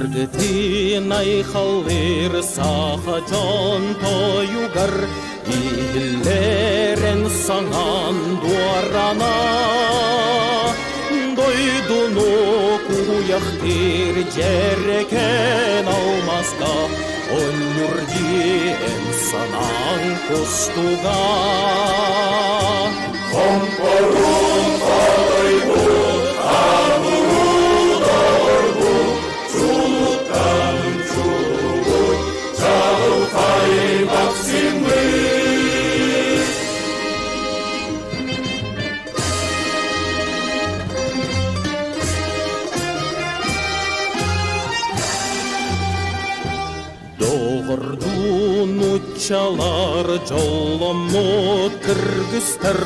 Кыргытын айхалыр саха жон тоюгар, Игілерін саңан дуарана. Дойдуну куяқтыр жерекен алмаска, Оннюрдиен санаң костуга. Компорун қалайду, қамырудорду, Чулуттан чулуй, Чалқай Максимы. Doğurdun uçalar jolomut kırgıztır,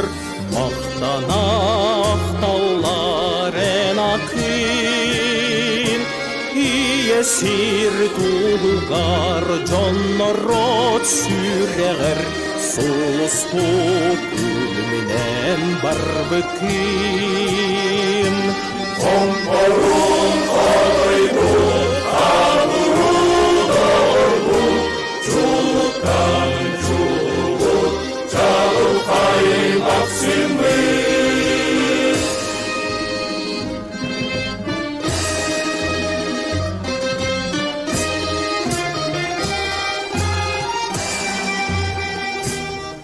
Maqtanaq tallaren akın. Iyesir tuğgar jonnorot süreğer, Sulustu gülminen barbıkın. Komporun koydu, Чулуттан чулуй, Чалқай Максимы.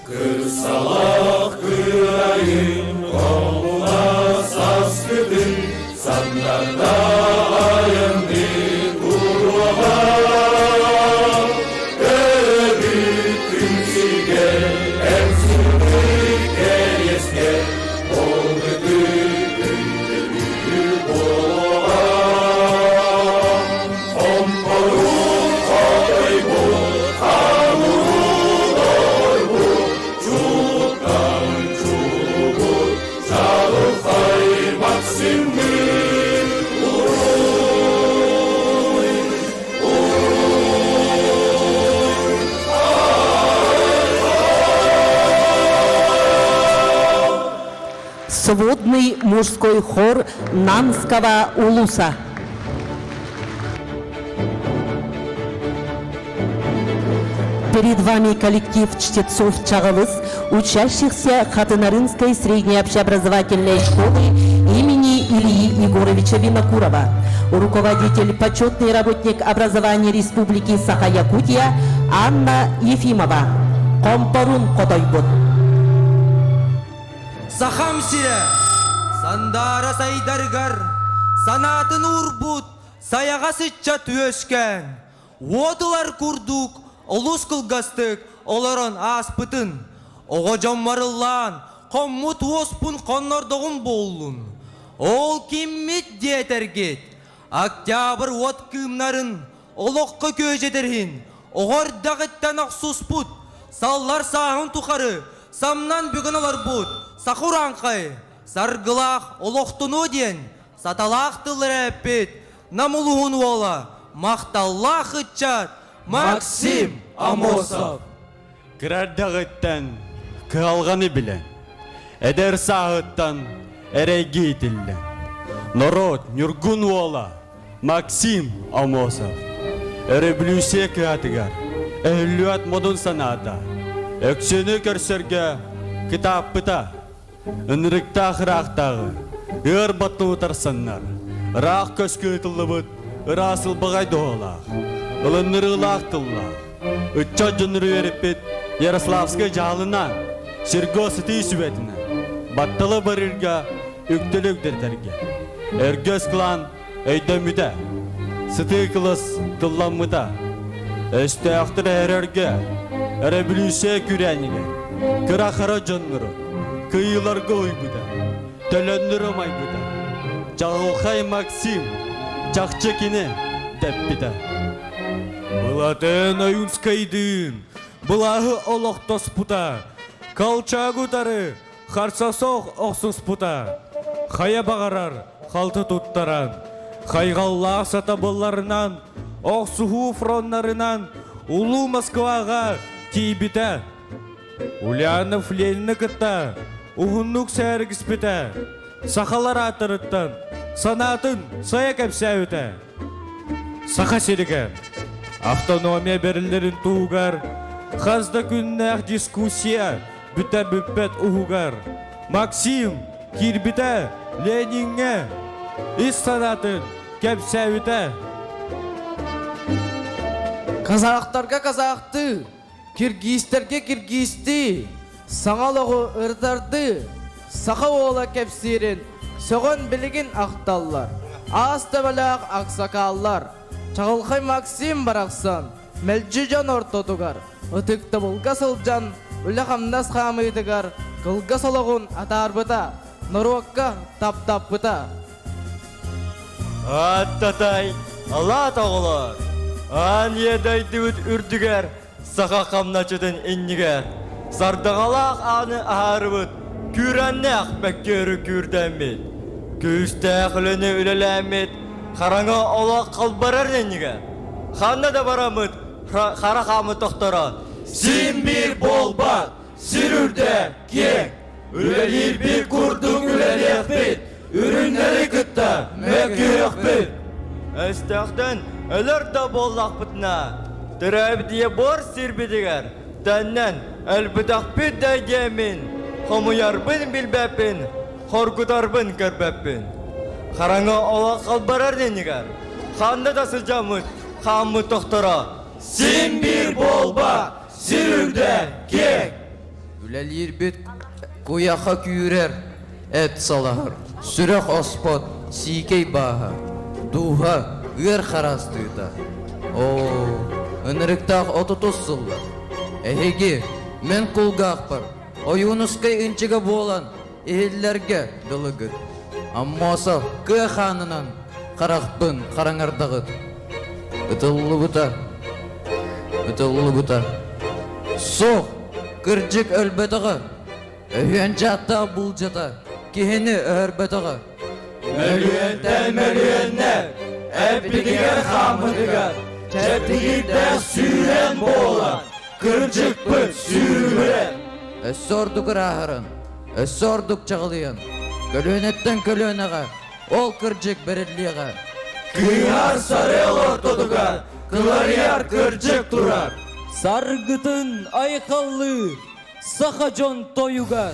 Кырсалақ кырайын, қолына сас күдін, Сандарда айынды туруға. Сводный мужской хор Нанского улуса. Перед вами коллектив чтецов Чагалыс, учащихся Хатынарынской средней общеобразовательной школы имени Ильи Егоровича Винокурова, руководитель, почетный работник образования Республики Саха-Якутия Анна Ефимова. Компорун Кодойбут. Сахам сире, сандара сайдаргар, санатын урбут, саяға сытча түөшкен. Отылар курдук, олус кылгастык, оларын аспытын. Оға жаммарылан, коммут оспун коннордығын болын. Ол киммит детергет, октябрь от кымнарын, олыққы көжедерін. Оғардағыттан ақсуспут, саллар сағын тұқары, самнан бүгін олар бұд. Сахуранқай, саргылақ олықтыну ден, саталақ тылыр әппет, намылуын ола, мақталлақ ұтчат, Максим Амосов. Кырардағыттан кығалғаны білен, әдер сағыттан әрәйге етілі. Народ нүргін ола, Максим Амосов. Әрі білусе кіғатығар, әлуат модын саната, өксені көрсерге кітап пыта. Үнірікті ақырақтағы, өр баттың ұтарсаннар, рақ көскі ұтылы бұд, ұрасыл бұғайды олақ, ұлыныры ұлақтыллақ, үтча жүнірі өріппет Ярославскай жалынан, Серго сыты сүбетінен, баттылы барырға үктілік дертерге, әргөз қылан өйдөміді, сыты қылыс тұлламыда, өсті ақтыр әрерге, әрі білусе күрәнігер, кырақыры жүнірі, кыйларга ойбыда, төлөндүрө майбыда. Чалқай Максим, чакчекине деп бида. Булатын Аюнскайдын, булағы олоқтос пута, калчагутары, харсасоқ оқсыз пута. Хая бағарар, қалты туттаран, хайғаллақ сатабыларынан, оқсуғу фроннарынан, улу Москваға тейбіта. Ульянов Леніні кітта, Уғыннук сәргіс біті, сақалар атырыттан, санатын сая кәпсә өті. саха сереген. Автономия берілерін туғар, қазда күннәқ дискуссия, бүті бүппет ұғығар. Максим, кирбіті, Ленинге, іс санатын, кәпсәуіті. Казақтарға казақты, киргизтерге киргизді, саңалығы ұрдарды, сақа ола кәпсерін, соған білігін ақталлар, астабалақ ақсақаллар, чағылқай Максим барақсан, мәлжі жан ортотугар, ұтықты бұлға сылжан, үлі қамнас қамыдығар, қылға солығын атарбыта, нұруаққа тап-тапбыта. Аттатай, ала тағылар. Ан едайды үт үрдігер, сақа қамначыдың иннігер. Сардағалақ аны ағарыбыт, күрәнне ақпәккері күрдәмет. Күсті әқіліні үлеләмет, қараңа ола қалбарар ненігер. Ханна да барамыт, қара қамы тоқтара. Син bir bolbat, sirürde kek. Ülelir bir kurduk üleliyek bit. Ürünleri kıtta, mekiyek bit. Әстәқтен әлір да боллақ бұтына. Түрәбі дие бар сирбедігер. Тәннен әлбітақ бит дәйдемін. Хомуярбын білбәпін, хоргударбын көрбәпін. Қараңа ола қалбарар денігер. Ханды да сылжамыт, қамы тоқтара. Sin bir bolbat, sirürde kek. Үләлер бет қояқа күйірер, әт салағыр, сүрек оспот, сикей баға, дуға ғыр қарастыйда. О, үніріктақ отутус сылда. Әйге, мен құлғақ бар, ойынысқай үнчігі болан, әйелерге дылығыд. Аммаса күй қанынан қарақпын қараңардағыд. Үтілі бұта. Соқ, кірджік өлбетіға. Өйен жатта бұл жата, кейіні өрбетіға. Mölüyenne, epidiger hamıdiger. Çetigide süren boğulan, kırcık pıt sürüren. Өссордук рахырын, өссордук чағылыйын. Көлөнеттен көлөнеға, ол кірджік бірірліға. Kıyar sarıl ortodugar, kılarıyar kırcık durar. Sargıtın aykallı sakacon toyugar.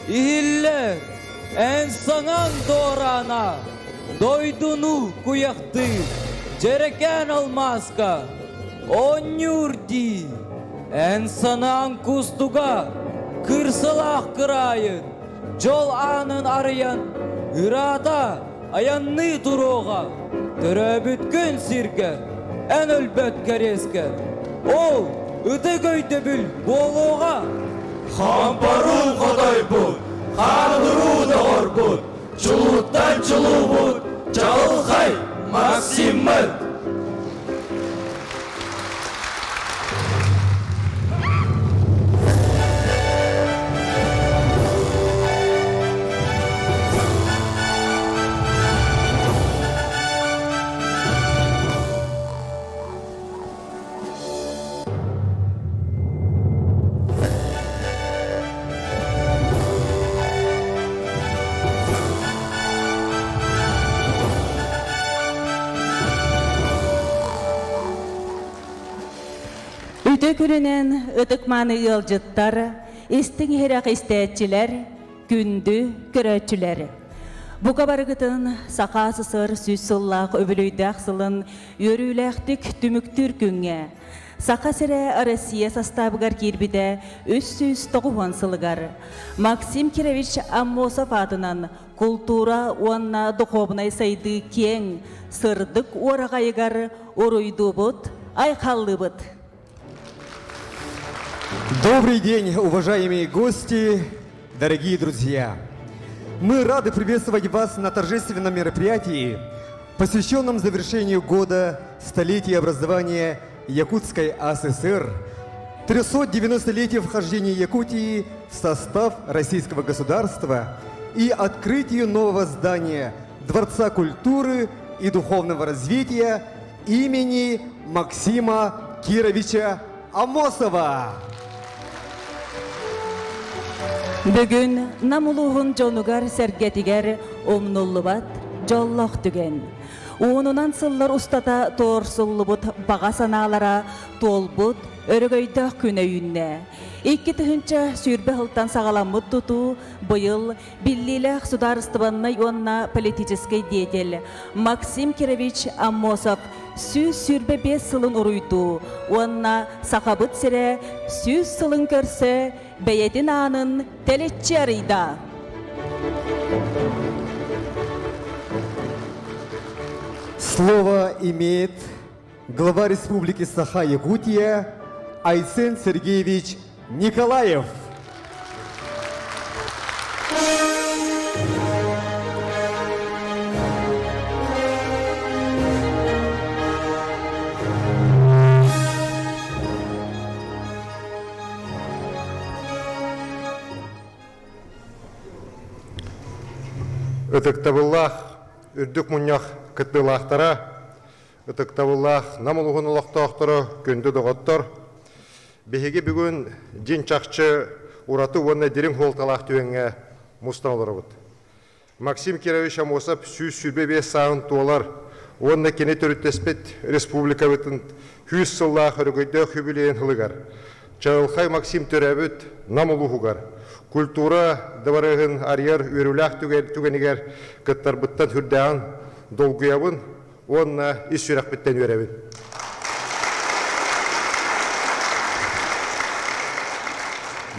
İhiller en sanan doğrana. Doydunu kuyaktı cereken olmazka. On yurdi en sanan kustuga. Kırsalak kırayın, jol anın arayan. Irada ayanlı duruğa. Töröbütkün sirker, en ölbet keresker. Ol, öte köyde bil, boluğa. Hamparun koday bu, hanuru da hor bu. Çuluttan çuluğu bu, çalkay Maksim'in. Үті күрінен ұтықманы ұлжыттар, істің херақ істәтчілер, күнді көрәтчілер. Бұқа барғытын сақасысыр сүссіллақ өбілүйді ақсылын өріләқтік түміктір күнге. Сақа сірі Россия составығар кербіде үс-сүс тоғуан сылығар. Максим Кирович Аммосов атынан культура уанна дұқобынай сайды кен, сырдық орағайығар оройду бұд, айқалды бұд. Добрый день, уважаемые гости, дорогие друзья! Мы рады приветствовать вас на торжественном мероприятии, посвященном завершению года столетия образования Якутской АССР, 390-летию вхождения Якутии в состав Российского государства и открытию нового здания Дворца культуры и духовного развития имени Максима Кировича Аммосова. Бүгін намулуғын жонугар сәргетігер омнуллубат жоллақ түген. Уонунан сыллар устата торсуллубут бага санаалара толбут өрөгөйдөх күнөйүнне. Икки тыһынча сүүрбе хылтан сагаламмыт туту быйыл биллилэх сударыстыбанна онна политический деятель Максим Кирович Аммосов сүүс сүүрбе 5 сылын уруйду. Онна сакабыт сире сүүс сылын көрсө бейетин анын телеччи арыйда. Слово имеет глава Республики Саха-Якутия Айсен Сергеевич Николаев. Өтіктабыллах, үрдік мұнях кіттілақтара, өтіктабыллах намылығын ұлақтақтыры көнді дұғыттыр. Бехеге бүгін ден чақчы ұраты онына дерің холталақ түйенге мұстанылыры бұд. Максим Кирович Амосов сүйіз сүрбе сағын туалар, онына кене түріттеспет республика бұтын 100 сыллақ үргөйді хүбілейін хылығар. Чағылқай Максим түрәбіт намылығығар. Культура дыварығын арьер өріләқ түгенігер кыттар бұттан хүрдәғын долгуябын, онына ис сүрәқ біттен өрәбін.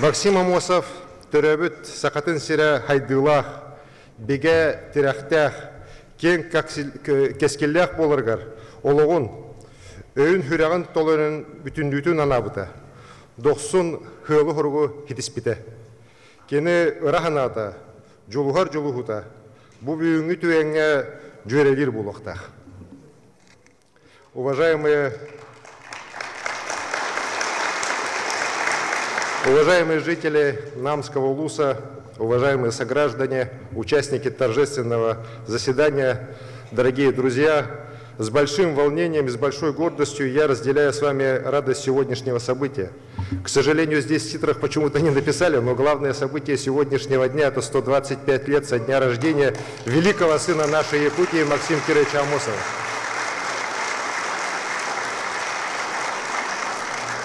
Максим Амосов түрәбіт сақатын сірі хайдылақ, беге тірәқтәқ, кен кескелләқ болырғар, олығын, өйін хүрәғын толырын бүтіндүйтін анабыта. 90 хылы құрғы хитіспіті. Кені ұраханата, жолуғар жолуғыта, бұ бүйіңі түйенге жөрелер болуқтақ. Уважаемые жители Намского улуса, уважаемые сограждане, участники торжественного заседания, дорогие друзья, с большим волнением и с большой гордостью я разделяю с вами радость сегодняшнего события. К сожалению, здесь в титрах почему-то не написали, но главное событие сегодняшнего дня – это 125 лет со дня рождения великого сына нашей Якутии Максима Кировича Амосова.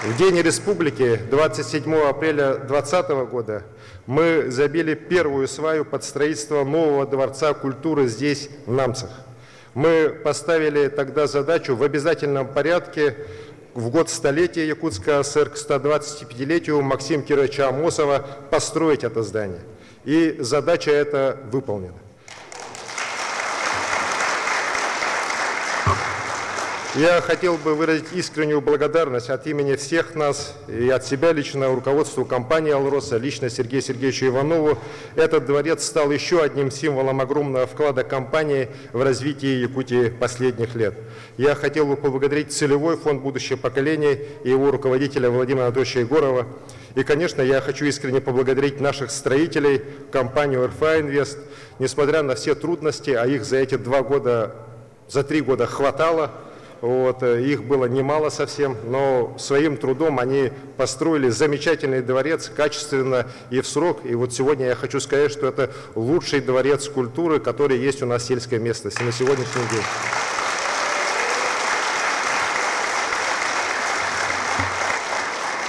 В День Республики 27 апреля 2020 года мы забили первую сваю под строительство нового дворца культуры здесь, в Намцах. Мы поставили тогда задачу в обязательном порядке в год столетия Якутской АСР к 125-летию Максима Кировича Амосова построить это здание. И задача эта выполнена. Я хотел бы выразить искреннюю благодарность от имени всех нас и от себя лично руководству компании «Алроса», лично Сергею Сергеевичу Иванову. Этот дворец стал еще одним символом огромного вклада компании в развитие Якутии последних лет. Я хотел бы поблагодарить целевой фонд «Будущее поколение» и его руководителя Владимира Анатольевича Егорова. И, конечно, я хочу искренне поблагодарить наших строителей, компанию «РФА Инвест». Несмотря на все трудности, а их за эти 3 года хватало, их было немало совсем, но своим трудом они построили замечательный дворец, качественно и в срок. И вот сегодня я хочу сказать, что это лучший дворец культуры, который есть у нас в сельской местности на сегодняшний день.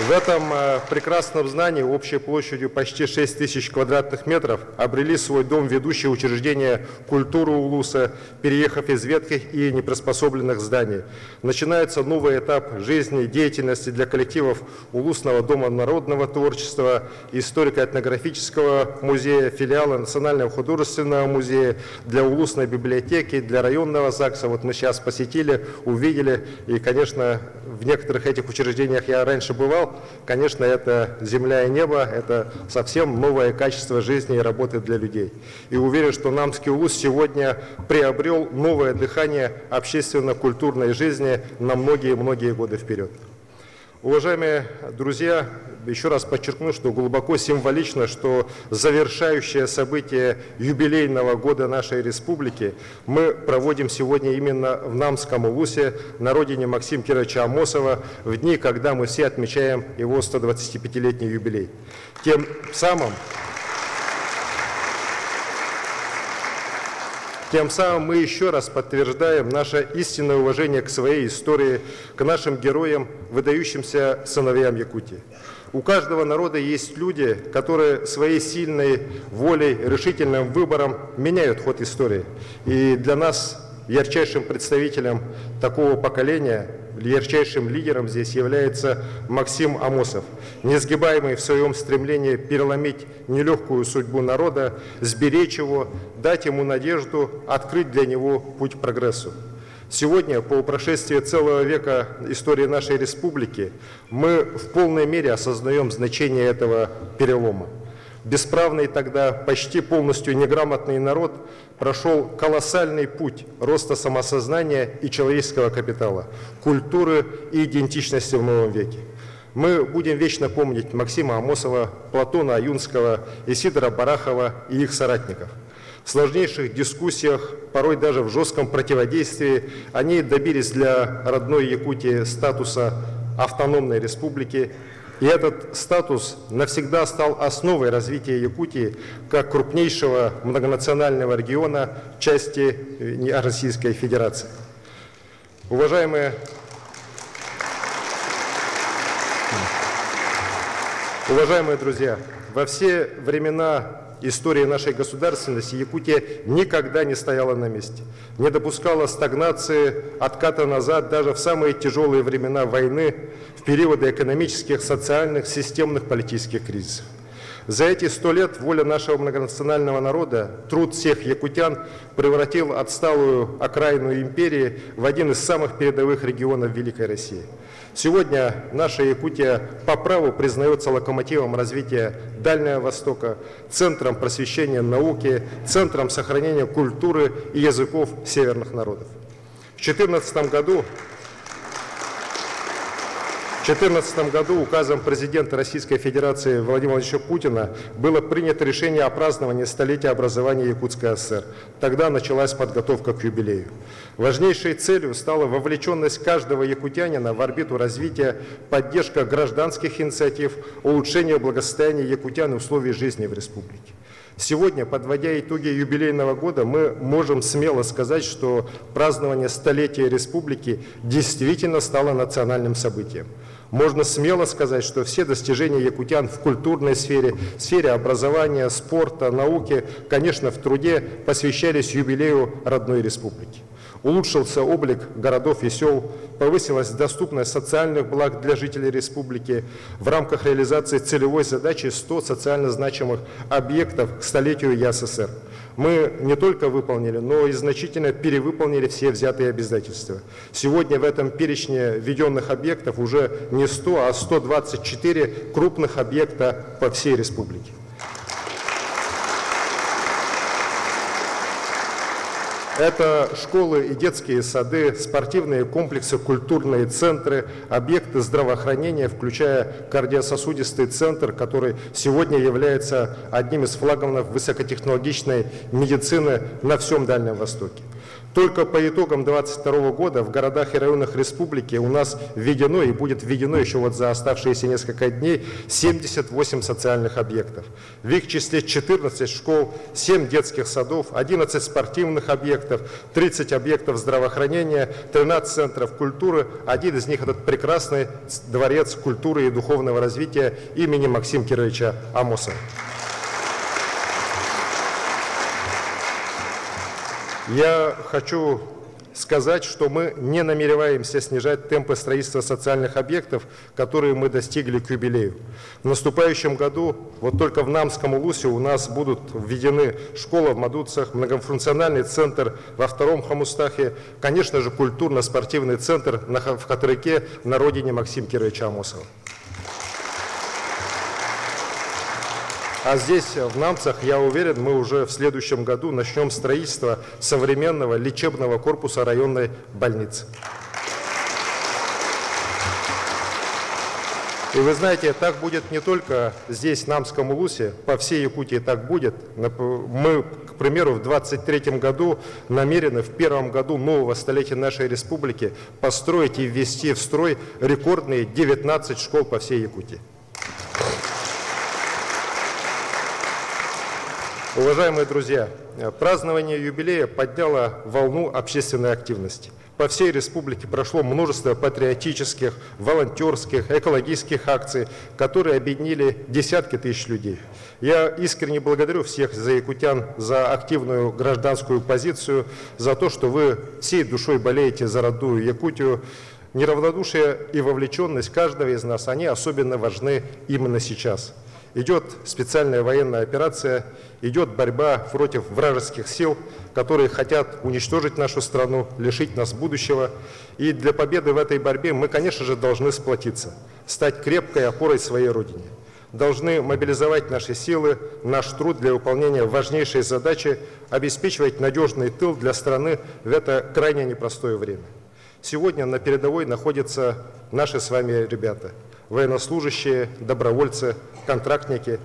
В этом прекрасном здании общей площадью почти 6000 квадратных метров обрели свой дом ведущие учреждения культуры Улуса, переехав из ветхих и неприспособленных зданий. Начинается новый этап жизни и деятельности для коллективов Улусного дома народного творчества, историко-этнографического музея, филиала Национального художественного музея, для Улусной библиотеки, для районного ЗАГСа. Вот мы сейчас посетили, увидели, и, конечно, в некоторых этих учреждениях я раньше бывал. Конечно, это земля и небо, это совсем новое качество жизни и работы для людей. И уверен, что Намский Улус сегодня приобрел новое дыхание общественно-культурной жизни на многие-многие годы вперед. Уважаемые друзья, еще раз подчеркну, что глубоко символично, что завершающее событие юбилейного года нашей республики мы проводим сегодня именно в Намском Улусе, на родине Максима Кировича Амосова, в дни, когда мы все отмечаем его 125-летний юбилей. Тем самым мы еще раз подтверждаем наше истинное уважение к своей истории, к нашим героям, выдающимся сыновьям Якутии. У каждого народа есть люди, которые своей сильной волей, решительным выбором меняют ход истории. И для нас ярчайшим представителем такого поколения, ярчайшим лидером здесь является Максим Амосов, несгибаемый в своем стремлении переломить нелегкую судьбу народа, сберечь его, дать ему надежду, открыть для него путь к прогрессу. Сегодня, по прошествии целого века истории нашей республики, мы в полной мере осознаем значение этого перелома. Бесправный тогда, почти полностью неграмотный народ прошел колоссальный путь роста самосознания и человеческого капитала, культуры и идентичности в новом веке. Мы будем вечно помнить Максима Амосова, Платона Аюнского, Исидора Барахова и их соратников. В сложнейших дискуссиях, порой даже в жестком противодействии, они добились для родной Якутии статуса автономной республики. И этот статус навсегда стал основой развития Якутии как крупнейшего многонационального региона части Российской Федерации. Уважаемые друзья, во все времена истории нашей государственности Якутия никогда не стояла на месте, не допускала стагнации, отката назад даже в самые тяжелые времена войны, в периоды экономических, социальных, системных, политических кризисов. За эти 100 лет воля нашего многонационального народа, труд всех якутян превратил отсталую окраину империи в один из самых передовых регионов Великой России. Сегодня наша Якутия по праву признается локомотивом развития Дальнего Востока, центром просвещения науки, центром сохранения культуры и языков северных народов. В 2014 году указом президента Российской Федерации Владимира Владимировича Путина было принято решение о праздновании столетия образования Якутской ССР. Тогда началась подготовка к юбилею. Важнейшей целью стала вовлеченность каждого якутянина в орбиту развития, поддержка гражданских инициатив, улучшение благосостояния якутян и условий жизни в республике. Сегодня, подводя итоги юбилейного года, мы можем смело сказать, что празднование столетия республики действительно стало национальным событием. Можно смело сказать, что все достижения якутян в культурной сфере, сфере образования, спорта, науки, конечно, в труде посвящались юбилею родной республики. Улучшился облик городов и сел, повысилась доступность социальных благ для жителей республики в рамках реализации целевой задачи 100 социально значимых объектов к столетию ЯССР. Мы не только выполнили, но и значительно перевыполнили все взятые обязательства. Сегодня в этом перечне введенных объектов уже не 100, а 124 крупных объекта по всей республике. Это школы и детские сады, спортивные комплексы, культурные центры, объекты здравоохранения, включая кардиососудистый центр, который сегодня является одним из флагманов высокотехнологичной медицины на всем Дальнем Востоке. Только по итогам 2022 года в городах и районах республики у нас введено и будет введено еще вот за оставшиеся несколько дней 78 социальных объектов. В их числе 14 школ, 7 детских садов, 11 спортивных объектов, 30 объектов здравоохранения, 13 центров культуры. Один из них этот прекрасный дворец культуры и духовного развития имени Максима Кировича Амосова. Я хочу сказать, что мы не намереваемся снижать темпы строительства социальных объектов, которые мы достигли к юбилею. В наступающем году, вот только в Намском Улусе у нас будут введены школа в Мадуцах, многофункциональный центр во Втором Хамустахе, конечно же, культурно-спортивный центр в Хатырыке, на родине Максима Кировича Амосова. А здесь, в Намцах, я уверен, мы уже в следующем году начнем строительство современного лечебного корпуса районной больницы. И вы знаете, так будет не только здесь, в Намском Улусе, по всей Якутии так будет. Мы, к примеру, в 2023 году намерены в первом году нового столетия нашей республики построить и ввести в строй рекордные 19 школ по всей Якутии. Уважаемые друзья, празднование юбилея подняло волну общественной активности. По всей республике прошло множество патриотических, волонтерских, экологических акций, которые объединили десятки тысяч людей. Я искренне благодарю всех якутян за активную гражданскую позицию, за то, что вы всей душой болеете за родную Якутию. Неравнодушие и вовлеченность каждого из нас, они особенно важны именно сейчас. Идет специальная военная операция, идет борьба против вражеских сил, которые хотят уничтожить нашу страну, лишить нас будущего. И для победы в этой борьбе мы, конечно же, должны сплотиться, стать крепкой опорой своей Родине. Должны мобилизовать наши силы, наш труд для выполнения важнейшей задачи – обеспечивать надежный тыл для страны в это крайне непростое время. Сегодня на передовой находятся наши с вами ребята, военнослужащие, добровольцы, контрактники.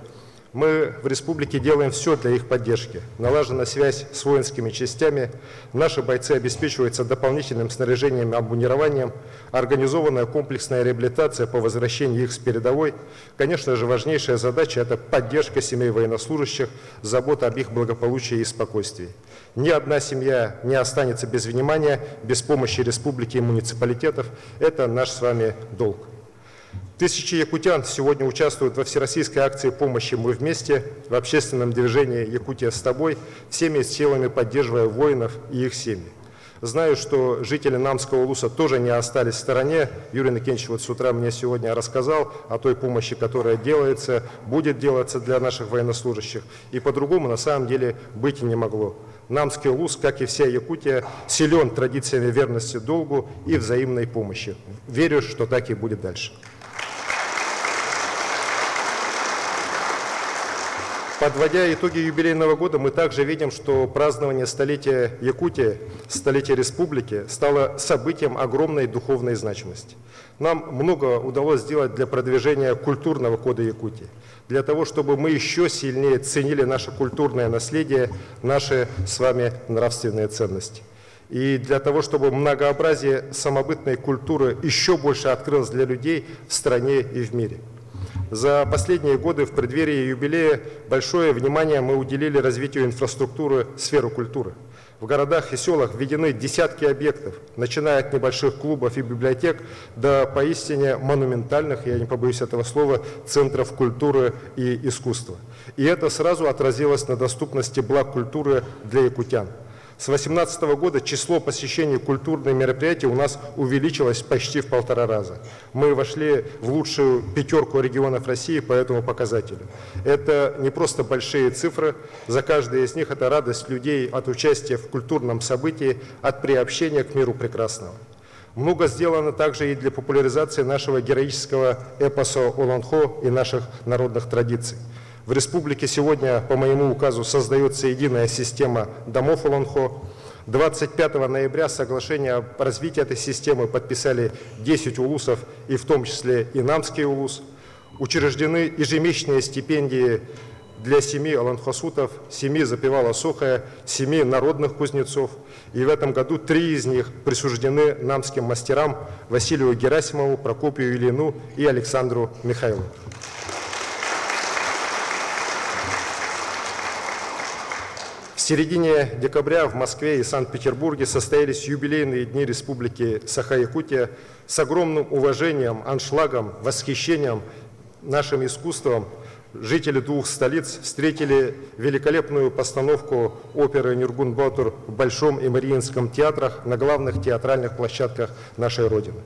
Мы в республике делаем все для их поддержки. Налажена связь с воинскими частями, наши бойцы обеспечиваются дополнительным снаряжением и обмундированием, организованная комплексная реабилитация по возвращению их с передовой. Конечно же, важнейшая задача – это поддержка семей военнослужащих, забота об их благополучии и спокойствии. Ни одна семья не останется без внимания, без помощи республики и муниципалитетов. Это наш с вами долг. Тысячи якутян сегодня участвуют во всероссийской акции помощи «Мы вместе» в общественном движении «Якутия с тобой», всеми силами поддерживая воинов и их семьи. Знаю, что жители Намского улуса тоже не остались в стороне. Юрий Никитич вот с утра мне сегодня рассказал о той помощи, которая делается, будет делаться для наших военнослужащих. И по-другому на самом деле быть и не могло. Намский улус, как и вся Якутия, силен традициями верности долгу и взаимной помощи. Верю, что так и будет дальше. Подводя итоги юбилейного года, мы также видим, что празднование столетия Якутии, столетия республики, стало событием огромной духовной значимости. Нам много удалось сделать для продвижения культурного кода Якутии, для того, чтобы мы еще сильнее ценили наше культурное наследие, наши с вами нравственные ценности. И для того, чтобы многообразие самобытной культуры еще больше открылось для людей в стране и в мире. За последние годы в преддверии юбилея большое внимание мы уделили развитию инфраструктуры в сферу культуры. В городах и селах введены десятки объектов, начиная от небольших клубов и библиотек до поистине монументальных, я не побоюсь этого слова, центров культуры и искусства. И это сразу отразилось на доступности благ культуры для якутян. С 2018 года число посещений культурных мероприятий у нас увеличилось почти в 1,5 раза. Мы вошли в лучшую пятерку регионов России по этому показателю. Это не просто большие цифры, за каждой из них это радость людей от участия в культурном событии, от приобщения к миру прекрасного. Много сделано также и для популяризации нашего героического эпоса Олонхо и наших народных традиций. В республике сегодня, по моему указу, создается единая система домов Олонхо. 25 ноября соглашение о развитии этой системы подписали 10 улусов, и в том числе и Намский улус. Учреждены ежемесячные стипендии для 7 олонхосутов, 7 запевала-сухая, 7 народных кузнецов. И в этом году 3 из них присуждены намским мастерам Василию Герасимову, Прокопию Ильину и Александру Михайлову. В середине декабря в Москве и Санкт-Петербурге состоялись юбилейные дни Республики Саха-Якутия. С огромным уважением, аншлагом, восхищением нашим искусством жители двух столиц встретили великолепную постановку оперы «Нюргун-Батур» в Большом и Мариинском театрах на главных театральных площадках нашей Родины.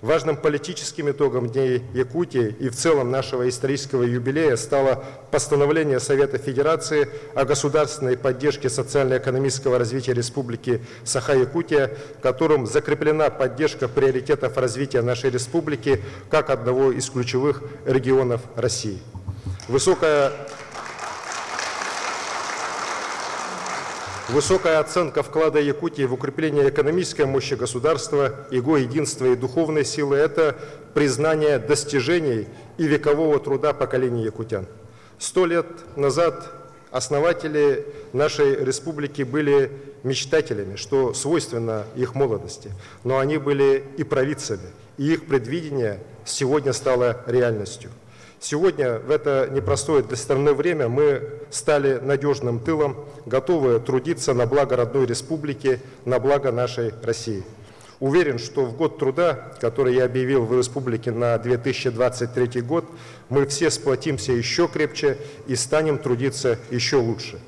Важным политическим итогом Дней Якутии и в целом нашего исторического юбилея стало постановление Совета Федерации о государственной поддержке социально-экономического развития Республики Саха-Якутия, которым закреплена поддержка приоритетов развития нашей республики как одного из ключевых регионов России. Высокая оценка вклада Якутии в укрепление экономической мощи государства, его единства и духовной силы – это признание достижений и векового труда поколений якутян. 100 лет назад основатели нашей республики были мечтателями, что свойственно их молодости, но они были и провидцами, и их предвидение сегодня стало реальностью. Сегодня, в это непростое для страны время, мы стали надежным тылом, готовы трудиться на благо родной республики, на благо нашей России. Уверен, что в год труда, который я объявил в республике на 2023 год, мы все сплотимся еще крепче и станем трудиться еще лучше.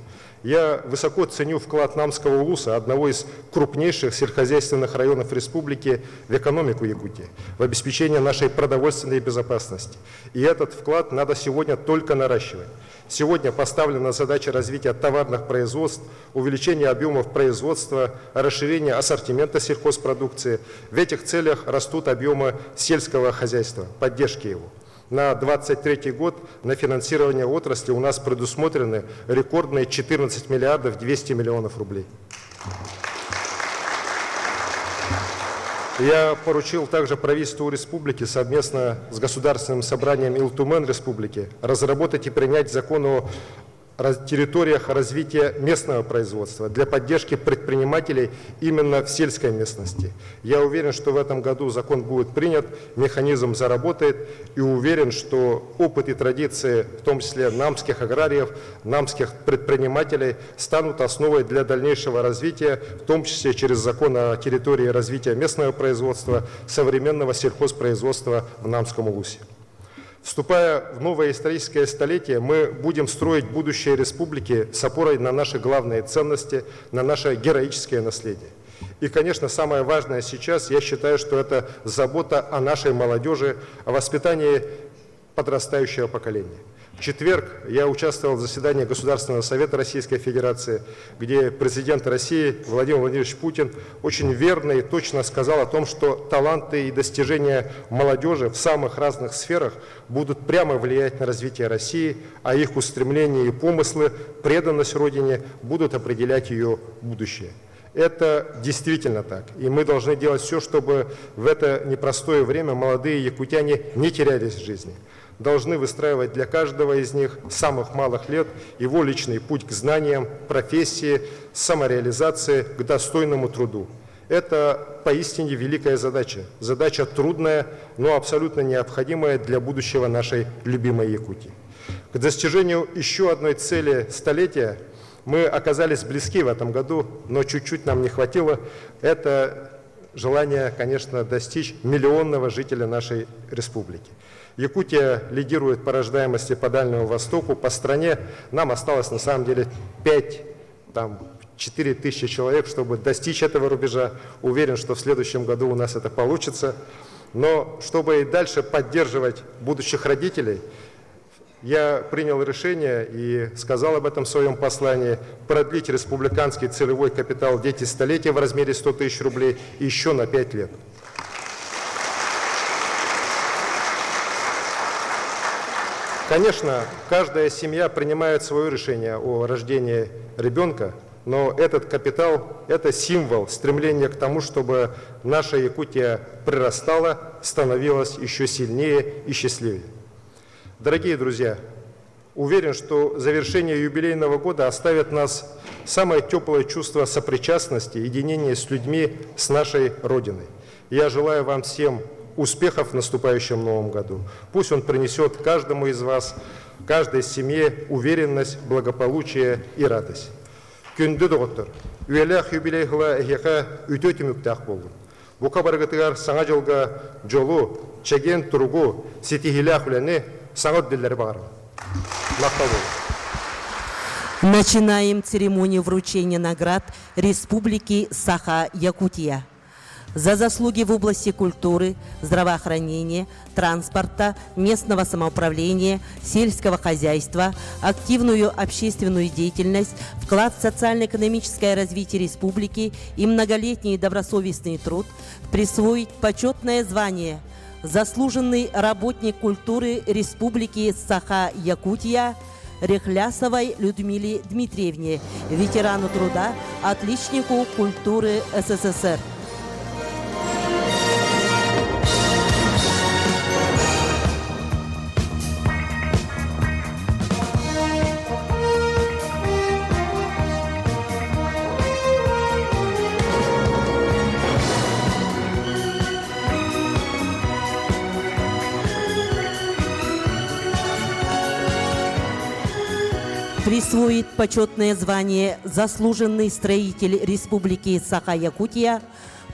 Я высоко ценю вклад Намского улуса, одного из крупнейших сельскохозяйственных районов республики, в экономику Якутии, в обеспечение нашей продовольственной безопасности. И этот вклад надо сегодня только наращивать. Сегодня поставлена задача развития товарных производств, увеличения объемов производства, расширения ассортимента сельхозпродукции. В этих целях растут объемы сельского хозяйства, поддержки его. На 2023 год на финансирование отрасли у нас предусмотрены рекордные 14 миллиардов 200 миллионов рублей. Я поручил также правительству республики совместно с Государственным собранием Илтумен республики разработать и принять закон о территориях развития местного производства для поддержки предпринимателей именно в сельской местности. Я уверен, что в этом году закон будет принят, механизм заработает, и уверен, что опыт и традиции, в том числе намских аграриев, намских предпринимателей, станут основой для дальнейшего развития, в том числе через закон о территории развития местного производства, современного сельхозпроизводства в Намском улусе. Вступая в новое историческое столетие, мы будем строить будущее республики с опорой на наши главные ценности, на наше героическое наследие. И, конечно, самое важное сейчас, я считаю, что это забота о нашей молодежи, о воспитании подрастающего поколения. В четверг я участвовал в заседании Государственного совета Российской Федерации, где президент России Владимир Владимирович Путин очень верно и точно сказал о том, что таланты и достижения молодежи в самых разных сферах будут прямо влиять на развитие России, а их устремления и помыслы, преданность Родине будут определять ее будущее. Это действительно так. И мы должны делать все, чтобы в это непростое время молодые якутяне не терялись в жизни. Должны выстраивать для каждого из них с самых малых лет его личный путь к знаниям, профессии, самореализации, к достойному труду. Это поистине великая задача. Задача трудная, но абсолютно необходимая для будущего нашей любимой Якутии. К достижению еще одной цели столетия мы оказались близки в этом году, но чуть-чуть нам не хватило. Это желание, конечно, достичь миллионного жителя нашей республики. Якутия лидирует по рождаемости по Дальнему Востоку. По стране нам осталось на самом деле 4 тысячи человек, чтобы достичь этого рубежа. Уверен, что в следующем году у нас это получится. Но чтобы и дальше поддерживать будущих родителей, я принял решение и сказал об этом в своем послании продлить республиканский целевой капитал «Дети столетия» в размере 100 тысяч рублей еще на 5 лет. Конечно, каждая семья принимает свое решение о рождении ребенка, но этот капитал – это символ стремления к тому, чтобы наша Якутия прирастала, становилась еще сильнее и счастливее. Дорогие друзья, уверен, что завершение юбилейного года оставит нас самое теплое чувство сопричастности, единения с людьми, с нашей Родиной. Я желаю вам всем успехов в наступающем Новом году. Пусть он принесет каждому из вас, каждой семье уверенность, благополучие и радость. Күнді доғыттыр. Үйеләқ юбилей ғыла әйеға үтөті мүктәқ болдым. Бұқа барғытығар саңа жылға жолу, чәген тұрғу, сетихиләқ үләні саңат ділдері бағарым. Мақтал болу. Начинаем церемонию вручения наград Республики Саха-Якутия. За заслуги в области культуры, здравоохранения, транспорта, местного самоуправления, сельского хозяйства, активную общественную деятельность, вклад в социально-экономическое развитие республики и многолетний добросовестный труд присвоить почетное звание «Заслуженный работник культуры Республики Саха-Якутия» Рехлясовой Людмиле Дмитриевне, ветерану труда, отличнику культуры СССР. присвоить почетное звание «Заслуженный строитель Республики Саха-Якутия»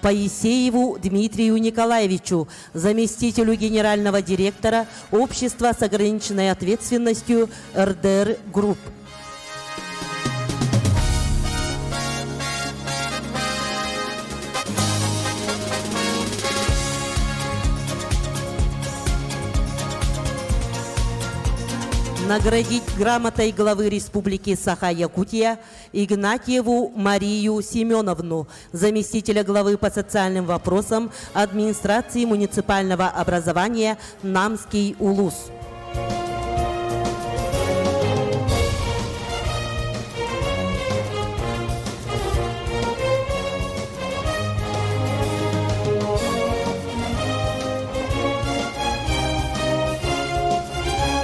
Поисееву Дмитрию Николаевичу, заместителю генерального директора Общества с ограниченной ответственностью РДР Групп. Наградить грамотой главы Республики Саха-Якутия Игнатьеву Марию Семеновну, заместителя главы по социальным вопросам администрации муниципального образования Намский улус.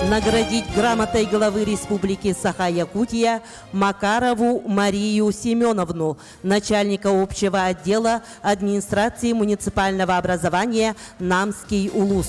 Наградить грамотой главы Республики Саха-Якутия Макарову Марию Семеновну, начальника общего отдела администрации муниципального образования Намский улус.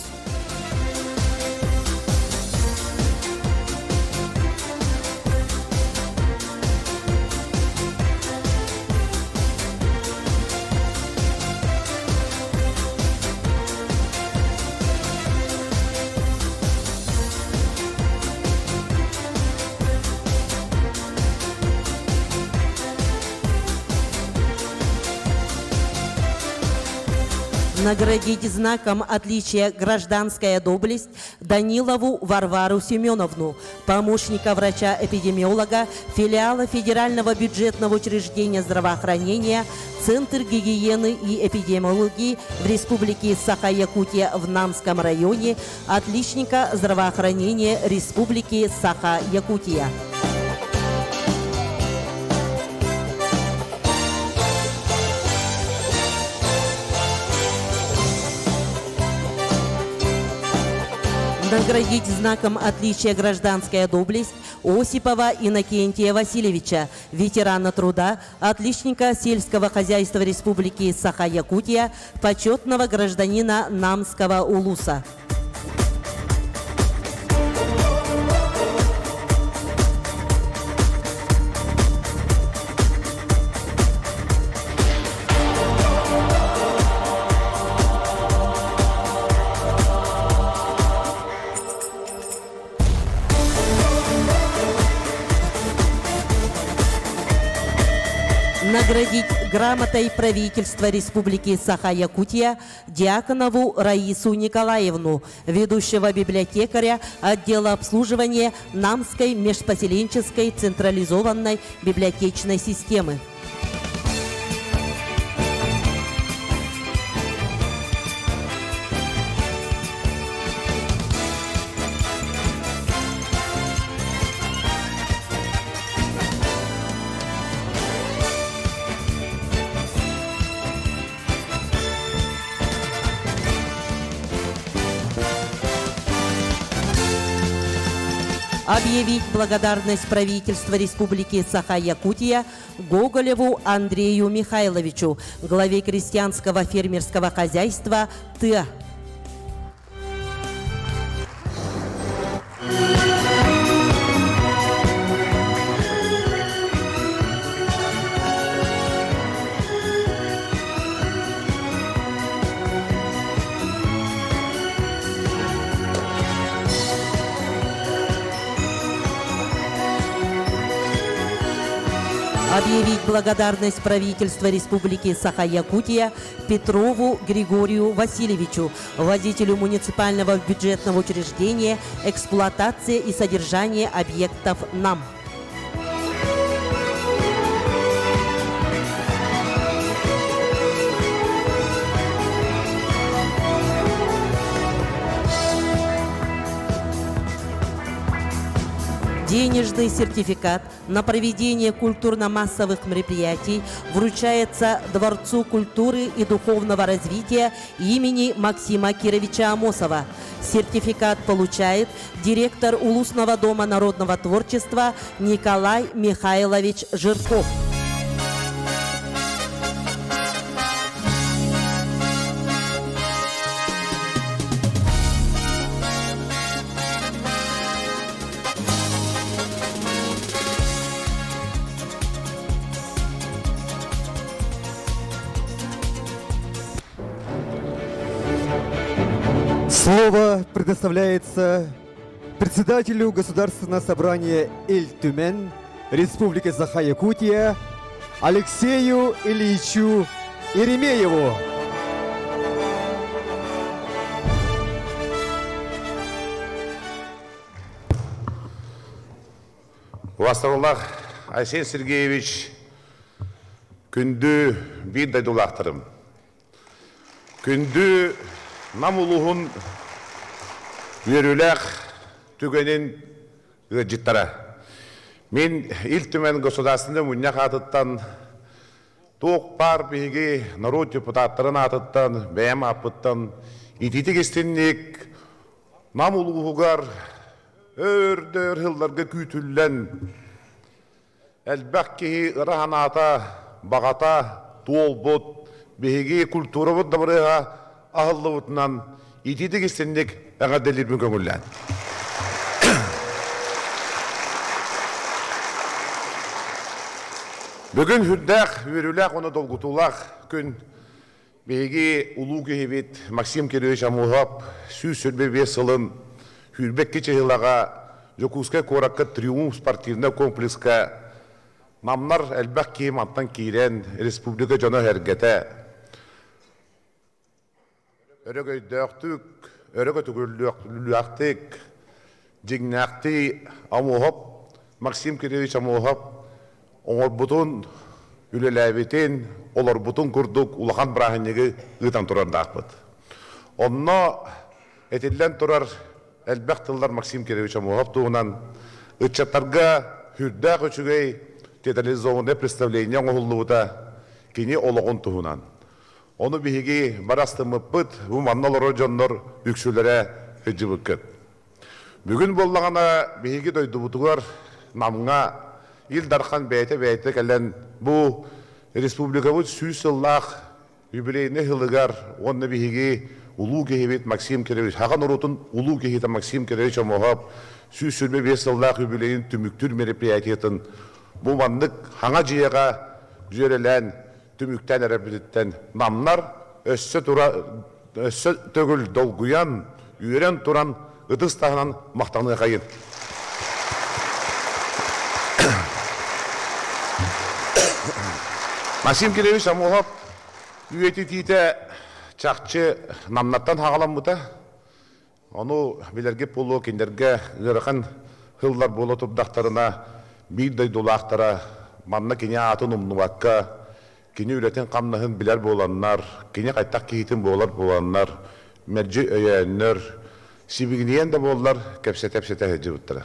Наградить знаком отличия «Гражданская доблесть» Данилову Варвару Семеновну, помощника врача-эпидемиолога филиала Федерального бюджетного учреждения здравоохранения Центр гигиены и эпидемиологии в Республике Саха-Якутия в Намском районе, отличника здравоохранения Республики Саха-Якутия. Наградить знаком отличия «Гражданская доблесть» Осипова Иннокентия Васильевича, ветерана труда, отличника сельского хозяйства Республики Саха-Якутия, почетного гражданина Намского улуса. Наградить грамотой правительства Республики Саха-Якутия Дьяконову Раису Николаевну, ведущего библиотекаря отдела обслуживания Намской межпоселенческой централизованной библиотечной системы. Объявить благодарность правительства Республики Саха-Якутия Гоголеву Андрею Михайловичу, главе крестьянского фермерского хозяйства ТА. Объявить благодарность правительства Республики Саха-Якутия Петрову Григорию Васильевичу, водителю муниципального бюджетного учреждения «Эксплуатация и содержание объектов НАМ». Денежный сертификат на проведение культурно-массовых мероприятий вручается Дворцу культуры и духовного развития имени Максима Кировича Амосова. Сертификат получает директор Улусного дома народного творчества Николай Михайлович Жирков. Слово предоставляется председателю Государственного собрания Эль-Тюмен Республики Саха-Якутия Алексею Ильичу Еремееву. Уастаруллах Айсен Сергеевич күнді бір дайдулақтырым. Күнді намулуғын үйеріләқ түгенін ғыджиттара. Мен Ил-Түмен государственный мұннақ атыттан, тоқ бар бейге народ депутаттарын атыттан, бәйім апыттан, итеті кестеннек намулуғығар өрдер ғылларға күйтіллән, әлбәқ кеге ұрағаната, бағата, туол бұд, бейге культура бұд дабырыға ағылы бұтынан итеті кестеннек әғаделер бүн көңіллән. Бүгін хүрдәқ, өріләқ, оны долғытулақ күн бейге ұлу кехебет Максим Кирович Амуғап сүй сүрбе бес сылын хүрбек кечеғылаға Жокускай кораққа триумф спортивны комплекска мамнар әлбәқ кейім аттан кейрен республика жона әргеті өрігөйдіқтік, өрігөтігіліқтік, жеңнәқті Амуғап, Максим Кирович Амуғап оңыр бұтын үлеләбетін, олар бұтын күрдік ұлақан бірағынығы ұйтан тұрарында ақпыд. Онына әтелден тұрар әлбәқтілдар Максим Кирович Амуғап туғынан ұтчаттарға хүрдәқ өчігей театрализованное представление оңғылуыда кені олығын туғынан. Оны бігеге барастымы бұд, бұл манналары жонлар үксілері үджі бүккет. Бүгін болағана бігеге дойды бұтығар намыңа Илдархан бәйті кәлін бұл республика бұд сүйсіллақ юбилейні ғылығар онны бігеге ұлу кехебет Максим Кирович, хаған ұрутын ұлу кехеті Максим Кирович Амуғап сүйсілбе бесіллақ юбилейін түміктір мероприятиетін бұл мандық хаңа жияға жүрелән түміктен әрәбілеттен намнар өссі төгіл долгуян үйерен тұран ұдыстағынан мақтаны қайын. Максим Кирович Амуғап үйеті тейті чақчы намнаттан хағалам бұта. Оны білерге болу кендерге ғырған ғыллар болу тұбдақтарына бейдай долақтара, манна кене атын ұмнуаққа, кене үлетін қамнағын білер боланнар, кене қайттақ кейтін боланнар, мәржі өйәннер, сибігінен де болар кәпсет-әпсеті әжі бұттыра.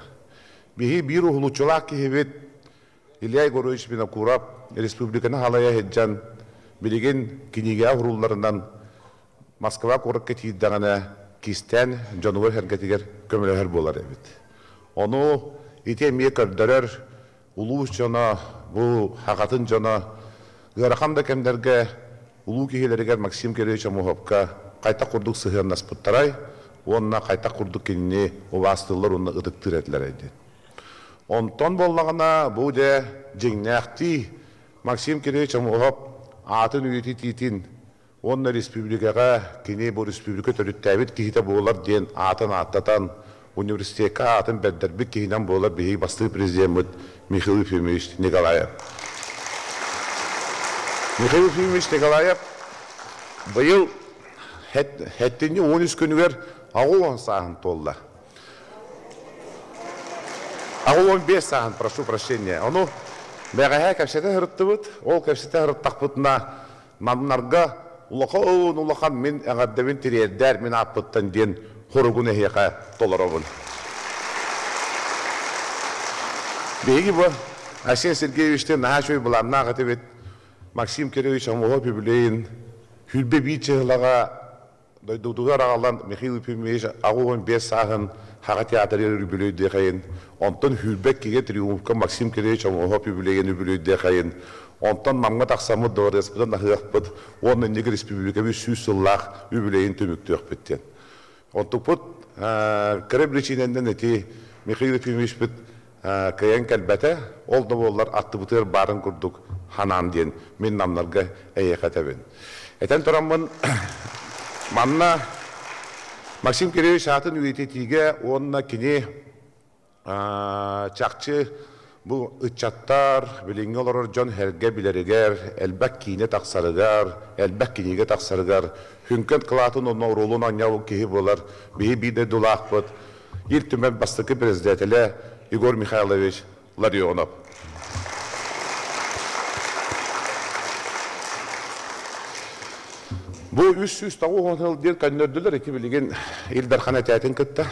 Бейі бір ұғылучылақ кейбет Илья Егорович Бинокурап республиканы халая хеджан билеген кинеге агрулларынан Москва корық кетейдіғана кистен жонуыр хәргетігер көмілер болар әбет. Оны ете ме көрдірер ұлу жона, бұл хақатын жона, ғарақанда кәмдерге ұлу кехелерігер Максим Кирович Амуғапқа қайта құрдық сығын наспыттарай, онына қайта құрдық кеніне овастылар оны ұдықтыр әділер әйді. Онтон болағына бұл де жеңнәқті Максим Кирович Амуғап атын үйеті тейтін, онына республикаға кене бұл республика төріттәбет кейті болар ден атын аттатан университетқа атын бәддербік кейінен болар бейі басты президент Михаил Ефимович Николаев. Михаил Ефимович Николаев бұйыл әттенде 13 күнігер ағуын сағын толла. Ағуын 15 сағын, прошу прощения. Оны бәғәйә кәпсеті ғырытты бұд, ол кәпсеті ғырыттақ бұдына мамнарға улақан мен әғаддабен тірердер мен аппыттан ден қорығын әйеқа толаробын. Бейгі бұл, Айсен Сергеевичтен наға шөй бұланна ағаты бет Максим Кирович Амуғап юбилейін хүрбе бейчеғылаға дойдудығар ағалан Михаил Ефимович ағуын 5 сағын Хаға театры юбилейді қайын. Онтан хүрбек кеге триумфқа Максим Кирович Амуғап юбилейін юбилейді қайын. Онтан мамға тақсамы дұғыр республикадан ағықпыд, оның неге республика бір сүйсіллақ юбилейін төмікті өқпеттен. Онтық бұд, кіріп речиненден әте Михаил Ефимович бұд кәйен кәлбәті, ол да болар атты бұтыр барын күрдік ханан ден, мен намларға әйеқат әбін. Әтен тұрамын, манна Максим Кириллович атын үйететиге онна кіне чақчы бұл үтчаттар, біліңгі олар жон herге білерігер, әлбәк кейіне тақсарыгар, әлбәк кейінеге тақсарыгар, хүнкен қылатын оны ролын аньяу кейі болар, бейі бейді дұлақ бұд, ел түмен бастықы президентілі Игорь Михайлович Ларионов. Бұл 390 жылдер кәннөрділер, еті білеген Илдархан әтәтін күтті.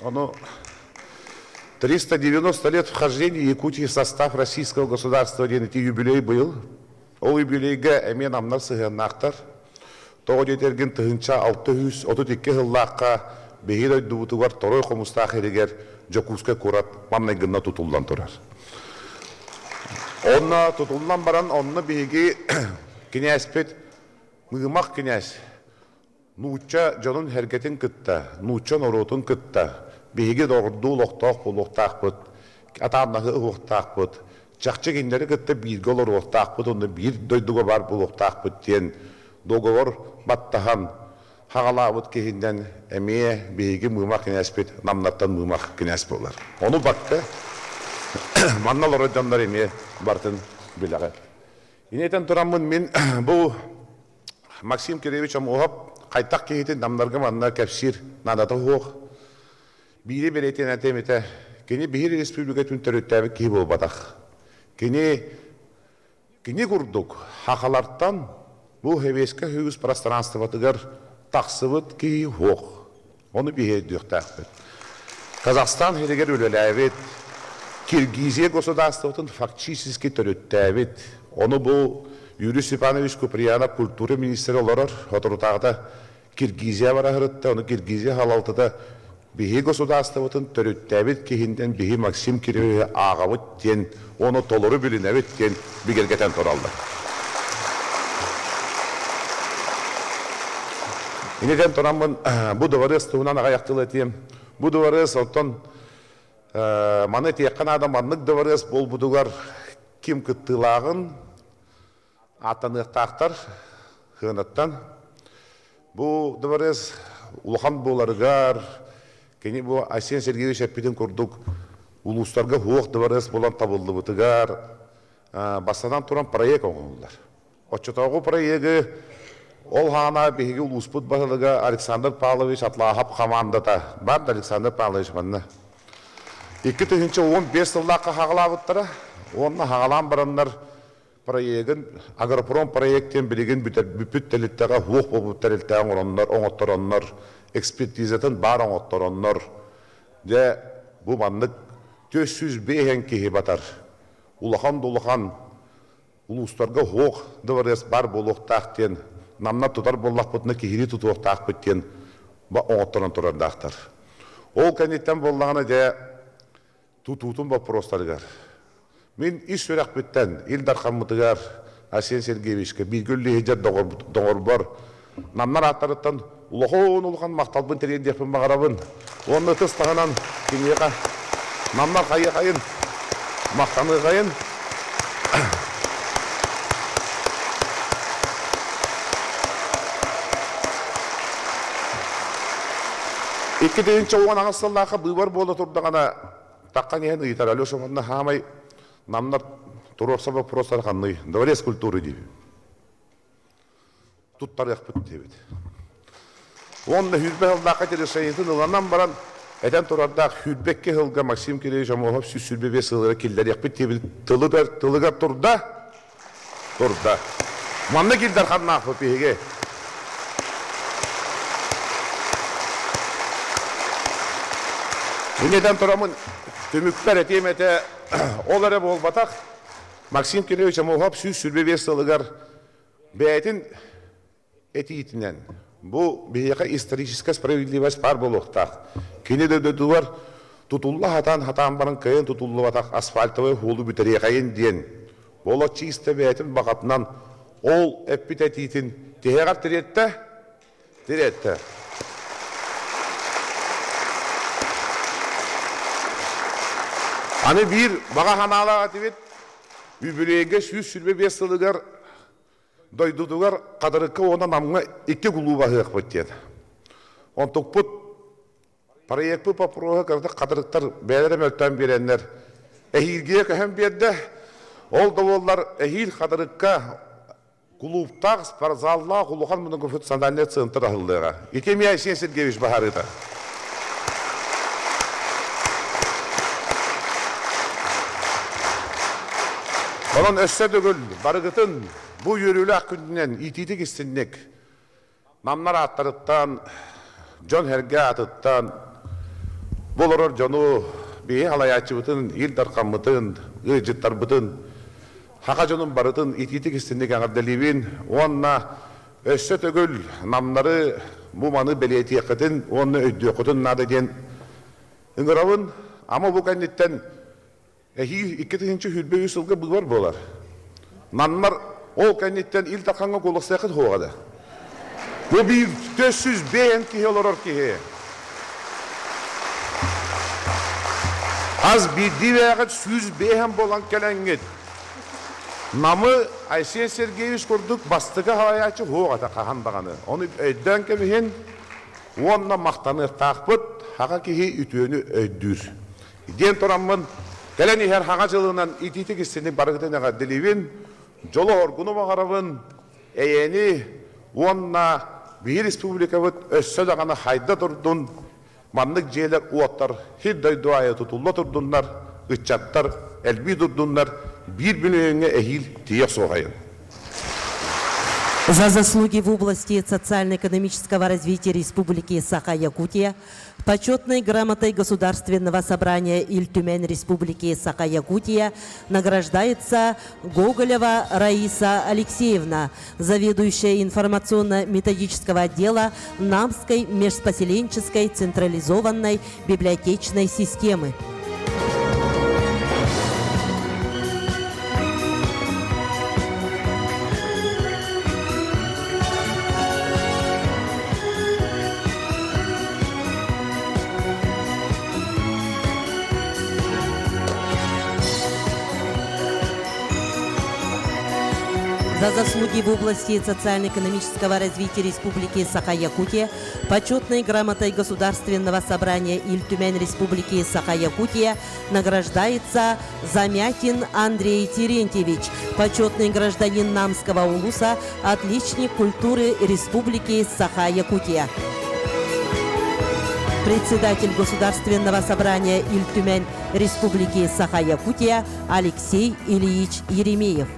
Оно 390 лет вхождения Якутии в состав российского государства, эти юбилей был. Ол юбилейге әмен амнар сығыннақтар. Тоғы детерген тұғынша 632 жыллаққа бейді ойдуытығар торой қомыстақ ерегер Жокуска курат маннайгынна тұтылдан тұрар. Онна тұтылдан баран, онны бейге князь пет, мығымақ князь, нуча жонын әргетін күтті, нуча норотын күтті, бейге доғырду лоқтақ болуқтақ бұд, атамнағы ұлықтақ бұд, жақчы кендері күтті бірге олар ұлықтақ бұд, онны бір дойдуға бар болуқтақ бұд ден, доғыр баттаған, хағала бұд кейінден әмее бейге мығымақ князь пет, намнаттан мығымақ князь болар. Оны баққы, маннал орайдандар әмее бартын білігі. Инетен тұрамын мен бұл Максим Кириллович оғып, қайтақ кейтен дамдарға манна кәпсір надаты оқ. Бейді беретен әтеметі, кені бейір республика түнтер өттәбі кей бол батақ. Кені күрдік, хақаларттан бұл хевескі хүйіз пространстватығар тақсывыт кей оқ. Оны бейір дөқтәқпет. Казахстан херегер өлеләвет, Киргизия государствотын фактически төрөттәбет. Оны бұл Юрий Степанович Куприянов культура министері оларар, отырутағыда Киргизия бара ғырытты, оны Киргизия халалтыда бейі государствотын төрөттәбет кейінден бейі Максим Кириллович ағавыт ден, оны толыры білінәбет ден бігергетен тұралды. Инеден тұрамын, бұл дұварыз туынан ағаяқтылы етем, бұл дұварыз оттон маны текқан адам анық дұварыз бол бұдығар кем күттілағын атанықтақтар ғынаттан. Бұл дұварыз ұлған боларығар, кені бұл Асен Сергеевич әппеден көрдік, ұлыстарға оқ дұварыз болан табылды бұтығар, бастадан тұран проект оңғылдар. Отчетауғы проекті ол ғана бейге ұлыспыт бағылыға Александр Павлович атлағап қамандата. Бар Александр Павлович манна. 2015 жылдаққа хағылабыттыра, онына хағалан барандар проектін, агропром проекттен білеген бүпіт тәліттіға оқ болып тәліттіғен оңыттар, оңыттар онлар, экспертизатын бар оңыттар онлар. Де бұл мандық 400 бейхен кейі батар. Улахан-дулахан ұлыстарға оқ дұварес бар болуқтақтен, намна тұтар болақ бұтына кейірі тұтуықтақ бүттен оңыттарын тұрардақтар. Ол кәнеттен болағына де тұтуытын вопростарығар. Мен иш сөрақ бүттен, Илдар Хаммытығар, Асен Сергеевичке, білгілі ежет доғыр бар, намнар аттарыттан ұлған мақталбын терен депін бағарабын. Оны тұстағынан кенеға, намнар қайы-қайын, мақтаны қайын. Екі дейінші оған аңыстыллақы бұйбар болды тұрдығана таққан ен ұйтар әлі шоманына хамай намнар тұрорса ба простар қанны дворец культуры дейбі. Туттар яқпыт дейбеді. Онында хүзбек алдақа терешайынтын ұланан баран әтен тұрардақ хүзбекке ғылға Максим Кириллович Амоғап сүрбебе сылыра келдер яқпыт дейбеді. Тылыға тұрда. Манны келдер қанна ақпы пейге. Үнеден тұрамын төмікпер әтеметі олары бол батақ. Максим Кириллович Амоғап сүрбебе сылығар бәйтін әтейтінен. Бұл бейеқа историческа справедливость бар болуқтақ. Кенеде дөдуар тұтулы хатан барын кайын тұтулы батақ асфальтовый холу бүтіре қайын ден. Бұл чисті бәйтін бақатынан ол әппет әтейтін тегеғар тіретті. Аны бір баға ханалаға тевет, үбірейге сүрбе бестілігер дойдудугар кадырыкка она намга икки гулуба хыакпыт диет. Он тукпут проектпы попрога кырды кадырыктар бәлерем өлтөн береннер. Эхилге көһөн берде. Ол доволлар эхил кадырыкка гулуптаг спортзалла гулухан мунун көфөт сандалия центр ахылдыга. Икеми Айсен Сергеевич Бахарыта. Onun össödөгүл барыгытын бу yürülü akünden ititik istinlik namlar attırıttan John Herge atıttan boloror jonu bir halayatçıbıtın il darkamıtın gıcıttarbıtın haka jonun barıtın ititik istinlik ağırdelibin onna össödөгүл namları bu manı beliyeti yakıtın onu öddüyokutun nadeden ıngıravın ama bu kanditten Ehil 2-nji hülbe yılga bu var bolar. Nanlar o kennitten il takanga golaksak hoğada. Bu bir 400 beğen ki olor ki. Az bir diveğet 100 beğen bolan kelengit. Namı Aysen Sergeyevich kurduk bastıga halayatçı hoğada kahan bağını. Onu ödden kemihin onna maqtanır taqpıt haqa ki ütüönü öddür. Den toramın Geleni her hangacılığından ititik istedik barıgıdığına dilivin, jolu orgunu mağarabın, eyeni, onna bir respublikavıt össö dağına hayda durdun, manlık jeyler uattar, hidday duaya tutulla durdunlar, ıçattar, elbi durdunlar, bir bilöğüne ehil tiyek soğayın. За заслуги в области социально-экономического развития Республики Саха-Якутия почетной грамотой Государственного собрания Иль-Тюмень Республики Саха-Якутия награждается Гоголева Раиса Алексеевна, заведующая информационно-методического отдела Намской межпоселенческой централизованной библиотечной системы. За заслуги в области социально-экономического развития Республики Саха-Якутия почетной грамотой Государственного собрания Иль-Тюмень Республики Саха-Якутия награждается Замятин Андрей Терентьевич, почетный гражданин Намского улуса, отличник культуры Республики Саха-Якутия. Председатель Государственного собрания Иль-Тюмень Республики Саха-Якутия Алексей Ильич Еремеев.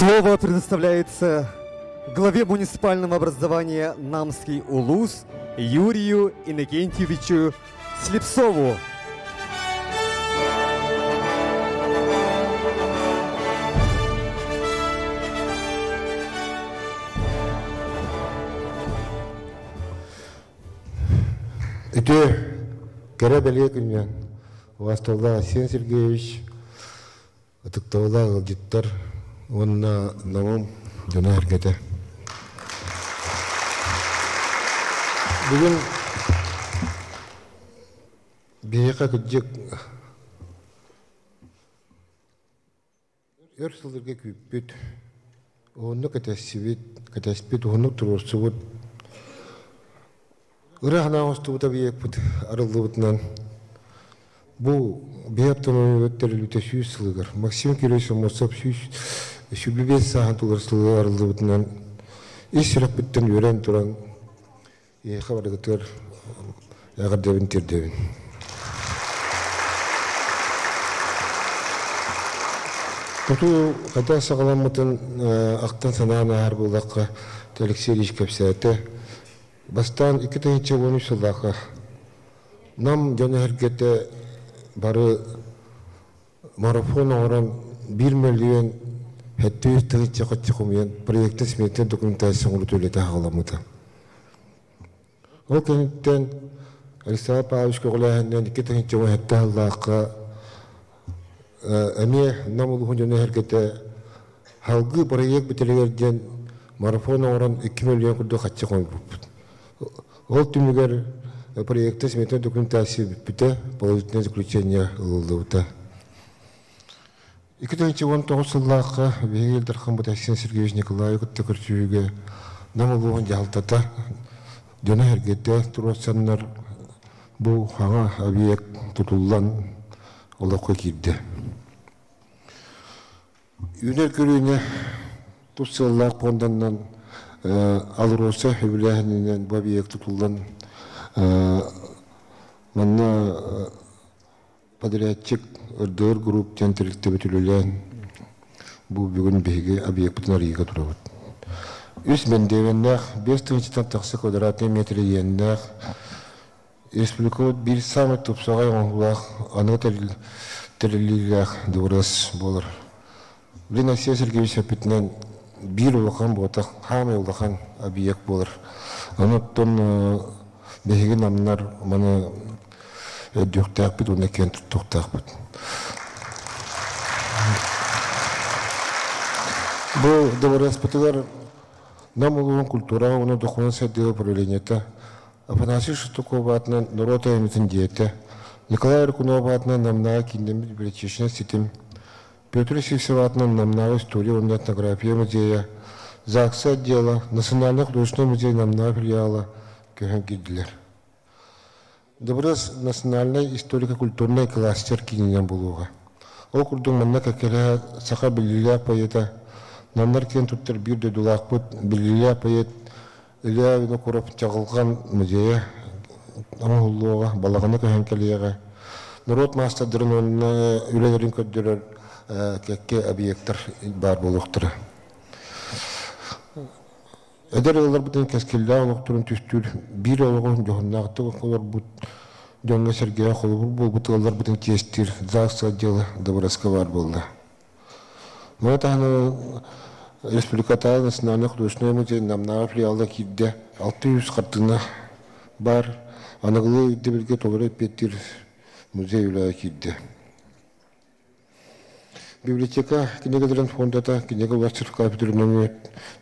Слово предоставляется главе муниципального образования Намский улус Юрию Иннокентьевичу Слепцову. Ите керебеле күннен Вастолла Айсен Сергеевич атыктаула ылжыттар онна намым жана эргете. Бүгүн бейка күджек өрсылдырга күйіппет, оны кәтәспет, оны тұрырсыбыт. Үрәхна остубыта бейекпет арылдыбытынан. Бұл бейаптан өттерліте сүйіз сылығыр. Максим Кирилович Мосап шүбебет саған тұлыр сылығы арылдыбытынан. Еш рәппеттен өрен тұран қабарғытыр ағырдебін тердебін. Құту қайта сағаламытын ақтан санағына әр болдаққа Алексей Ильич көпсәті. Бастан 2013 жылдаққа нам жаны әргеті бары марафон оңыран 1 миллион 700 чақытчықымын проекті сметен документациясын ұлы төлеті ағаламыды. Ол көнеттен Александр Павлович көғіләйінен 2013 жылдаққа Әме намылығын жөне әркеті халгы проект бітелегерден марафон оңыран 2 миллион күрді қатшы қой бұл. Ол түмігер проекты сметен документация бітті, положительное заключение ұлылды бұта. 2019 жыллаққа бейгел Дархан Батасин Сергеевич Николаев күтті күрсүйіге намылығын жағылтата жөне әркеті тұрасанлар бұл хаңа объект тұтылдан олаққа кирді. Юнер көріне тұсыллақ понданнан алыр осы өбіләхінен бұл объект тұтылдан манна подрядчик ұрдығыр групп тентерлікті бүтілілен бұл бүгін бейге объект бұтын арыйға тұрабыд. Үс мендевеннәқ 5 тақсы квадратный метр еннәқ республикавыд бір самый тұпсағай оңғылақ аны тәріліліғақ дұрыс болыр. Блин, Алексей Сергеевич апетінен бір олақан болтақ, хамай олақан объект болыр. Аны тұн бейге намынар маны дөқтәқ біт, оны кен тұқтақ біт. Бұл дұрыс бұтылар нам улуын культура, оны дұқуын сәддегі проявлениеті. Афанасий Шестукова атынан Нұрота еметін дейті. Николай Рыкунова атынан намнаға кендеміз білетчешіне сетім. Петр Сивсев атынан намнаға история, оны этнография музея. ЗАГС отдела, Национальный художественный музей намнаға филиала көхен кедділер. Дыбырыз национальный историко-культурный кластер кененен болуға. Ол күрдің манна кәкелі сақа білілі апайета. Намнар кен тұттыр бір дөдулақ бұд, білілі апайет, үлі авины құрып чағылған музея, амағылуға, балағаны көхен кәлеға. Народ мастадырын онына үлелерін көддірір кәкке объекттар бар болуқтыры. Әдер олар бұдың кәскелі олықтырын түстір, бір олығын жоғыннағыты олар бұд, жоңға сәргея қолы бұл бұд олар бұдың тестір, ЗАГС отделы дабыраска бар болды. Мұны тағыны Республиката Национальный художественный музей намнаға филиалда кирді 600 қартына бар, анығылы дебілге толыры петтір музей үлі кирді. Библиотека кенегелерін фондата кенегел вастыр капитулының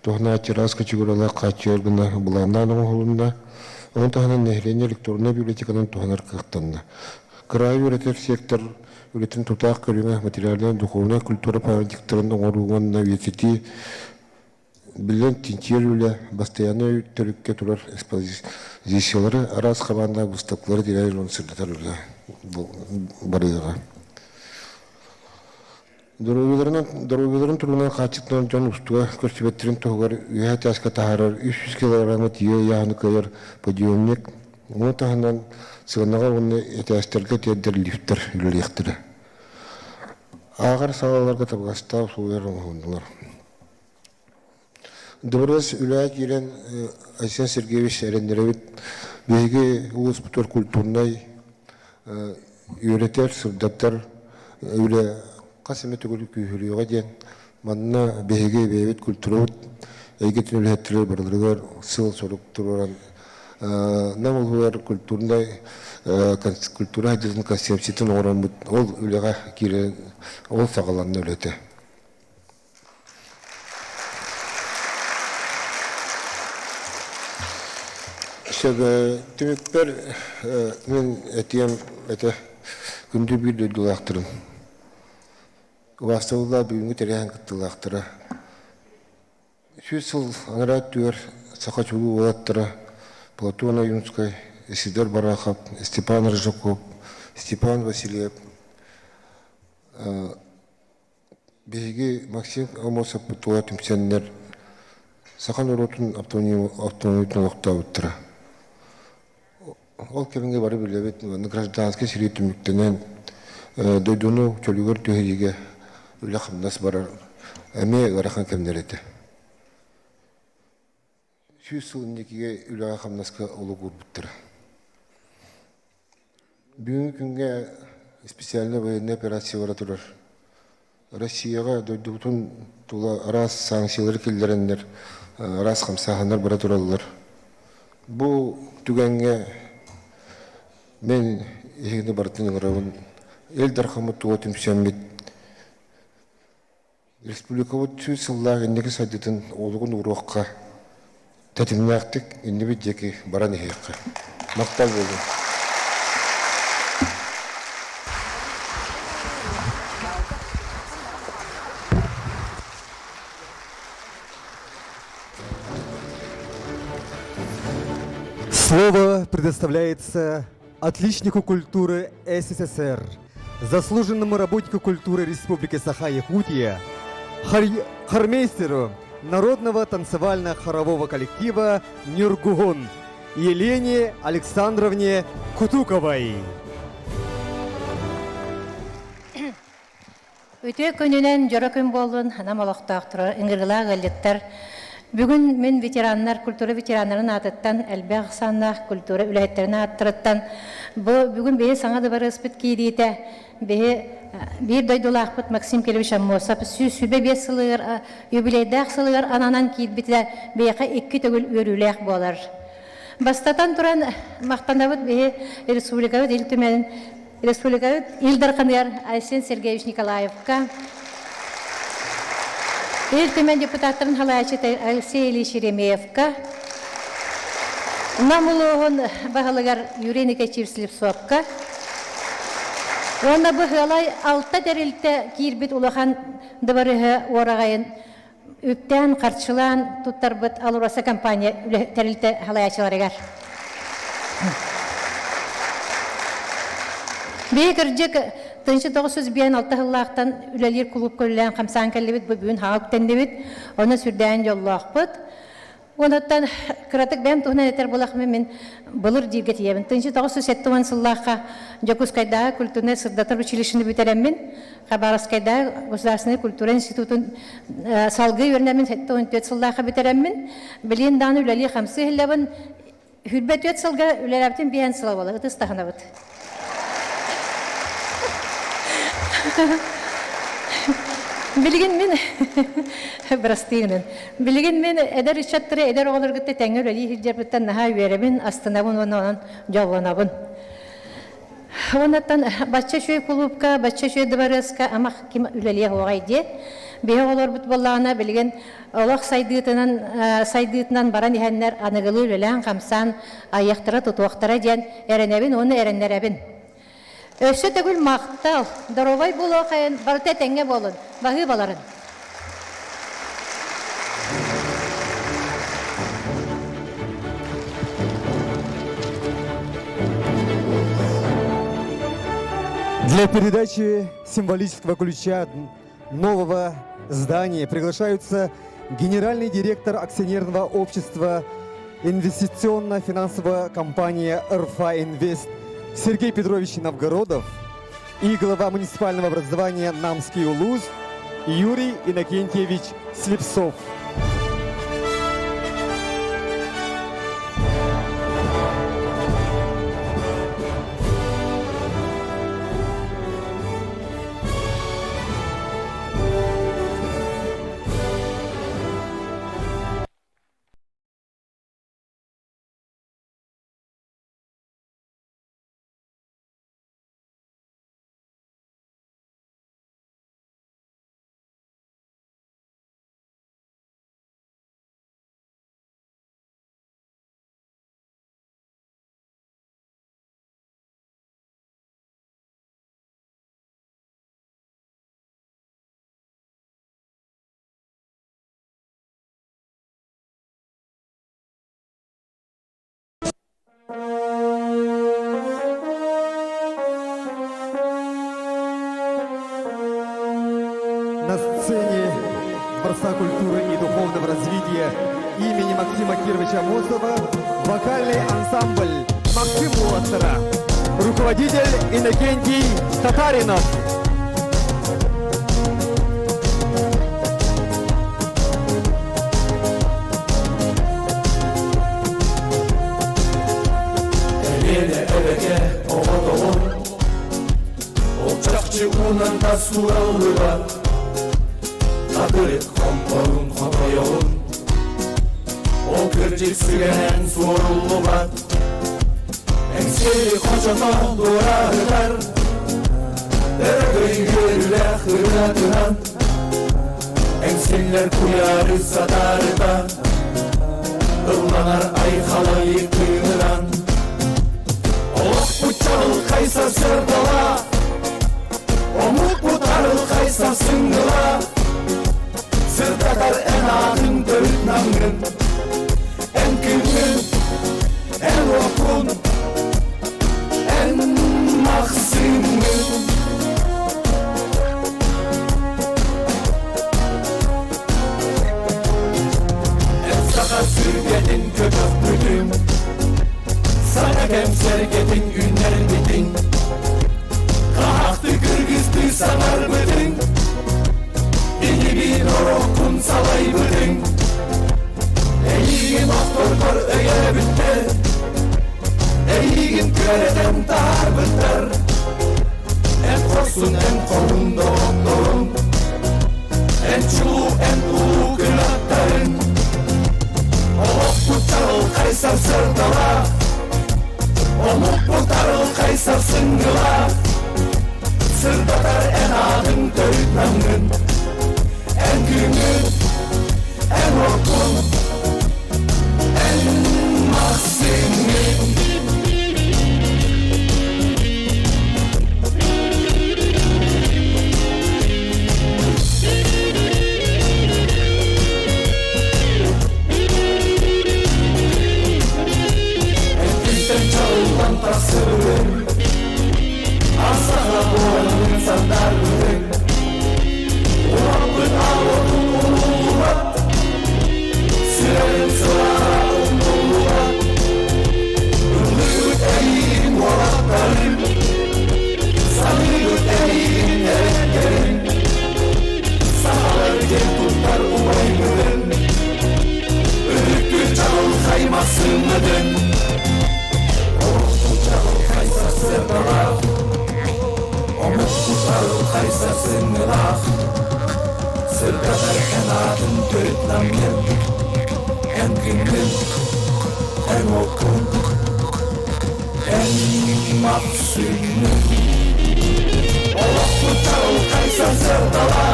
тоғына терраска чүгірала қачы өргіні бұланнан оңғылында, оның тағынан нәхілене электронный библиотеканың тоғынар қықтанына. Край үретер сектор үлетін тұтақ көріңі материалды духовная культура памятниктарының оруған университеті білен тинчер үлі постоянно түрікке тұрар экспозициялары арас қабанда выставкалары дирайылын сырдатар үлі барыға. Дорогелерін тұрғынан қачықтан жон ұстуға көрсебеттерін тұғығар үйә тәсқа тағарар 300 килограмма тие яғыны көйер подъемник. Оны тағынан сығынаға оны әтәстерге тәддер лифттер үлелектірі. Ағар салаларға табғастау суғар оңғындылар. Дыбырыз үлі керен Алексей Сергеевич әрендеревит бейге ұлыс бұтыр культурнай үйретер, сұрдаттар үлі қасымет үгілі күйіріуға ден манна бейге бейбет культурауыт әйгетін үлеттірі барлығар сыл сұрық тұрған намылғылар культурнай культура айдырын концепциятын оған бұд ол үліға керен ол сағаланны үлеті. Түмікпер мен әтем күнді бір дөйділақтырын. Вастауылла бүгінгі тәрәйін күттілақтыры. Сөз сыл аңырат түйер сақачулу олаттыры Платона Юнскай, Исидор Барахов, Степан Рыжаков, Степан Васильев, бейге Максим Амосов бұтуға түмсенлер сақан ұротын автономитін оқтау ұттыры. Ол кемінге бары білебет, гражданский сирей түміктенен дойдуну чөлігер түйеге үлі қымнас барар, әме ғарақан кемдер еті. Сүйіз сылындекеге үлі қымнасқа олы көрбіттірі. Бүгінгі күнге специальный военный операция бара тұрар. Россияға дойдуутун тула арас санкциялар келдерендер, арас қымсағандар бара тұралылар. Бұл түгенге мен егінді бартын ғырауын ел дарқамы туға түмсенбет республикабыт түү сыллаах иннеги сайдытын олугун уруаққа тәтімнәқтік иннеби деки баран ehеққа. Мақтал болды. Слово предоставляется отличнику культуры СССР, заслуженному работнику культуры Республики Саха-Якутия, хормейстеру народного танцевально-хорового коллектива «Нюргугун» Елене Александровне Кутуковой. Өте көнінен жора күн болын, анам олықтақтыры, үңгіргіла ғылеттер. Бүгін мен ветераннар, культура ветеранларын атыттан, әлбәқ саннақ культура үләйеттерін аттырыттан. Бүгін бейі саңады бары ұспыт кейдейті, бейі бір дойдулақпыт Максим Келевич Аммосап, сүйбе бес сылығыр, юбилейдәқ сылығыр ананан кейдбіті бейіқі 2 төгіл өріләқ болар. Бастатан тұран мақтанабыт бейі республикавыт ел түменін, республикавыт Илдарқанияр Айсен Сергеевич Николаевка, ел түмен депутаттарын халайчыты Алексей Ильич Еремеевка, намылуғын бағалығар Юрий Никачев Слепцовка, онна бұғалай 6 дәрілті кейірбет ұлыған дыбарығы орағайын үптен, қартшылан, тұттар бұт алураса компания тәрілті халайчыларығар. Бейгірджік 1996 жыллақтан үлелер клуб көлілен қамсан кәлі бұд бүгін халық тәндебет, оны сүрдәйін жоллақ бұд. Онаттан кіратық бәм тұғынан әтер болақымен мен бұлыр дейбге тиемін. 1970 жыллаққа Жокускайдағы культурный сырдатыр училищені бүтереммен, Хабаровскайдағы Государственный культура институтын салғы өрнәмен 74 жыллаққа бүтереммен. Білен даны үлелер қамсы хіллабын, хүлбәт өт сылға үлеләптен бейін сыла болы, ұтыс тағына бұд. Билген мен бірастығынан. Билген мен әдер үшаттыры, әдер оғылырғытты тәңір әлі хилжербіттен наға өйеребін, астынабын, онын жауанабын. Онаттан бачча шөй клубка, бачча шөй дыбарыска, амақ кем үлелі оғайды. Бейі олар бұт болағына білген олақ сайдыытынан баран ехенлер анығылы үлелен қамсан, аяқтыра, тұтуақтыра ден әренебін, оны әренеребін. Өсі төгіл мақтал, дұровай бұл оқайын, барыта тәңе болын, бағы баларын. Для передачи символического ключа нового здания приглашаются генеральный директор акционерного общества инвестиционно-финансовая компания РФА Инвест Сергей Петрович Новгородов и глава муниципального образования Намский Улус Юрий Иннокентьевич Слепцов. На сцене Дворца культуры и духовного развития имени Максима Кировича Мосова вокальный ансамбль Максим Муастера, руководитель Иннокентий Татаринов. Еле әбеке оғытығын, Олчақчы унан тасуалыға, Татырет қомпорын қотойығын, Ол кірчік сүгенен суырылыға, Әңсері қошата дұрағыдар, Дәргөй көрілі қыратынан, Еңселер куяры садарыдан, ылланар айқалай кыйыран. Олық бұтчарыл қайсар сырдала, омық бұтарыл қайсар сыңғыла. Сырдатар ән ағын дөйт наңын, ән күнін, ән оқын, ән мақсымын. Ән сақа сүргетін көтіп бүдім, sana kemsergetin günler bitin. Kahaktı kırgızdı sanar bıdın, beni bir orokun salay bıdın. Eğin doktor öye bitter, eğin köreden tahar bitter. En korsun en korun doktorun, en çulu en ulu günahtarın. Olok bu çarıl kaysar sırdala, omuk kurtarıl kaysar sыңғыла. Sırdatar en ağın döyt nangın, en güngün, en orkun, en maksımın. Tasırın, asala boğanın sandarın. Ulanbın ağolun uluvat, sürelim sırağın uluvat. Ünlüğüt eğin volatların, sanıgıt eğin ereklerin. Sahalar gel tutar umaymıdın, ürüklü çalıl kaymasınmıdın. Omuk kurtarıl kaysar sыңғыла. Sırdatar en ağın döyt nangın, en güngün, en okun, en maksımın. Omuk kurtarıl kaysar sırdala,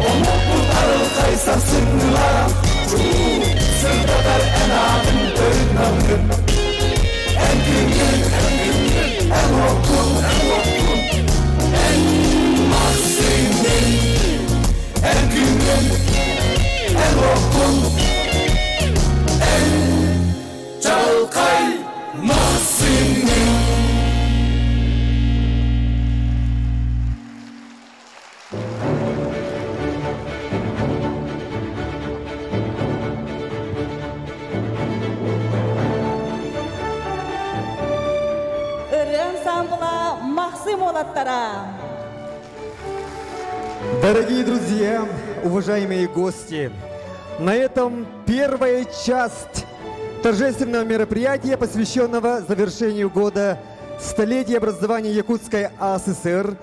omuk kurtarıl kaysar sыңғыла. Sırdatar en ağın döyt nangın, en güngün, en okun, en maksımın. En güngün, en okun, en çalkay maksımın. Дорогие друзья, уважаемые гости, на этом первая часть торжественного мероприятия, посвященного завершению года столетия образования Якутской АССР,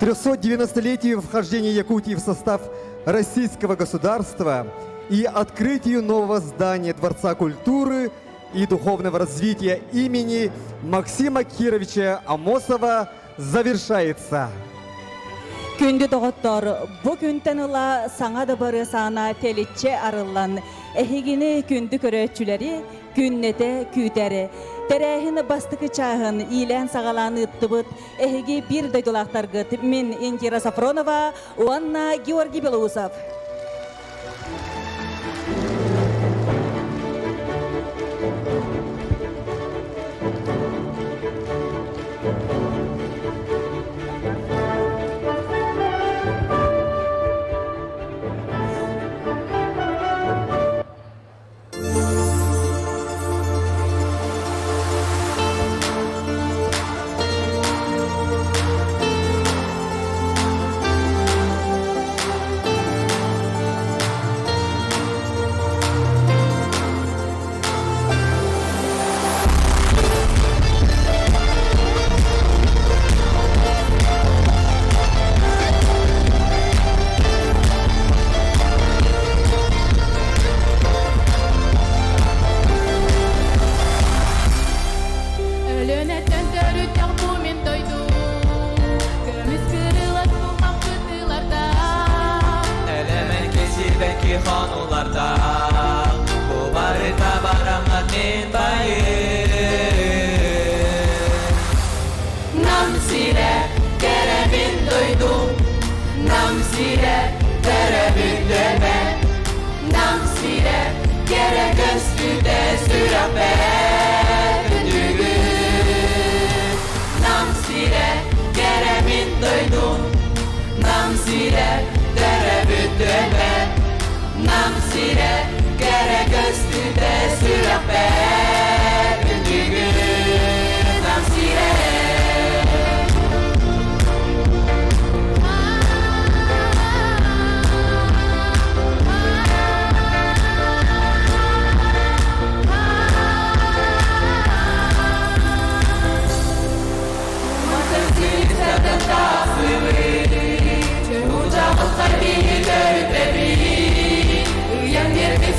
390-летию вхождения Якутии в состав Российского государства и открытию нового здания Дворца культуры и духовного развития имени Максима Кировича Амосова завершается. Күнді доғыттар, бұ күнтен ұла саңа да бары сана телетче арылан, әхігіні күнді көрөтчілері, күннете күйтері. Тәрәхіні бастықы чағын, илән сағаланы ұттыбыт, әхігі бір дойдылақтар ғыт, мен Индира Сафронова, Уанна Георгий Белоусов.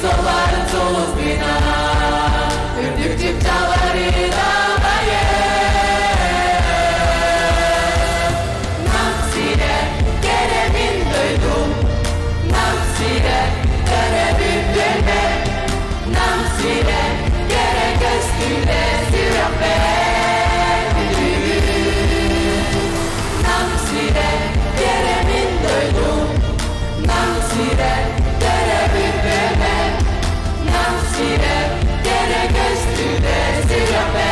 soların soluz bina Ürdükçük çağları dağlayı Namsire geremin duydum Namsire geremin dönme Namsire gerek üstüne sürafe Namsire geremin duydum Namsire geremin dönme Namsire gerek üstüne sürafe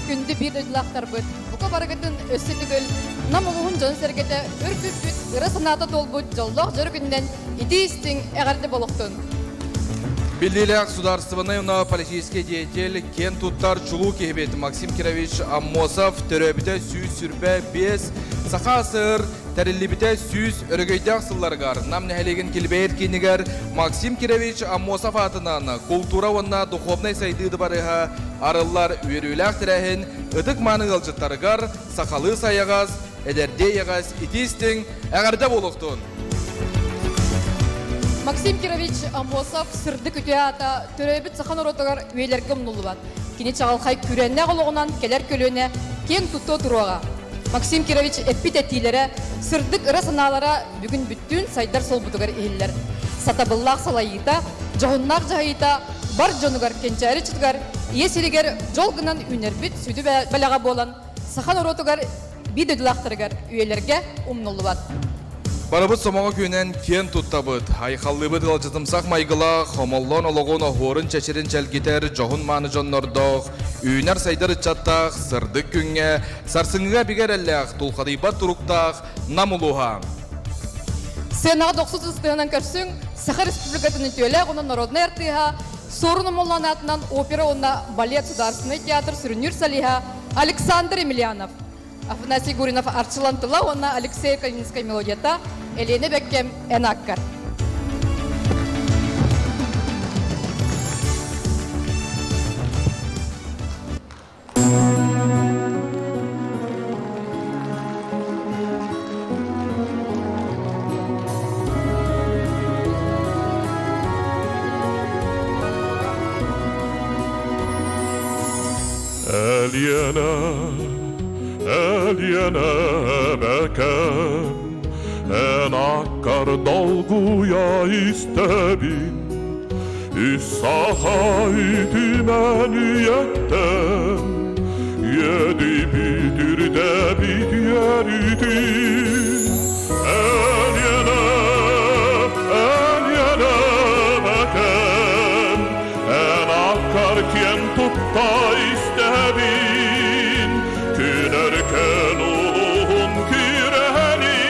Күнді бір өділақтар бұд. Бұқа барығытын өссетігіл, намылуын жон сәргеті үркүппүт, ұры санаты толбұд, жоллық жөрі күнден идеистің әғарды болуқтын. Белдели государственный политический деятель Кен Туттар Чулу Кехбет Максим Кирович Аммосов төрөбіте сүйіз сүрбе бес сақа сыр тәрелібіте сүйіз өргөйдақ сылларғар нам нәхелеген келбейір кенігер Максим Кирович Аммосов атынан культура онна духовный сайдыды барыға арылар үйеріләқ тірәхін ұдық маны ғылжыттарғар сақалы саяғаз әдерде яғаз итистің әғарда болуқтын. Максим Кирович Амосов сырды күтеата төрөбіт сақан оротығар өйлерге мұнылуат. Кені чағалқай күренне қолуғынан келер көліне кен тұтты тұруаға. Максим Кирович әппет әттейлері сырдық ұры саналара бүгін бүттін сайдар сол бұтығар ейлер. Сатабыллақ салайыта, жоғыннақ жағайыта, бар жонығар кенчәрі чытығар, есерігер жолғынан үнербіт сөйді бәліға болан сақан оротығар бидеділақтырғар өйлерге ұмнылуат. Барабыт сомаға күйінен кен тұттабыт. Айқаллыбыт ғалжытымсақ майғыла, хомоллон олығын орын чәшерін чәлгетер, жоғын маны жоннордоқ, үйінер сайдар үтчаттақ, сырдық күнге, сарсыңыға бігер әлләқ, тұлқадайбат тұруқтақ, намылуға. Сенаға 90 ұстығынан көрсің, Саха Республикатын өтелі, оның народный артыға, сорыным олан атынан опера онна балет сударственный театр сүрінер салиға Александр Емельянов. Афанасий Гуринов арчылантыла, онна Алексей Калининская мелодията, Елена Беккем Энаккар. Eliyene bekem en akkar dolguya istebin İssahayı dümeniyettem yedi bidir de bit yeridin Eliyene bekem en akkar ken tutta istebin Künerken uluğun kireni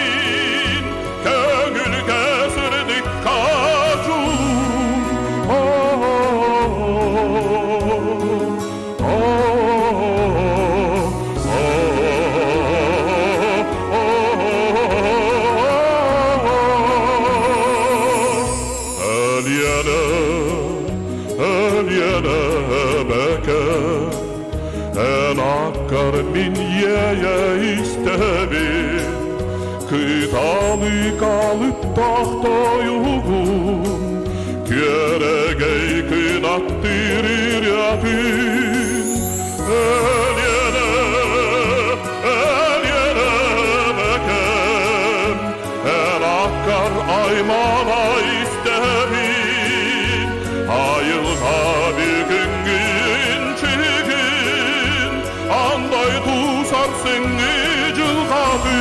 ölyene beke en akkar min yeye istebi kıtalı kalıp tahtoyuğum keregey kınattırır yakın ölyene bekem en akkar aymana istebi ayılha bir gün çıkın anday tusarsın cılgabı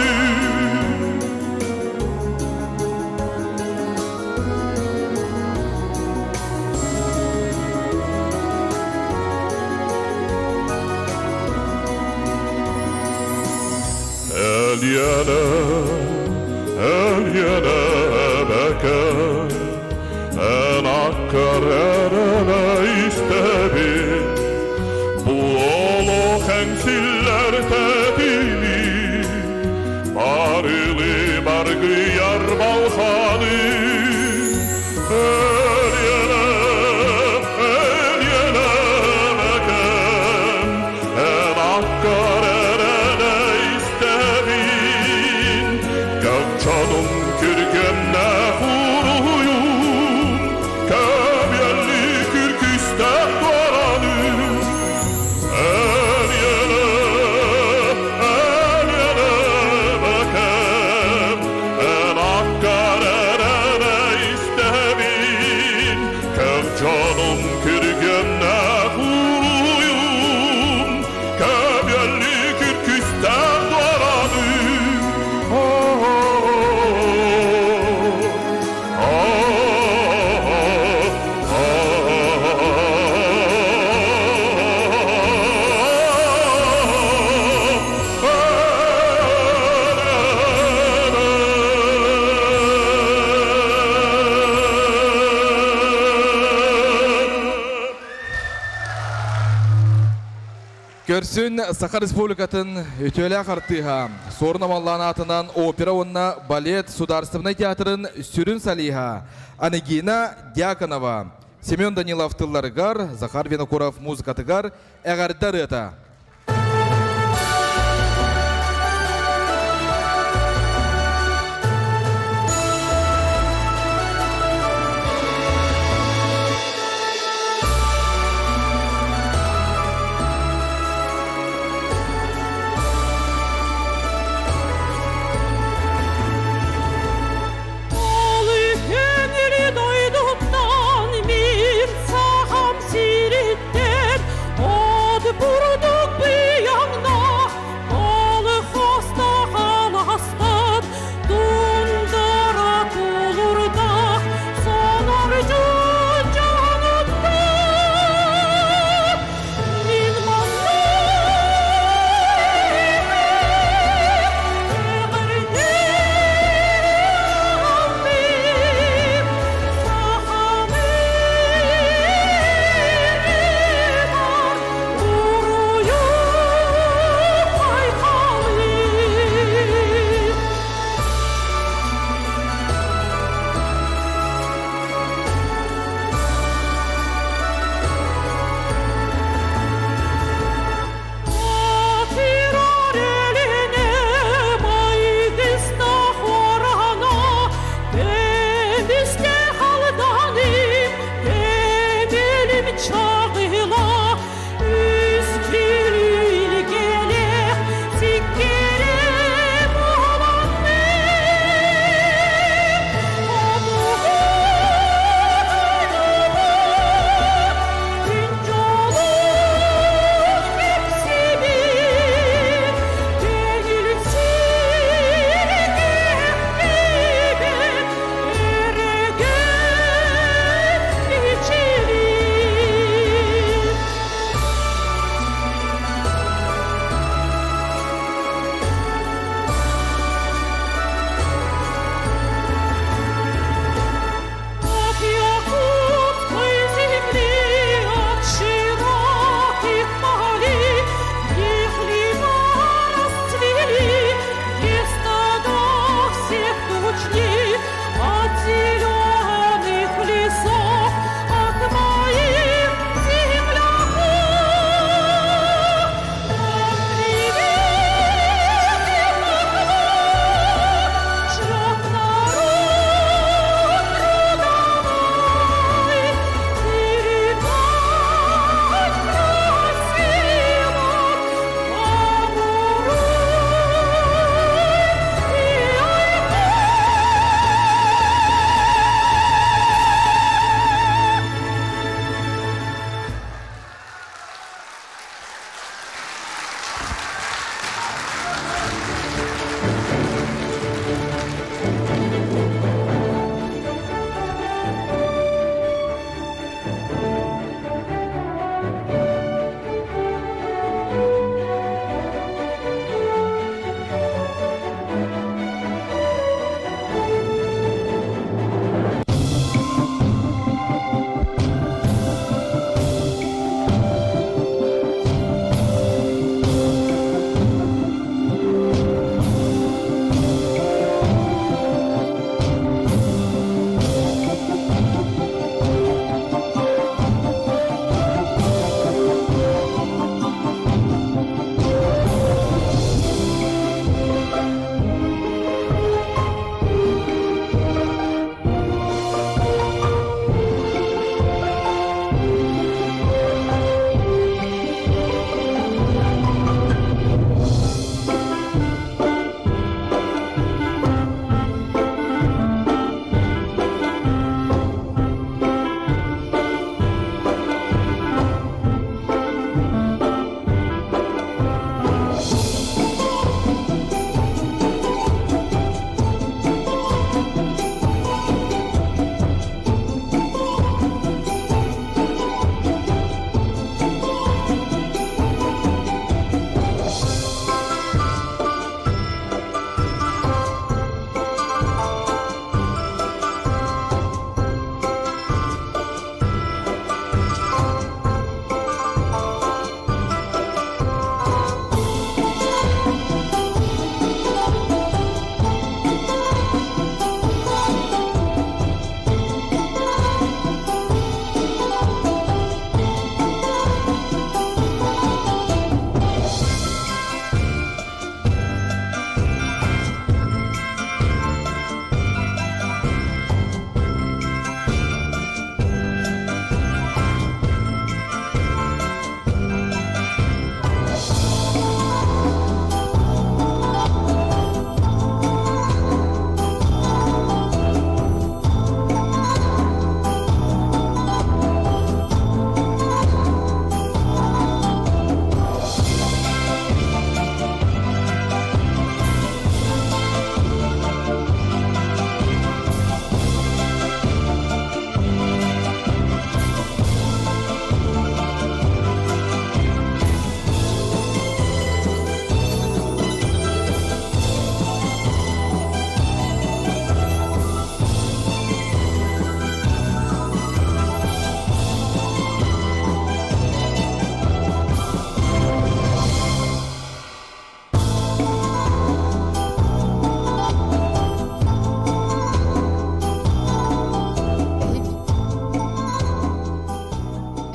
Elyene beke en akkar erene istebi bu olu hemsiller tedili barili bargı yar balhanı Elyene bekem en akkar canım kürgemne huruyum Köbyelli kürküsten varanım El yene bekem En akkar erene istebin Köv canım kürgemne huruyum Köbyelli kürküsten varanım Körsün Sakha Respublikatın ötölä qartyha, Sornamallan atынан opera onuna balet Sudarstvenный teatrın sürün saliha, Anegina Dyakonova, Semyon Danilov tıllarıgar, Zakhar Vinokurov muzikatıgar, Eğardar eta.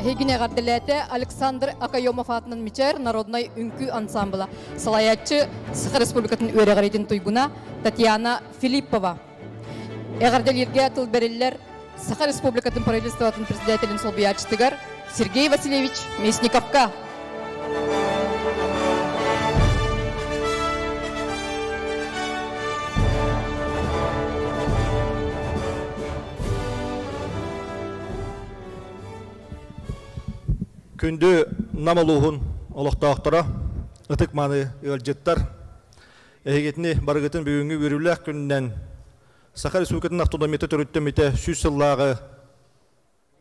Бехегине гарделете Александр Акайомов атынан мичер народной үнкү ансамбла. Салаятчы Саха Республикатын өрегәриден туйгуна Татьяна Филиппова. Эгарделерге тыл бериллер Саха Республикатын правительствотын председателин солбиячтыгар Сергей Васильевич Мясниковка. Күнді намалуғын олықтақтыра, ұтық маны өлжеттар. Әйгетіні барғытын бүгінгі өрілік күнінен Саха Республикатын автономияты түріттіміті сүз сыллағы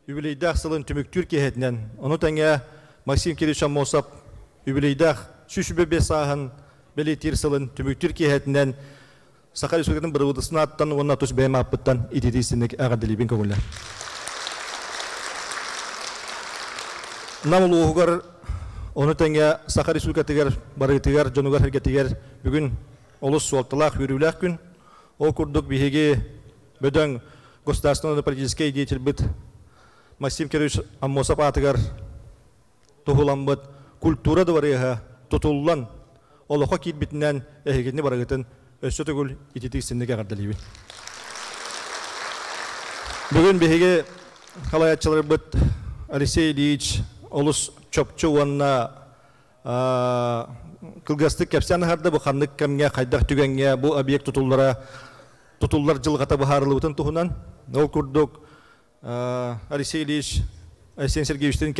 үбілейдақ сылын түміктүр кехетінен. Оны тәңе Максим Кирилович Аммосов үбілейдақ сүз үбебе сағын білейтер сылын түміктүр кехетінен Саха Республикатын бір ұдысына аттан, оны тұс бәйім аппыттан итетесінік ағадылебен көңілі. Намыл оғығар, оны тәңе Саха Республикатығар, барығытығар, жонығар әргетігер бүгін олыс суалтылақ, үрілік күн. Ол күрдік бігеге бөдің государственный политический деятель бұд Максим Кирилович Аммосов атығар тұғылан бұд культура дұварыға тұтылылан олыққа кейт бітінен әйгетіне барығытын өсі түгіл ететік сендеге ғардалейбін. Бүгін бігеге қалаятчылар бұд Алексей Ильич олыс чөпчі онына кылгастык кәпсән харды бұ қанлық кәмге қайдақ түгенге бұ объект тұтулар жылғата бұхарылы бұтын тұхынан. Ол күрдік Алексей Ильич Алексей Сергеевичтерін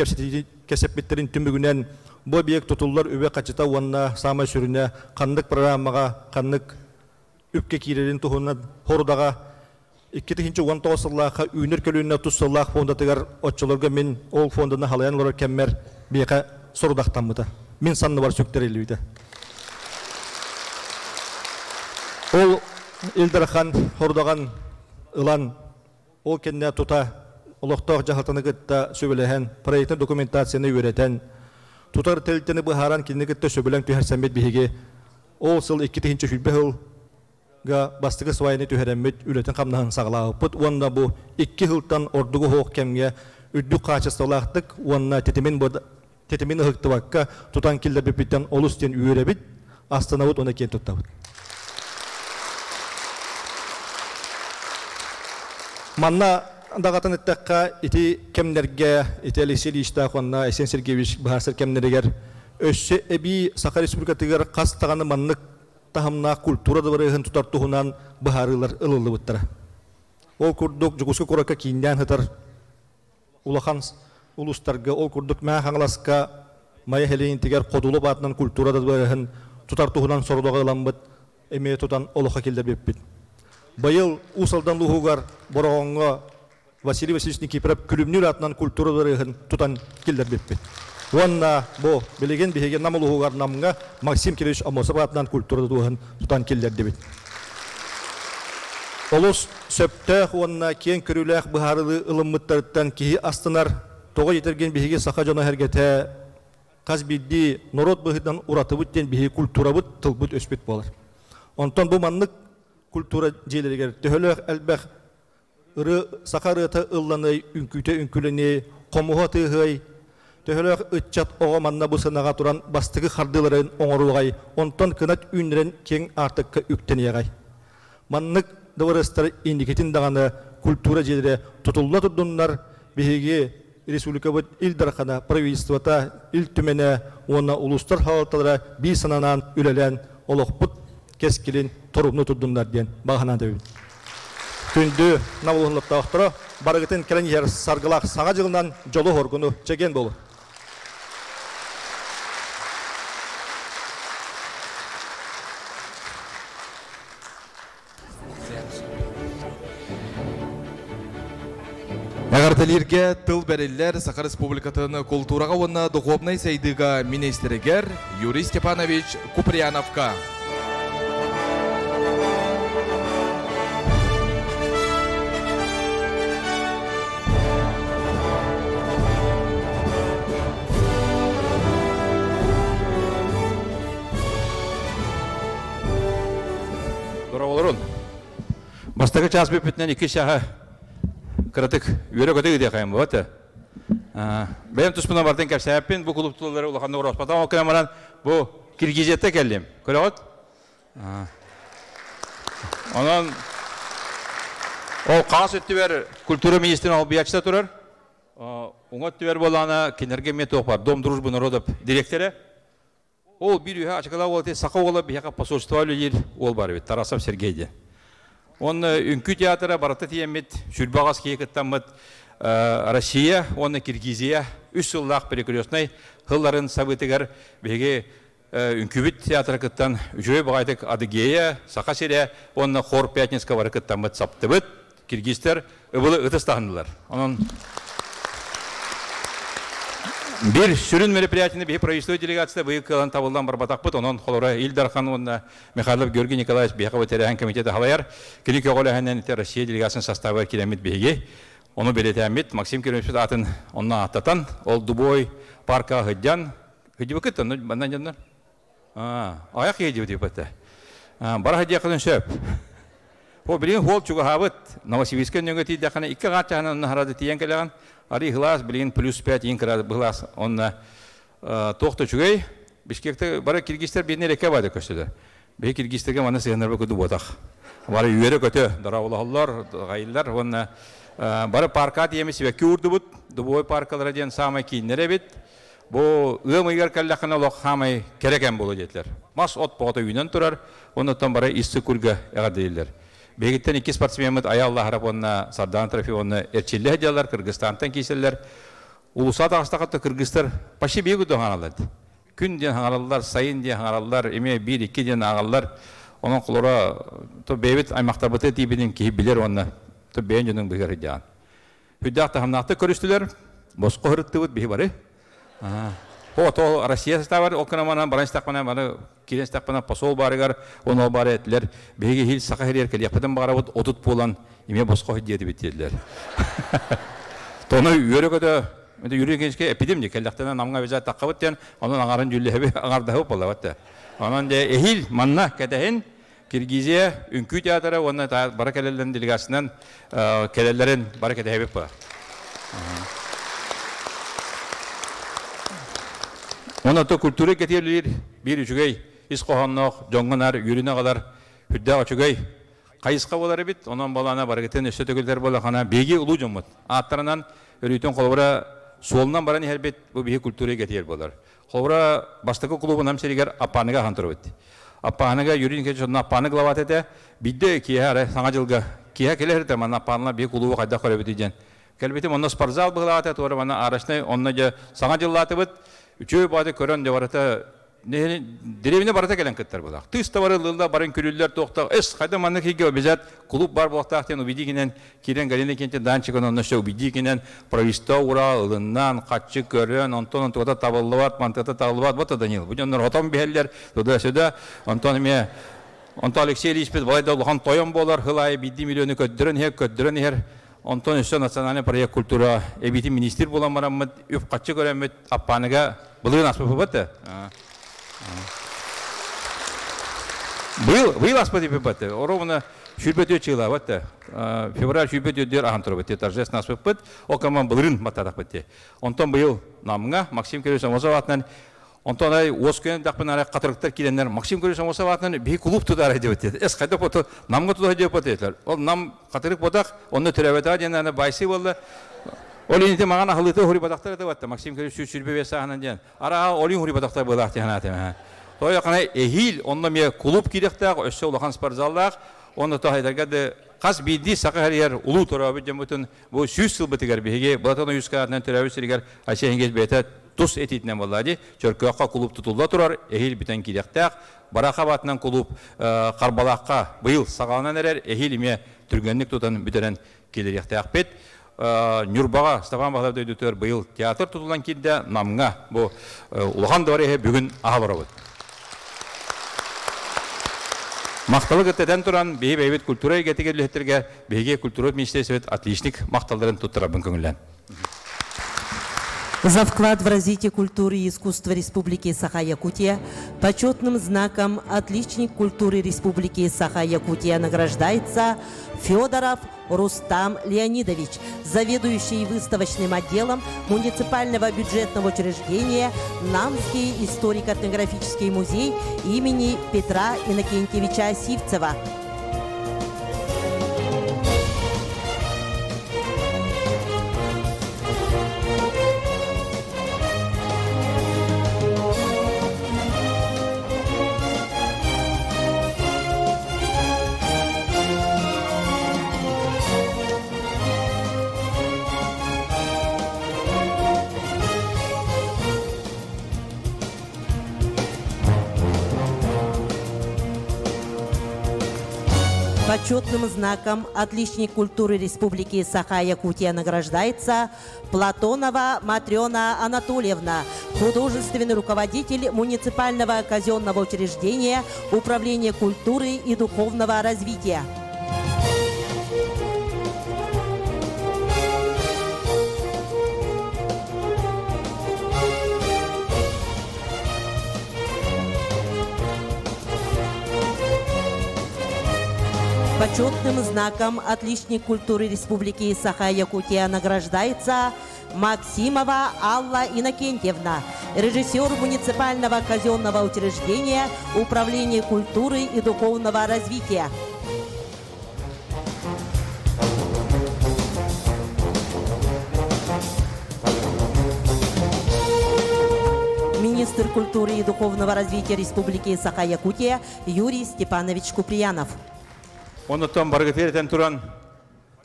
кәсеппеттерін түмігінен бұ объект тұтулар өбе қачыта онына самай сүріне қанлық программаға қанлық үпке кейлерін тұхынан хордаға 2019 сыллаққа үйнір көлініне тұс сыллақ фондатығар отчыларға мен ол фондына халаян олар кәммер бейқа сұрдақтан мұта. Мен санны бар сөктер елуді. Ол Илдархан хордаған ұлан ол кенне тұта ұлықтақ жағалтаны күтті сөбіліген проекттің документацияны өретен тұтар тәліттені бұхаран кенне күтті сөбілің түйерсәмет бейге ол сыл 2-ші хүлбе ғыл бастығы свайны түйерәмет үлетін қамнағын сағылағы бұд. Онда бұл 2 ғылтан ордығы хоқ кәмге үдді қачысталақтық онна тетемен ұғықты баққа тұтан келдер бөпеттен олыстен үйері біт, астана бұд оны кен тұтта бұд. Манна дағатын үттіққа еті кәмдерге, еті Алексей Ильичтақ онна Айсен Сергеевич бұхарсыр кәмдерігер өсі әбі Саха Республикатығыр қастағаны маннық тахамна культура да барыгын тутартуһунан бахарылар ылылы буттара. Ол курдук жугуска курака киндян хатар улахан улустарга ол курдук ма хаңласка мая хелин тигер кодулу батынан культура да барыгын тутартуһунан сордога ламбыт эме тутан олоха келдер беппит. Байыл усалдан лугугар борогонго Василий Васильевич Никифоров күлүмнүр атынан культура барыгын тутан келдер беппит. Онна бу билеген бихеген намылуғар намға Максим Кирилович Аммосов атынан культурды дуғын тұтан келдер дебет. Олыс сөптәқ онна кен көріләқ бұхарылы ылыммыттарыттан кейі астынар тоғы етерген бихеге сақа жона әргеті қаз білді народ бұхыдан ұраты бұттен бихеге культура бұт, тыл бұт өспет болар. Онтан бұл манлық культура желерігер төхіләқ әлбәқ ұры сақа рыты ылланы үнкүйте үнкүліне қомуға тығай Төхөлөк ытчат оғаманна бұсынаға тұран бастығы қардыларын оңырылғай, онтан кынат үнрен кен артыққа үктен еғай. Маннық дұварыстар индикетін дағаны культура желері тұтылла тұрдынлар бейге республика бұд илдарқана, правительствата, ил түмене, оны ұлыстар халықталары бей сананан үлелен, олық бұд кескелін тұрымны тұрдынлар ден бағанан дөйін. Күнді навылғынлықта ақтыра, барығытын кәлін ер сарғылақ саңа жылынан жолы орғыны чеген болу. Ағарталерге тыл бәрелер Саха Республикатын культураға оны дұғобнай сайдыға министрігер Юрий Степанович Куприяновка. Дұрауылырын. Бастығы час бөпітінен 2 шаға Кратык үйрек өтегі де қайым болады. Бәйім тұспына бартын кәпсәйіппен, бұл клуб тұлылары ұлақанды ұроспатан оқына маран, бұл Киргизетті кәлдем. Көрі ғот? Онан, ол қағас өтті бәр культура министрін ол биячта тұрар. Оңат өтті бәр болағына кенерге мет оқпар, Дом дружбы народов директоры. Ол бір үйе ашықала олты сақы олы бияқа посольство өлі ол бар бет, Тарасов Сергейде. Он үнкі театры бараты тиемет, Шүрбағас кейкіттамыд, Россия, оны Киргизия, 3 жыллақ перекрестный, ғылларын сабытығар беге үнкүбіт театры кыттан, үшөй бағайтық Адыгея, Сақа Серия, оны Хор Пятницка бары кыттамыд саптыбыд, киргизтер ұбылы ұтыстағындылар. Onun bir sürün мероприятияны бе правительство делегацияда быйыл кылан табылдан барбатақ бұд, onun қолыра Илдархан, оны Михайлов Георгий Николаевич бияқы өтерәген комитеті халайар, келік оғылағаннан Россия делегацияның составы келемет беге. Onu belirtemit, Максим Кириллович атын онна аттатан, ол Дубой парка гыдян, гыды бакыттан, бандан жандар. Аяқ еді деп бәтті. Бар гыдя қылын сөп. О білген хол чуға хабыт, Новосибирскен нөңгі тейді қана 2 ғат жағынан онна харады тиен кәліған, ари ғылас білген +5 ең кірады бұғылас, онна тоқты чуғай, Бишкекті бары киргизтер бедіне реке байды көстілер. Бей киргизтерге маны сығынар бұқыды ботақ. Бары үйері көті, дырауылығылар, ғайылдар, онна бары парка диеме себекке урды бұд, Дубой паркалары ден самай кейінлері бет, бұл ұғым үйгер кәліқына лоқ хамай керекен болу детлер. Мас от бұғыта үйінен тұрар, онытан бары исті күргі әғар дейлер. Бегіттен 2 спортсменмет аялла харап онына Сардан трофи онына әрчелі әдялар, Кыргызстантан кейселер. Улуса тағыстақатты Кыргызстар паши бейгі доғаналады. Күн ден хаңаралылар, сайын ден хаңаралылар, еме 1-2 ден ағалылар. Оның құлыра бейбіт аймақтар бұты дейбінің кейі білер онына. Бейін жөнің бұғыр едян. Хүддақты хамнақты көрістілер, босқы ғырытты бұд бейі бары. Ол Россия састабар, ол қынаманан, баран стақпанан, бары келен стақпанан посол барығар, оны ол бары әтілер. Бейге хил сақа херер кәл, яқпадан бағара бұд, отыт болан, еме босқы ғыдды еді беттелер. Тоны үйері көді, үйері кеншке эпидемия, кәлдақтана намға везат таққа бұд ден, оның аңарын жүлі аңардағы бола бұд. Онан де эхил манна кәдәхін, Киргизия, үнкі театры, оны бара кәлелерін делегасынан кәлелерін бара кәді әбіп ба. Оны то культуры кетерлер, бір үшігей, ис қоғаннақ, жоңғынар, үйріне қалар, хүдді açıгай, қайысқа болары бит, онан балана бара кетен өсті төгілдер бола қана беге ұлу жоңғыд. Аттарынан өрійтін қолыбыра солынан бараны әрбет, бұл беге культуры кетер болар. Қолыбыра бастықы клубынан серегер апаныға қантыр өтті. Аппаныға юрин кечі сонна аппаны глават әді, бидді кия саңа жылға кия келерді, мана аппанына бек ұлуы қайда қоры бітейден. Кәлбетім, онна спортзал бұғылат әді, мана арашны, онна же саңа жыллаты бұд, үшөй бады көрін де барыта, деревіне барыта келен кеттер бұлақ. Тыста бары лылда барын күрілдер тоқтақ, әс қайда маны кейге обезет, клуб бар бұлақтақтен убедикінен, керен галіне кенте данчықын онна шо убедикінен, прависта ура, ылыннан, қатшы көрін, онтон туғата табылыват, мантата табылыват, бұта Данил. Бұденлер отам бейелер, туда-сюда, онтон Алексей Ильич бет балайда ұлған тойын болар, хылайы бидді миллионы көттірін хер, онтон үші национальный проект культура, әбейті министр болан марамыд, үп қатшы көремет, аппаныға бұлығын аспы бұбатты. Был аспади пипаты, ровно шүрбет өтчіла, февраль шүрбет өтдер ағантыры бітті, торжественно аспы пыт, окаман бұлырын матадақ бітті. Онтон бұйыл намыңа, Максим Кириллович Амосов онтон ай оскөне дақпын арай қатырықтар келенлер, Максим Кириллович Амосов атынан бей клуб тұдар әдеп өтеді. Әс қайда бұты, намға тұдар әдеп өтеділер. Ол нам қатырық бұдақ, оны түрәбеті аденлеріне байсы болды. Ол енеті маған ақылыты хури бадақтар әдеп өтті, Максим Кириллович шүрбе бесі ағынан ден. Араға олин хури бадақтар бұлақты ғанатым. Той қана эхил, онда ме клуб керектақ, өсі олақан спортзалдақ, онда тағайдарға да қас бейді сақы әрер ұлу тұрабы жамытын, бұл 100 сыл бітігер бейге, бұлатаны 100 қағатынан түрәбі сірігер, әшейінгез бейті тұс ететінен болады, чөркіаққа клуб тұтылда тұрар, эхил бітен керектақ, барақа батынан клуб қарбалаққа бұйыл сағалынан әрер, эхил еме түргенлік тұтан бүтерен келеректақ бет. Нюрбаға, Стафан Бағлавды өдетер бұйыл театр тұтылан келді, намыңа бұл ұлған дұвары бүгін аға бара бұд. Мақталы гыттадан туран бейбейбет культура гетегерлеттерге бейге культура министерствет отличник мақталдарын туттырабын көңілен. За вклад в развитие культуры и искусства Республики Саха-Якутия почетным знаком «Отличник культуры Республики Саха-Якутия» награждается Федоров Рустам Леонидович заведующий выставочным отделом муниципального бюджетного учреждения Намский историко-этнографический музей имени Петра Иннокентьевича Сивцева. Почетным знаком «Отличник культуры Республики Саха-Якутия» награждается Платонова Матрена Анатольевна, художественный руководитель муниципального казенного учреждения Управления культуры и духовного развития. Почетным знаком «Отличник культуры Республики Саха-Якутия» награждается Максимова Алла Иннокентьевна, режиссер муниципального казенного учреждения Управления культуры и духовного развития. Министр культуры и духовного развития Республики Саха-Якутия Юрий Степанович Куприянов. Онуттан баргытерден туран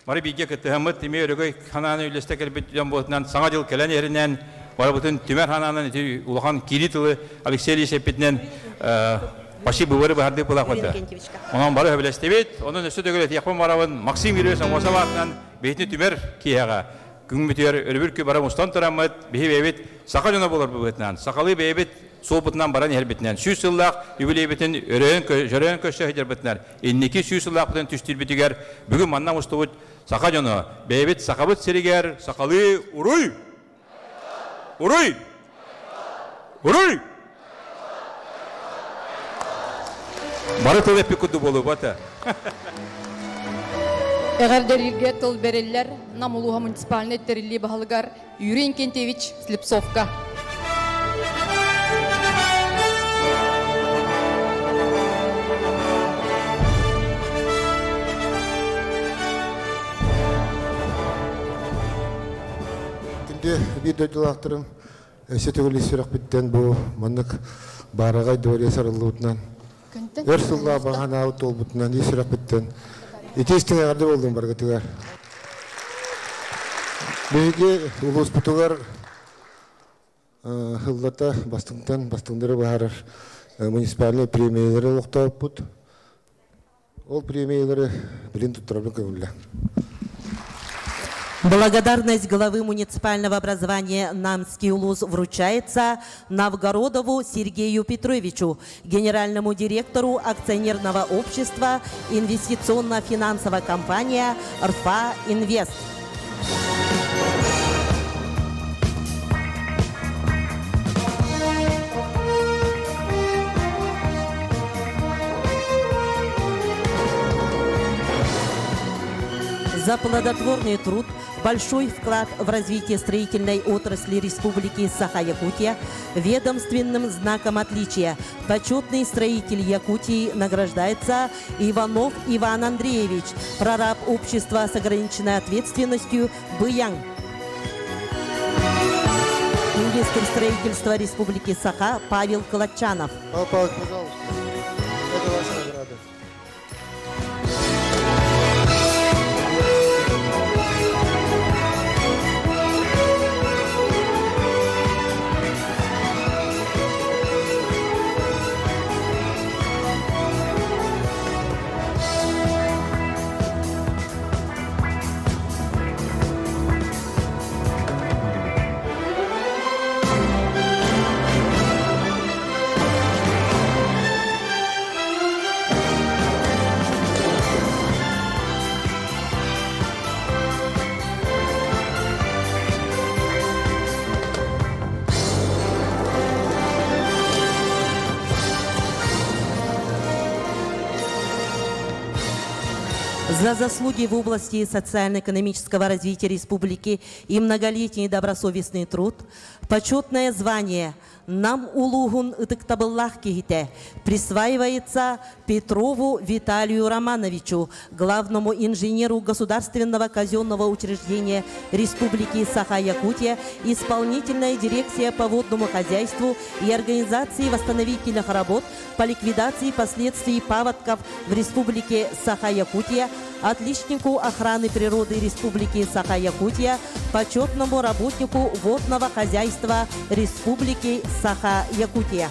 бары биге кытыгымыт тиме өрөгөй хананы үлесте келбит жамботунан саңа жыл келен еринен барбытын түмер хананын улахан Киритылы Алексей Лисепетнен баши бывыры барды пылакыты. Онан бары хөбелестебет, onun өсө төгөлөт якпан барабын Максим Юрьевич Амосоватнан бетни түмер кияга күңмүтөр өрбүркү бара мустан турамыт бебебет сака жона болор бубетнан. Сакалы бебет Soğubutdan baran yerbitinden. Süs yıllık yübüleybitin jörön köşe hederbitinden. İnniki süs yıllık bitinden tüstür bitiger. Bugün manna mustuvut saka jonu. Beyebit sakabıt seriger. Sakalı uruy. Uruy. Uruy. Barı tıl epi kudu bolu bata. Eğer derilge tıl beriller Namuluha munisipaline terilli bahalıgar Yuri Inkentevich Slipsovka. Видеодилахтырым сетегілі сұрақ біттен бұл манық барағай дөрия сарылуытынан өрсулла баған ауыт олбытынан үй сұрақ біттен етестің ағарды болдың барғытығар бүйге ұлыс бұтығар ғыллата бастыңдары бағарыр муниципальный премиялары ұлықтауып бұд ол премиялары білін тұттырабын көңілі. Благодарность главы муниципального образования Намский улус вручается Новгородову Сергею Петровичу, генеральному директору акционерного общества инвестиционно-финансовая компания РФА Инвест. За плодотворный труд, большой вклад в развитие строительной отрасли Республики Саха-Якутия, ведомственным знаком отличия почетный строитель Якутии награждается Иванов Иван Андреевич, прораб общества с ограниченной ответственностью «Быян». Инвестор строительства Республики Саха Павел Калачанов. Павел, пожалуйста, это ваша награда. За заслуги в области социально-экономического развития республики и многолетний добросовестный труд почетное звание «Нам улугун ытыктабыллах кихите» присваивается Петрову Виталию Романовичу, главному инженеру Государственного казенного учреждения Республики Саха-Якутия, исполнительная дирекция по водному хозяйству и организации восстановительных работ по ликвидации последствий паводков в Республике Саха-Якутия, отличнику охраны природы Республики Саха-Якутия, почетному работнику водного хозяйства Республики Саха-Якутия.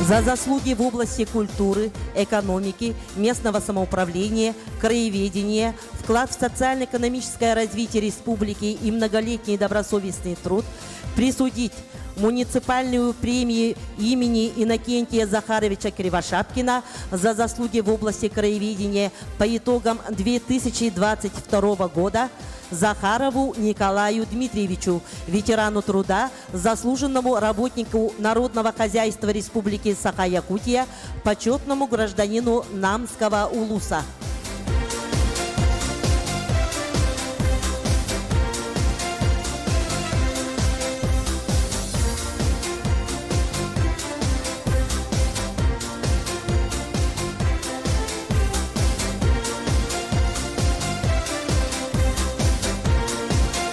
За заслуги в области культуры, экономики, местного самоуправления, краеведения, вклад в социально-экономическое развитие республики и многолетний добросовестный труд присудить муниципальную премию имени Иннокентия Захаровича Кривошапкина за заслуги в области краеведения по итогам 2022 года Захарову Николаю Дмитриевичу, ветерану труда, заслуженному работнику Народного хозяйства Республики Саха-Якутия, почетному гражданину Намского улуса.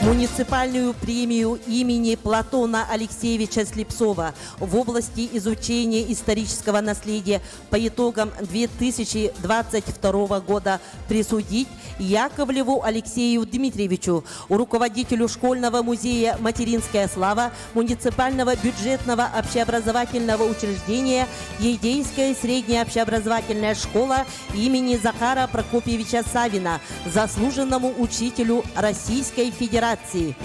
Муниципальную премию имени Платона Алексеевича Слепцова в области изучения исторического наследия по итогам 2022 года присудить Яковлеву Алексею Дмитриевичу, руководителю школьного музея «Материнская слава» муниципального бюджетного общеобразовательного учреждения Ейдейская средняя общеобразовательная школа имени Захара Прокопьевича Савина, заслуженному учителю Российской Федерации.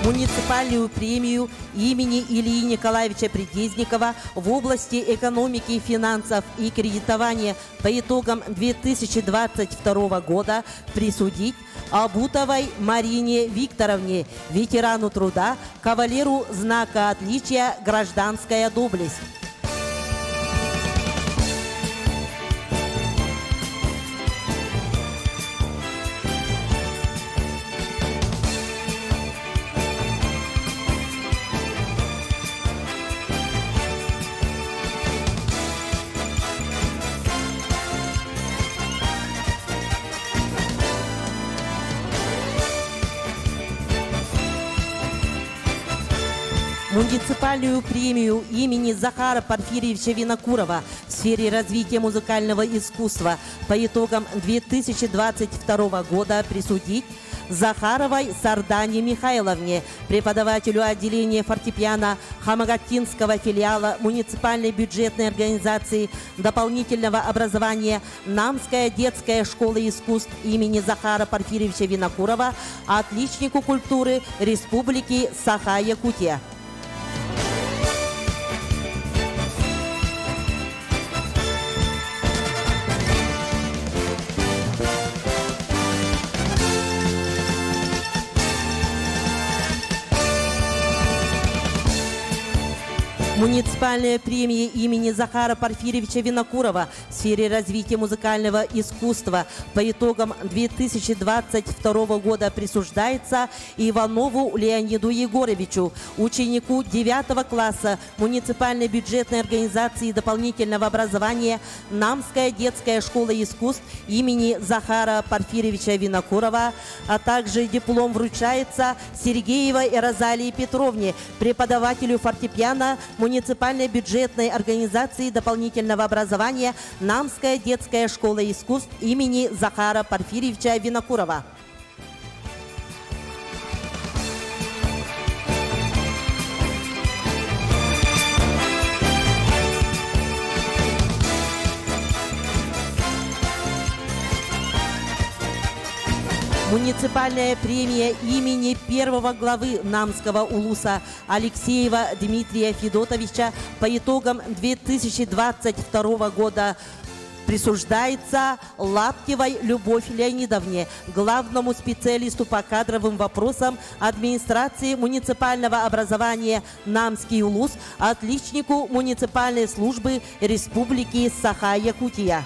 Муниципальную премию имени Ильи Николаевича Предезникова в области экономики, финансов и кредитования по итогам 2022 года присудить Абутовой Марине Викторовне, ветерану труда, кавалеру знака отличия «Гражданская доблесть». Муниципальную премию имени Захара Порфирьевича Винокурова в сфере развития музыкального искусства по итогам 2022 года присудить Захаровой Сардане Михайловне, преподавателю отделения фортепиано Хамагатинского филиала муниципальной бюджетной организации дополнительного образования Намская детская школа искусств имени Захара Порфирьевича Винокурова, отличнику культуры Республики Саха-Якутия. Муниципальная премия имени Захара Порфирьевича Винокурова в сфере развития музыкального искусства по итогам 2022 года присуждается Иванову Леониду Егоровичу, ученику 9 класса муниципальной бюджетной организации дополнительного образования Намская детская школа искусств имени Захара Порфирьевича Винокурова, а также диплом вручается Сергеевой Розалии Петровне, преподавателю фортепиано муниципальной бюджетной организации дополнительного образования Намская детская школа искусств имени Захара Порфирьевича Винокурова. Муниципальная премия имени первого главы Намского улуса Алексеева Дмитрия Федотовича по итогам 2022 года присуждается Лаптевой Любовь Леонидовне, главному специалисту по кадровым вопросам администрации муниципального образования Намский улус, отличнику муниципальной службы Республики Саха-Якутия.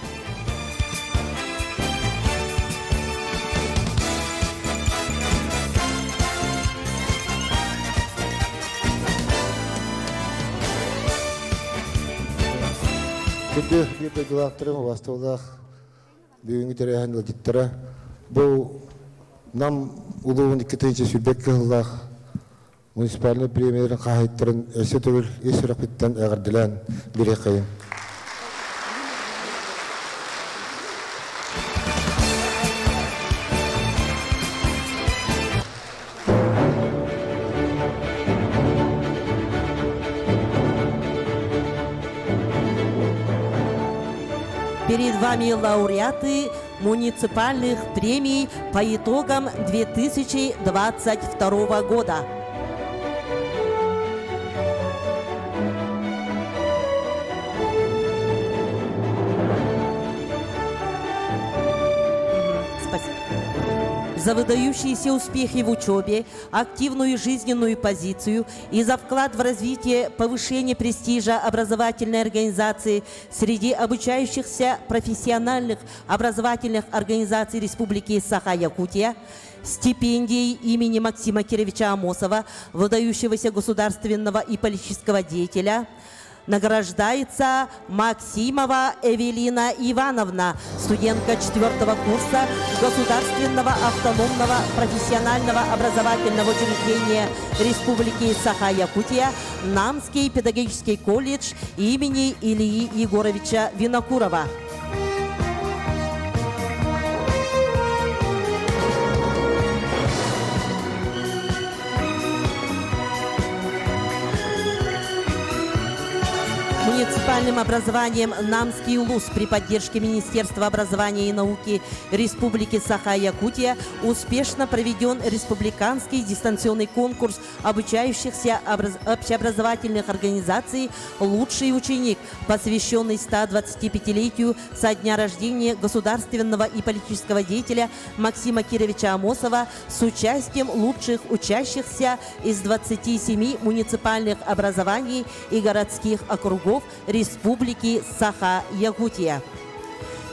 Күнде бирде главтырым вастылдах бүгүнкү терехан ладиттара бу нам улуун 2-нче сүрбек кыллах муниципальный премияларын кахайттырын эсе түгүл эсиракыттан агырдылан бире кайын. Перед вами лауреаты муниципальных премий по итогам 2022 года. Спасибо. За выдающиеся успехи в учебе, активную жизненную позицию и за вклад в развитие, повышение престижа образовательной организации среди обучающихся профессиональных образовательных организаций Республики Саха-Якутия стипендией имени Максима Кировича Амосова, выдающегося государственного и политического деятеля, награждается Максимова Эвелина Ивановна, студентка 4-го курса Государственного автономного профессионального образовательного учреждения Республики Саха-Якутия, Намский педагогический колледж имени Ильи Егоровича Винокурова. Муниципальным образованием Намский улус при поддержке Министерства образования и науки Республики Саха-Якутия успешно проведен республиканский дистанционный конкурс обучающихся общеобразовательных организаций «Лучший ученик», посвященный 125-летию со дня рождения государственного и политического деятеля Максима Кировича Амосова с участием лучших учащихся из 27 муниципальных образований и городских округов Республики Саха-Якутия.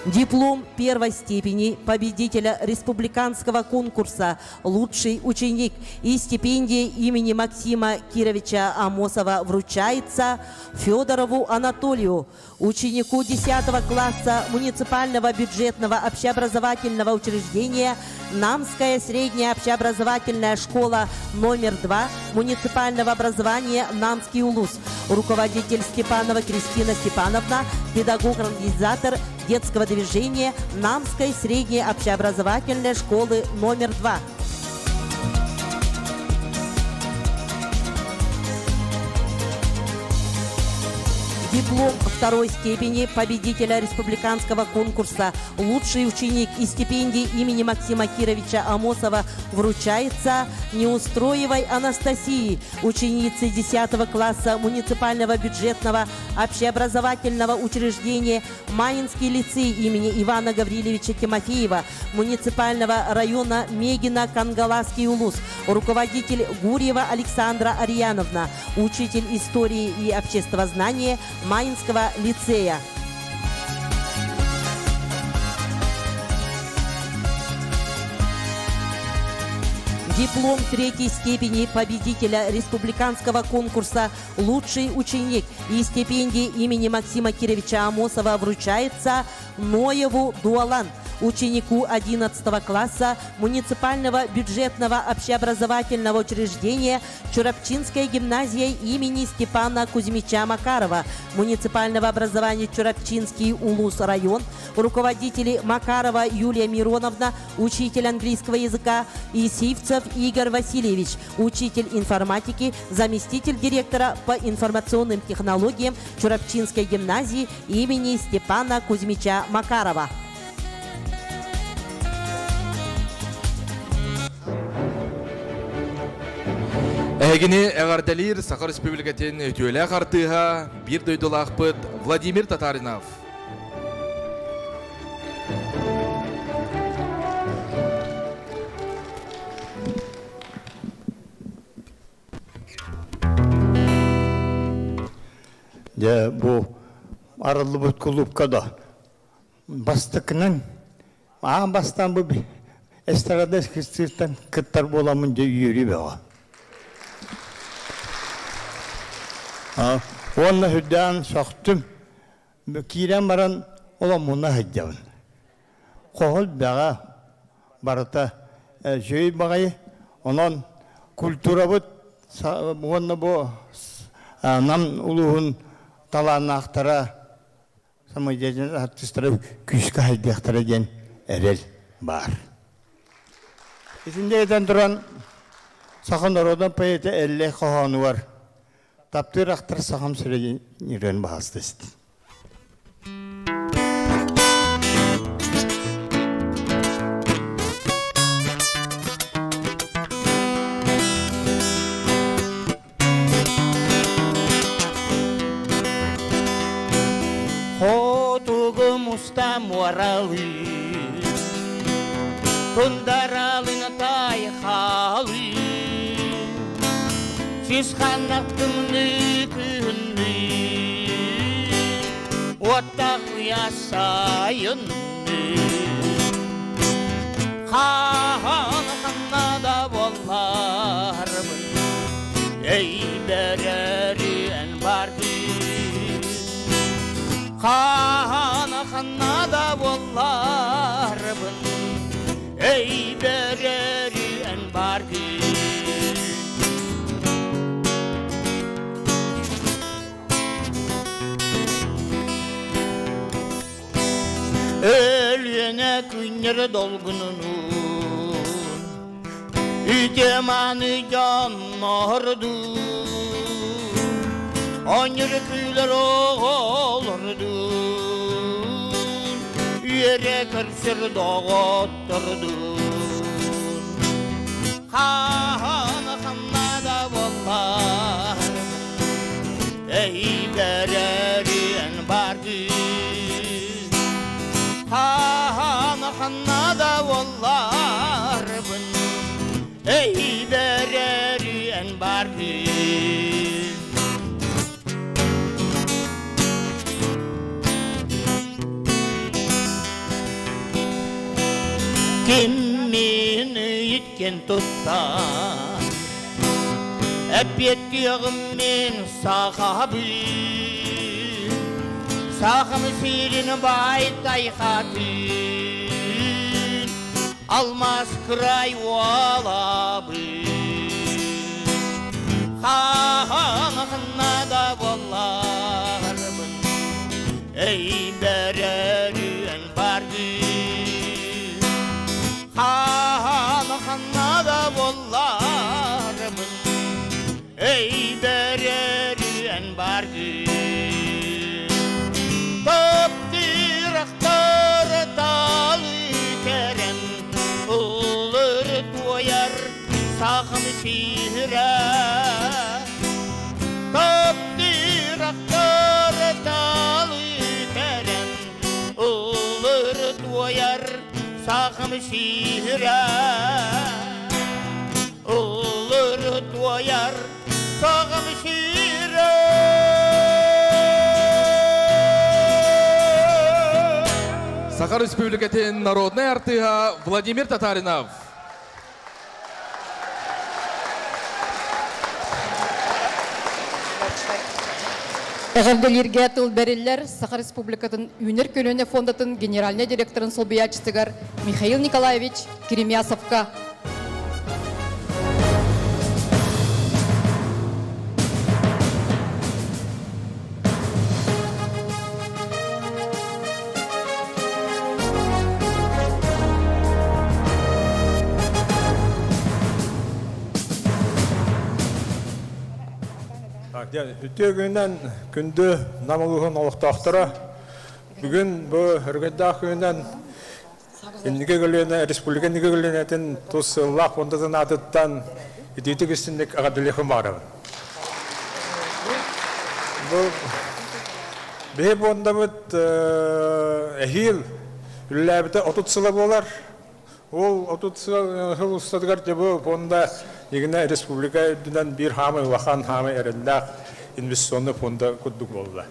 Диплом первой степени победителя республиканского конкурса «Лучший ученик» и стипендия имени Максима Кировича Амосова вручается Федорову Анатолию, ученику 10 класса муниципального бюджетного общеобразовательного учреждения Намская средняя общеобразовательная школа номер 2 муниципального образования Намский улус, руководитель Степанова Кристина Степановна, педагог-организатор детского движения Намской средней общеобразовательной школы номер 2. Диплом второй степени победителя республиканского конкурса «Лучший ученик» и стипендии имени Максима Кировича Амосова вручается Неустроевой Анастасии, ученице 10 класса муниципального бюджетного общеобразовательного учреждения Маинский лицей имени Ивана Гавриловича Тимофеева, муниципального района Мегино-Кангаласский улус, руководитель Гурьева Александра Арьяновна, учитель истории и обществознания Маинского лицея. Диплом третьей степени победителя республиканского конкурса «Лучший ученик» и стипендии имени Максима Кировича Амосова вручается Ноеву Дуалан, ученику 11 класса муниципального бюджетного общеобразовательного учреждения Чурапчинская гимназия имени Степана Кузьмича Макарова, муниципального образования Чурапчинский улус район, руководители Макарова Юлия Мироновна, учитель английского языка, и Сивцев Игорь Васильевич, учитель информатики, заместитель директора по информационным технологиям Чурапчинской гимназии имени Степана Кузьмича Макарова. Әгіні әғардалир Сақар Республикатын өтуелі қартыға бір дойдылақпыт Владимир Татаринов. Бұл арылы бұт клубкада бастықынан аған бастан бұл эстрада эскистен кыттар боламын де үйері беға. Онна хүдден соқтым, кейрен баран оламына хүдден. Қоғыл беға барыта жөй бағай, онан культура бұт, онна бұл нам ұлығын таланы ақтара, самай дежен артистары күшкі хайды ақтара ген әрел бар. Исінде еден тұран сақын ородан пәйеті әлі қоғаны бар. Таптыр ақтыр сақам сүреген үйрен бағасты істі. Моралы, Тундаралын тайхалы, Сисханақтың нүкінні, Оттақ ясайынны, Қанықында болармын, Ей бәрәрін барды, Қанықында болармын, Ей бәрәрін барды. Өліне күнер долғынының, Үтеманы жанмарды, Оныр күйлер оғылырды, Үйере кірсір доғыттырды. Қанықында да болармын, Ей бәрәрін барды. Қанықында да болармын, Ей бәрәрін барды. Kim meni yitken tuttan, Əbbet yığım men sahabı, Sağım sirin bayt ayxatın, Almaz kıray valabı. Xanıqına da bollarmın, Ey bərərün bardı. Xanıqına da bollarmın, Ey bərərün bardı. Toptir axtar dalı kərəm, Ulur toyar sağım sihirə. Toptir axtar dalı kərəm, Ulur toyar sağım sihirə. Ulur toyar sağım sihirə. Сахар Республикатын народный артыға Владимир Татаринов. Әғәвделерге тыл бәрелләр Сахар Республикатын Үнер көліне фондатын генеральный директорын солбиячыстығар Михаил Николаевич Керемясовка. Үтте күннен күнді намылығын олықтақтыра. Бүгін бұл үргендақ күннен Инниге көліне, республика инниге көлінетін тұс лақ фондатын атыттан итүтү кистинник агадылыхы марабын. Бұл бейб онда бұд әхил үлләбіті отутсылы болар. Ол отутсылы ұстадығар жабы фонда егіне республика дүнен бір хамы вахан хамы әрілләқ инвестиционны фонда күддік болды.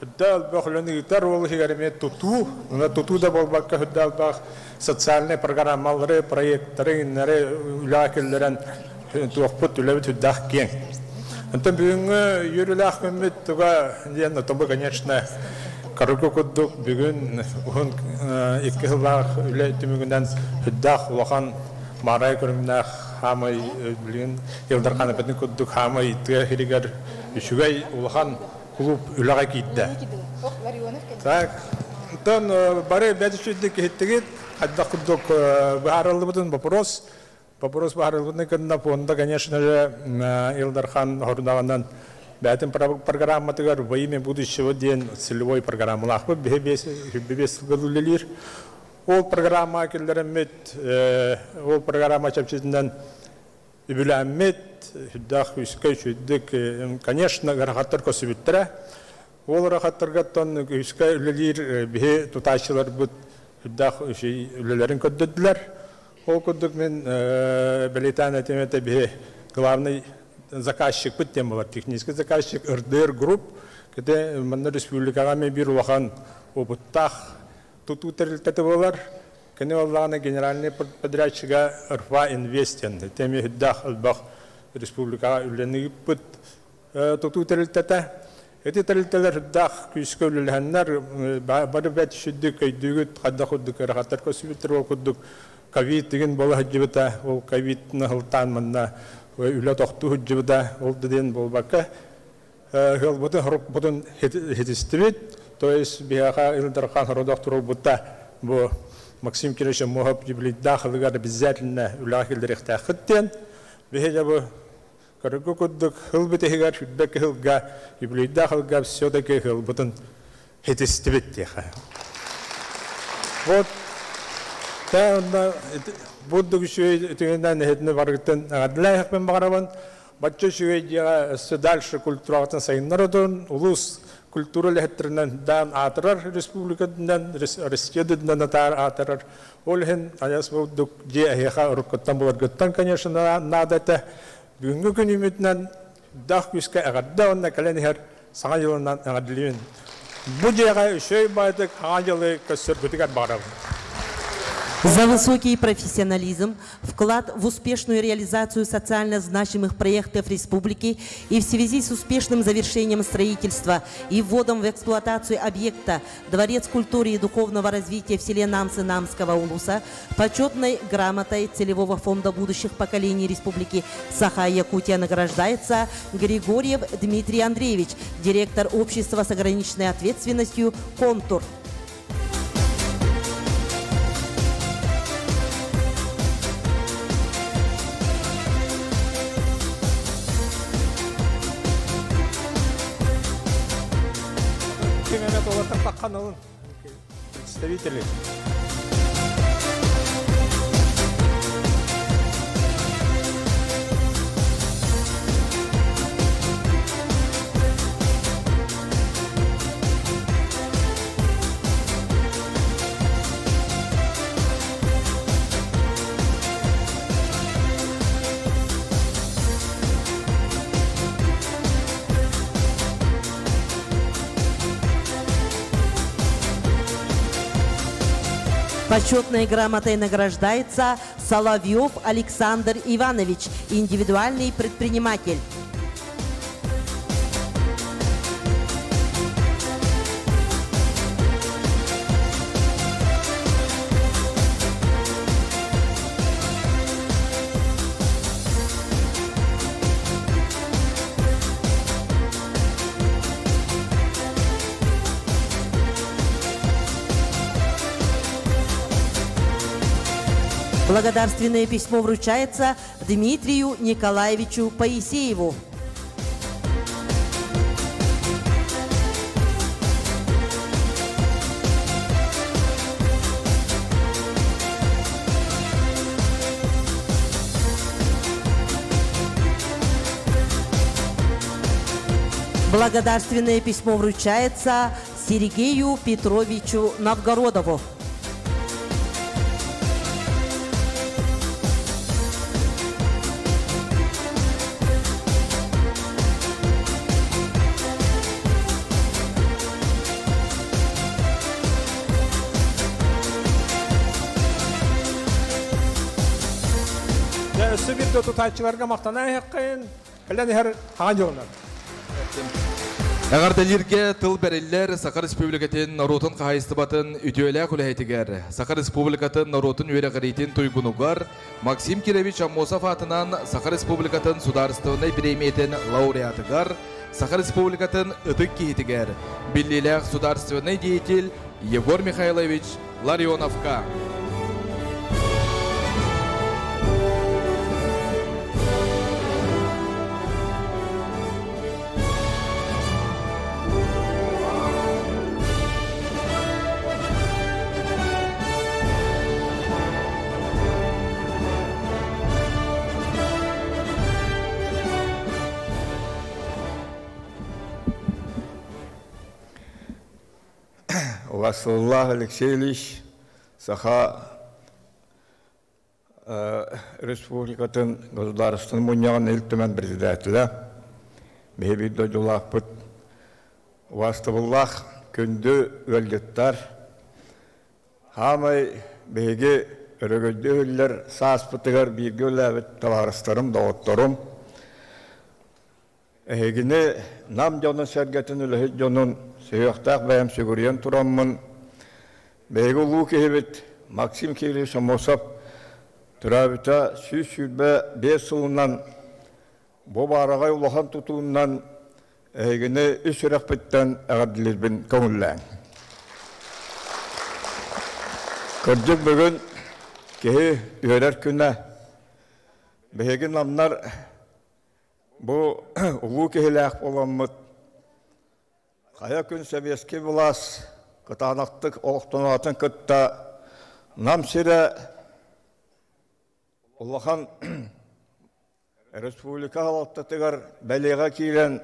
Хүдді албақ үлінігітер ол хигереме тұту, да болбаққа хүдді албақ социальный программалары, проекттары, үләкелдерін туақпыт үләбіт хүддақ кен. Антон бүгінгі үйіріләқ көмет тұға, тобы, конечно, қарығы күддік бүгін ұғын екі ғылақ үлі түмігінден хүддақ ұлақан марай көрімнәқ хамай білген елдар қанапетін күддік хамай тұға херігер үшігай ұлақан клуб үліға кейтті. Антон бары бәдішуді кейттігіт, қадда күддік бағарылы бұдың вопрос бағарылығыны кінна фонда, конечно же, Илдархан Хордағандан бәтін программатығар во имя будущего ден целевой программалақ бұл бес ғылылылер. Ол программа келдерімет, ол программа чапчетінден үбіләмет, хүддақ үскай шүйдік, конечно, ғарақаттар көсі бүттірі. Ол ғарақаттарғаттан үскай үлілер бе тұташылар бұд хүддақ үлілерін көддіділер. Ол күдік мен білетен әтеметі бе главный заказчик бұд тем болар, технический заказчик РДР групп, кәде мұнны республикаға мен бір уақан обыттақ тұту тәрілтеті болар, кәне олағына генеральный подрядчиға РФА инвестен, теме хүддақ албақ республикаға үлені бұд тұту тәрілтеті. Эти тәрілтелер хүддақ күйіскі үліләнлер бары бәт шүддік, көйдігіт, қадда құддық, әрқаттар көсібеттір ол құддық, ковид деген болы хүджібіта, ол ковидны ғылтан мұнна үлі тоқты хүджібіта, ол деден бол бақы. Бұтын хетістібет, то есть бияға Илдархан Хородақ тұру бұта, бұл Максим Кириші мұғып жүбілейді қылығар обязательно үлі ақылдыр иқтақыттен, бияға бұл Карыгу куддук хыл битегар шүдбек хылга юблейда хылга все-таки хыл бутын хетистибет теха. Вот та буддук шуй тюнен хетне баргытын адлай хапен барабан бачча шуй дига дальше культуратын сайыннарыдын улус культура лехтернен дан атырар республикадан Россиядан атырар олхен аяс буддук же хеха руккаттан буларгыттан конечно надо это бүгінгі күн үмітінен дақ күске әғадда онына кәлінігер саңа жылынан әғадылуын. Бұл жеға үшөй байдық аңа жылы көсір бүтігер бағырабын. За высокий профессионализм, вклад в успешную реализацию социально значимых проектов республики и в связи с успешным завершением строительства и вводом в эксплуатацию объекта Дворец культуры и духовного развития в селе Намсы Намского улуса почетной грамотой Целевого фонда будущих поколений республики Саха-Якутия награждается Григорьев Дмитрий Андреевич, директор общества с ограниченной ответственностью «Контур». Представители. Почетной грамотой награждается Соловьев Александр Иванович, индивидуальный предприниматель. Благодарственное письмо вручается Дмитрию Николаевичу Паисееву. Благодарственное письмо вручается Сергею Петровичу Новгородову. Өсі бірді тұтатшыларға мақтана еққайын, кәлән әр хаң жоғынан. Әғардалерге тыл бәрелер Сақа Республикатын наротын қағайыстыбатын үтіөлі күләйтігер. Сақа Республикатын наротын өре ғаритін тойгунугар Максим Кирович Аммосов атынан Сақа Республикатын сударыстығынай премиятын лауреатыгар Сақа Республикатын ұтық кейтігер. Биллилях сударыстығынай деятель Егор Михайлович Ларионовка. Василий Алексеевич, Саха Республикатын государственный мунян илтмен председателя, бейбит дойдулахпыт, Вастабуллах күнді өлгеттар, хамай бейге өрөгөйді өллер сааспытыгар бейге өләбіт таларыстарым, дауыттарым, Эгине нам жонун сәргетін үліхет жонун сөйіқтақ бәйім сүгірген тұраммын. Бәйгі ұлу кейбет Максим Кирович Аммосов тұрабыта сүйбе 5 жылынан бұл арағай ұлахан тұтуынан эгине үш өрәқпеттен әғаділербін көңілләң. Көрдік бүгін кейі өрер күні бәйгі намнар Бұл ұлу кейләқ боламыд. Қая күн сәбеске бұлас, қытанақтық оқтонатын күтті. Нам сірі ұлахан республика халаттатығар бәлеға кейлен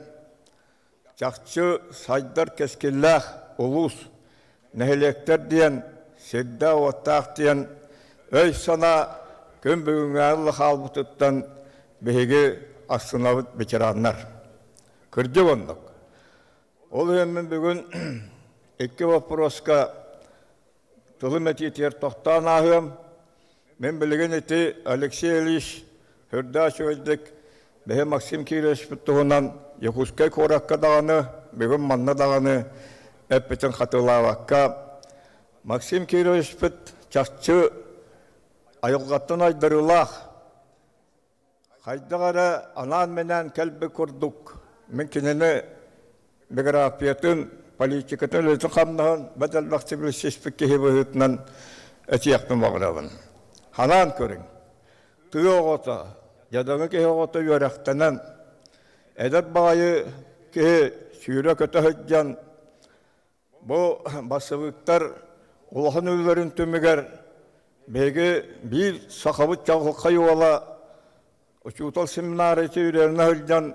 жақшы сайдар кескелләқ ұлус нәхелектер дейін, седда оттақ дейін, өй сана күн бүгінгі әлі қалбытыттан бейге Асынавыт ветераннар. Күрді ондық. Ол өйіммен бүгін екі вопроска тұлым әтетер тоқтан ағым. Мен білген әті Алексей Ильич хүрдаш өздік бәе Максим Кирович бұттығынан Якускай қораққа дағаны, бүгін манна дағаны әппетін қатылауаққа. Максим Кирович бұт чақчы айылғаттын айдырылақ. Хайдағара анан менен кәлбі көрдік. Мен кенені миграфиятын, политикатын өзі қамнағын бәдәл бақсы білі шешпік кехебі өтінен әтияқпен бағырағын. Ханан көрің. Тұй оғыта, ядаңы кехе оғыта өрәқтенен, әдәп бағайы кехе сүйрі көті хөджан, бұл басыбықтар ұлғын өлерін түмігер, бәйгі бір сақабыт жағылқа юала, Учутал семинары түйреріне үлден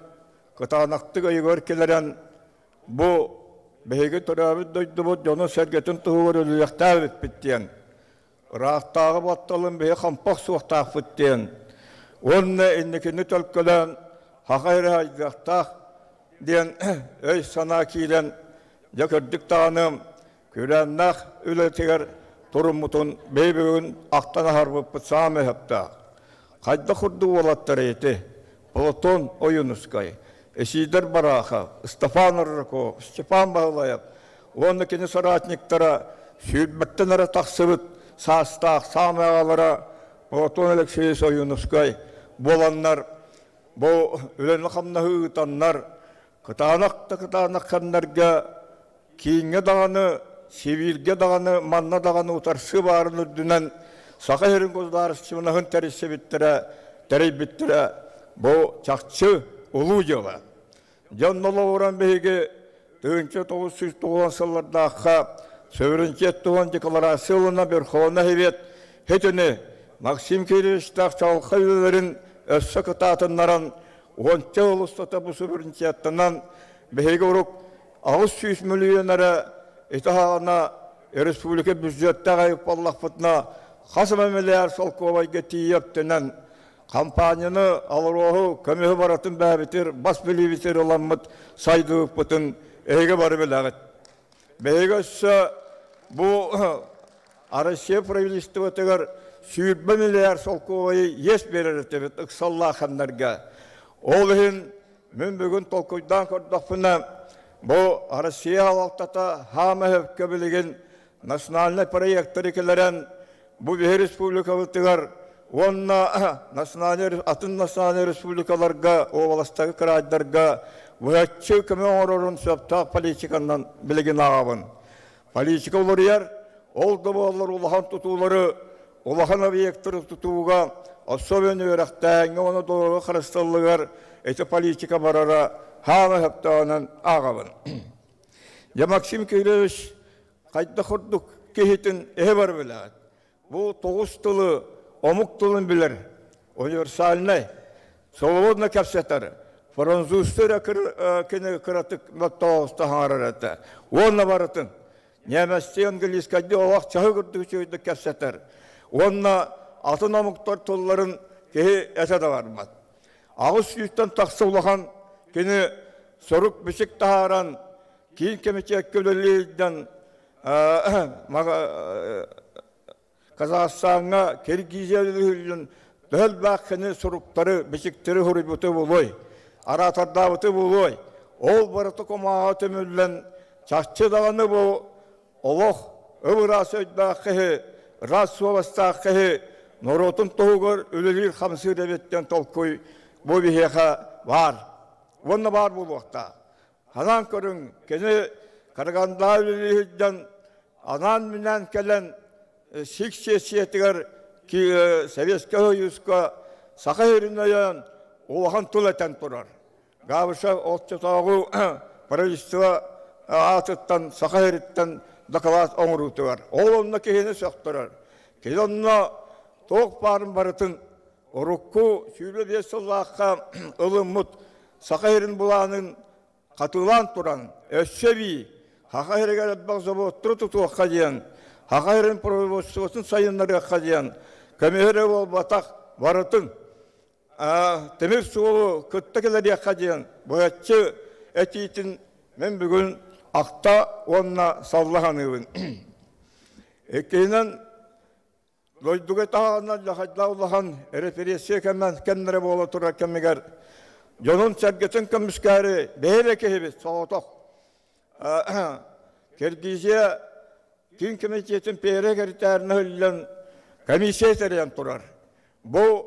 қытанақтық өйгөр келерен бұл бәйгі тұрабыд дойды бұл жоны сәргетін тұғыр өліяқтар өтпеттен. Рақтағы батталын бәйгі қампақ суақтақ бүттен. Онны еннекені төлкілен хақайры айдақтақ ден өй сана кейлен жакөрдік тағаным көрәннақ өлетігер тұрымытын бәйбігін ақтан харбып бұтсамы әптақ. Қайда құрды олаттар еті, Платон Ойынускай, Эсидер Бараха, Стефан Рыко, Степан Бағылаев, оны кені соратниктара сүйбіттен әрі тақсыбыт, састақ, самағалара, Платон Алексеевич Ойынускай, боланнар, бұл өлені қамна ғытаннар, қытанақ қаннарға кейінге дағаны, севилге дағаны, манна дағаны ұтарсы барын үрдінен, Сақа ерін көздарысчымына ғын тәресе біттірі, тәрей біттірі, бұл чақчы ұлу жылы. Жанналы оран бейге 1990 сылларда аққа сөверінчет туған декларациялына бір қолына хевет, хетіні Максим Кировичтақ чалқы өлерін өссі кытатынларын, онча ұлыстата бұл сөверінчеттінен беге урок 600 миллионнары итахана республика бюджеттага айыппаллахпытна хасыма миллиард солковайга тиептенен компанияны алыроху көмөһү баратын бәбитер бас билибитер оламмыт сайдыппытын эге бары белагыт. Беге өссө бу Россия правительство тегер 100 миллиард солковай ес берер тебет ыксаллаханнарга. Ол хин мен бүгүн толкуйдан көрдөкпүнө бу Россия алалтата хамы көбүлеген национальный проекттер келерен бу республика тегер онна национальный республикаларга областагы крайдарга вачы көмө орорун сөптак политикандан билеген агабын. Политика олар ол да болар улахан тутуулары улахан объекттер тутууга особенно өрөктәңе оны doğru кырыстылыгар эти политика барара хамы хептанан агабын. Я Максим Кириллович кайда курдук кехитин бар белет. Бу 9 тылы омук тылын билер. Универсальный свободно капсетар. Француздар кене кратык матоста харарата. Онна баратын. Неместе английский диалог чагырдык чөйдү капсетар. Онна атын омуктар тылларын кеhe эседе бармат. Агыс юттан таксылган кене сорук бишик тааран кийин кемечек көлөлөйдөн Казахстанга Киргизиялын дөл бакыны соруктары бишиктери хурбуты болой. Аратардабыты болой. Ол барыты комага төмөллөн чаччы даганы бу Олох ыбырасыйдакы расуастакы Норотун тоғыр өлелер хамсы ребеттен толкой бу бихеха бар. Онна бар бу вакта. Ханан көрүң кене Караганда өлелерден анан менен келен сексиетигер ки Советский Союзга Сахаринаян улахан тулетен турар. Габыша отчатагы правительство атыттан Сахариттан доклад оңруту бар. Ол онна кене сөктөрөр. Келонна тоқ барын барытын орукку сүйбе бесыллаққа ылыммыт Сахарин буланын қатылан туран өссеби Хахайрыга бақ заводтыры тұтуаққа дейін Хахайрын производствосын сайынларға дейін көмері ол батақ барытын темір суылы күттікілерге дейін бұятчы әтейтін мен бүгін ақта онына саллағанығын. Екейінен Лойдуга тағанна лахадлаулахан референция кәмнері бола тұра кәмігер. Жонын сәргетін кәміскәрі бәйбе кәйбет соғытық. Киргизия Кин комитетін пейре кәрітәріні үлілен комиссия тәрен тұрар. Бұл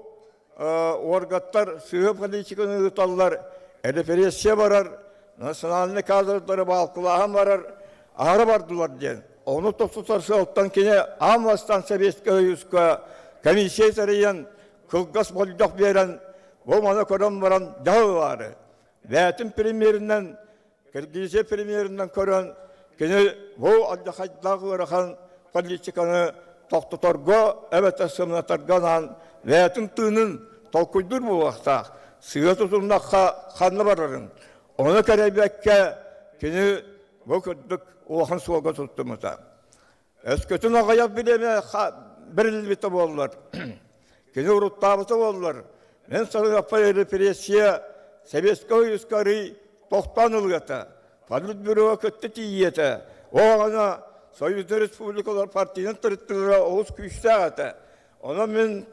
оргаттар сүйіп политиканы ұталар, референция барар, национальный кадрдары балқылаған барар, ары бардылар ден. Onu toplultarsı alttan kine Amvastan Sovetski Soyuzga komissiya tarayan kılgas boldak veren bu mana koran varan dağı var. Vətin premierinden Kırgızca premierinden koran kine bu adakaydağı varahan politikanı toxtutarga evet asımnatarganan vətin tığının tolkuydur bu vaxta sığa tutulmakka xanlı bararın. Onu kerebekke kine bu kürdük Ulan soğuğa tuttuğumuzda. Eskütün ağayak bileme bir ilbite bollar. Kini uruttabısı bollar. Men sana yapay represiya Sovetski Soyuzkarı 90 ılgata. Politbüroya kötü tiyete. O ana Sovyetler Respublikalar Parti'nin tırıttılara oğuz küçte ata. Ona men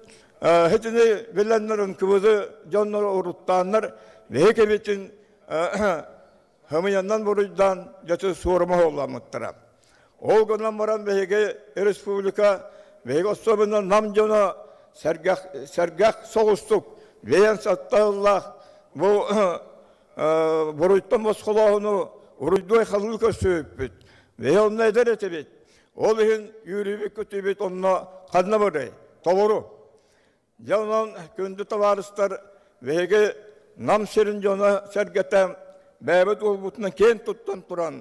hepsini bilenlerin kıvızı canları uruttanlar ve hekebetin Hımıyandan buraydan yatı sorma olamıttırım. O günden varan beyge Respublika beyge osobundan namcana sergah soğustuk. Veyan sattı Allah bu buraydan başkalarını uruyduğu halılıka söğüpbüt. Veyan ne eder etebet. Olayın yürüyüp kötübet onunla kanına varayı. Doğru. Yanan gündü tavarıslar beyge nam serin cana sergetem Bäbet olbutuna ken tuttan turan,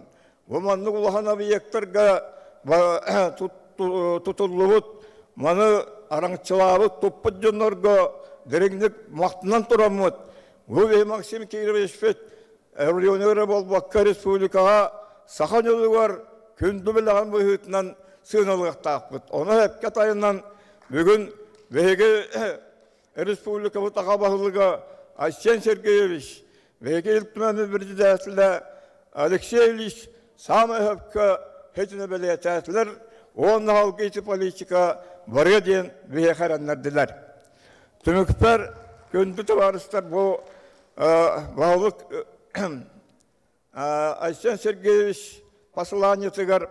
umanlı ulahan obyektlerga tutulubut, manı arаңçılabı topput jönörga direnglik maqtınan turamut. Bu ve Maksim Kirillowich Эврионера болбакка республикаға сахан олугар күнді білаған бұйытынан сыналықтақпыт. Оны әпке тайынан бүгін бәйге республика бұтаға бағылыға Арсен Сергеевич, бәйге үлтімәмі бірді дәтілі Алексей Ильич самы әпке хетіне біле тәтілер, оны халқейті политика барға дейін бәйге қараннардылар. Түмікпер күнді товарыстар бұл бағылық Арсен Сергеевич послание тыгар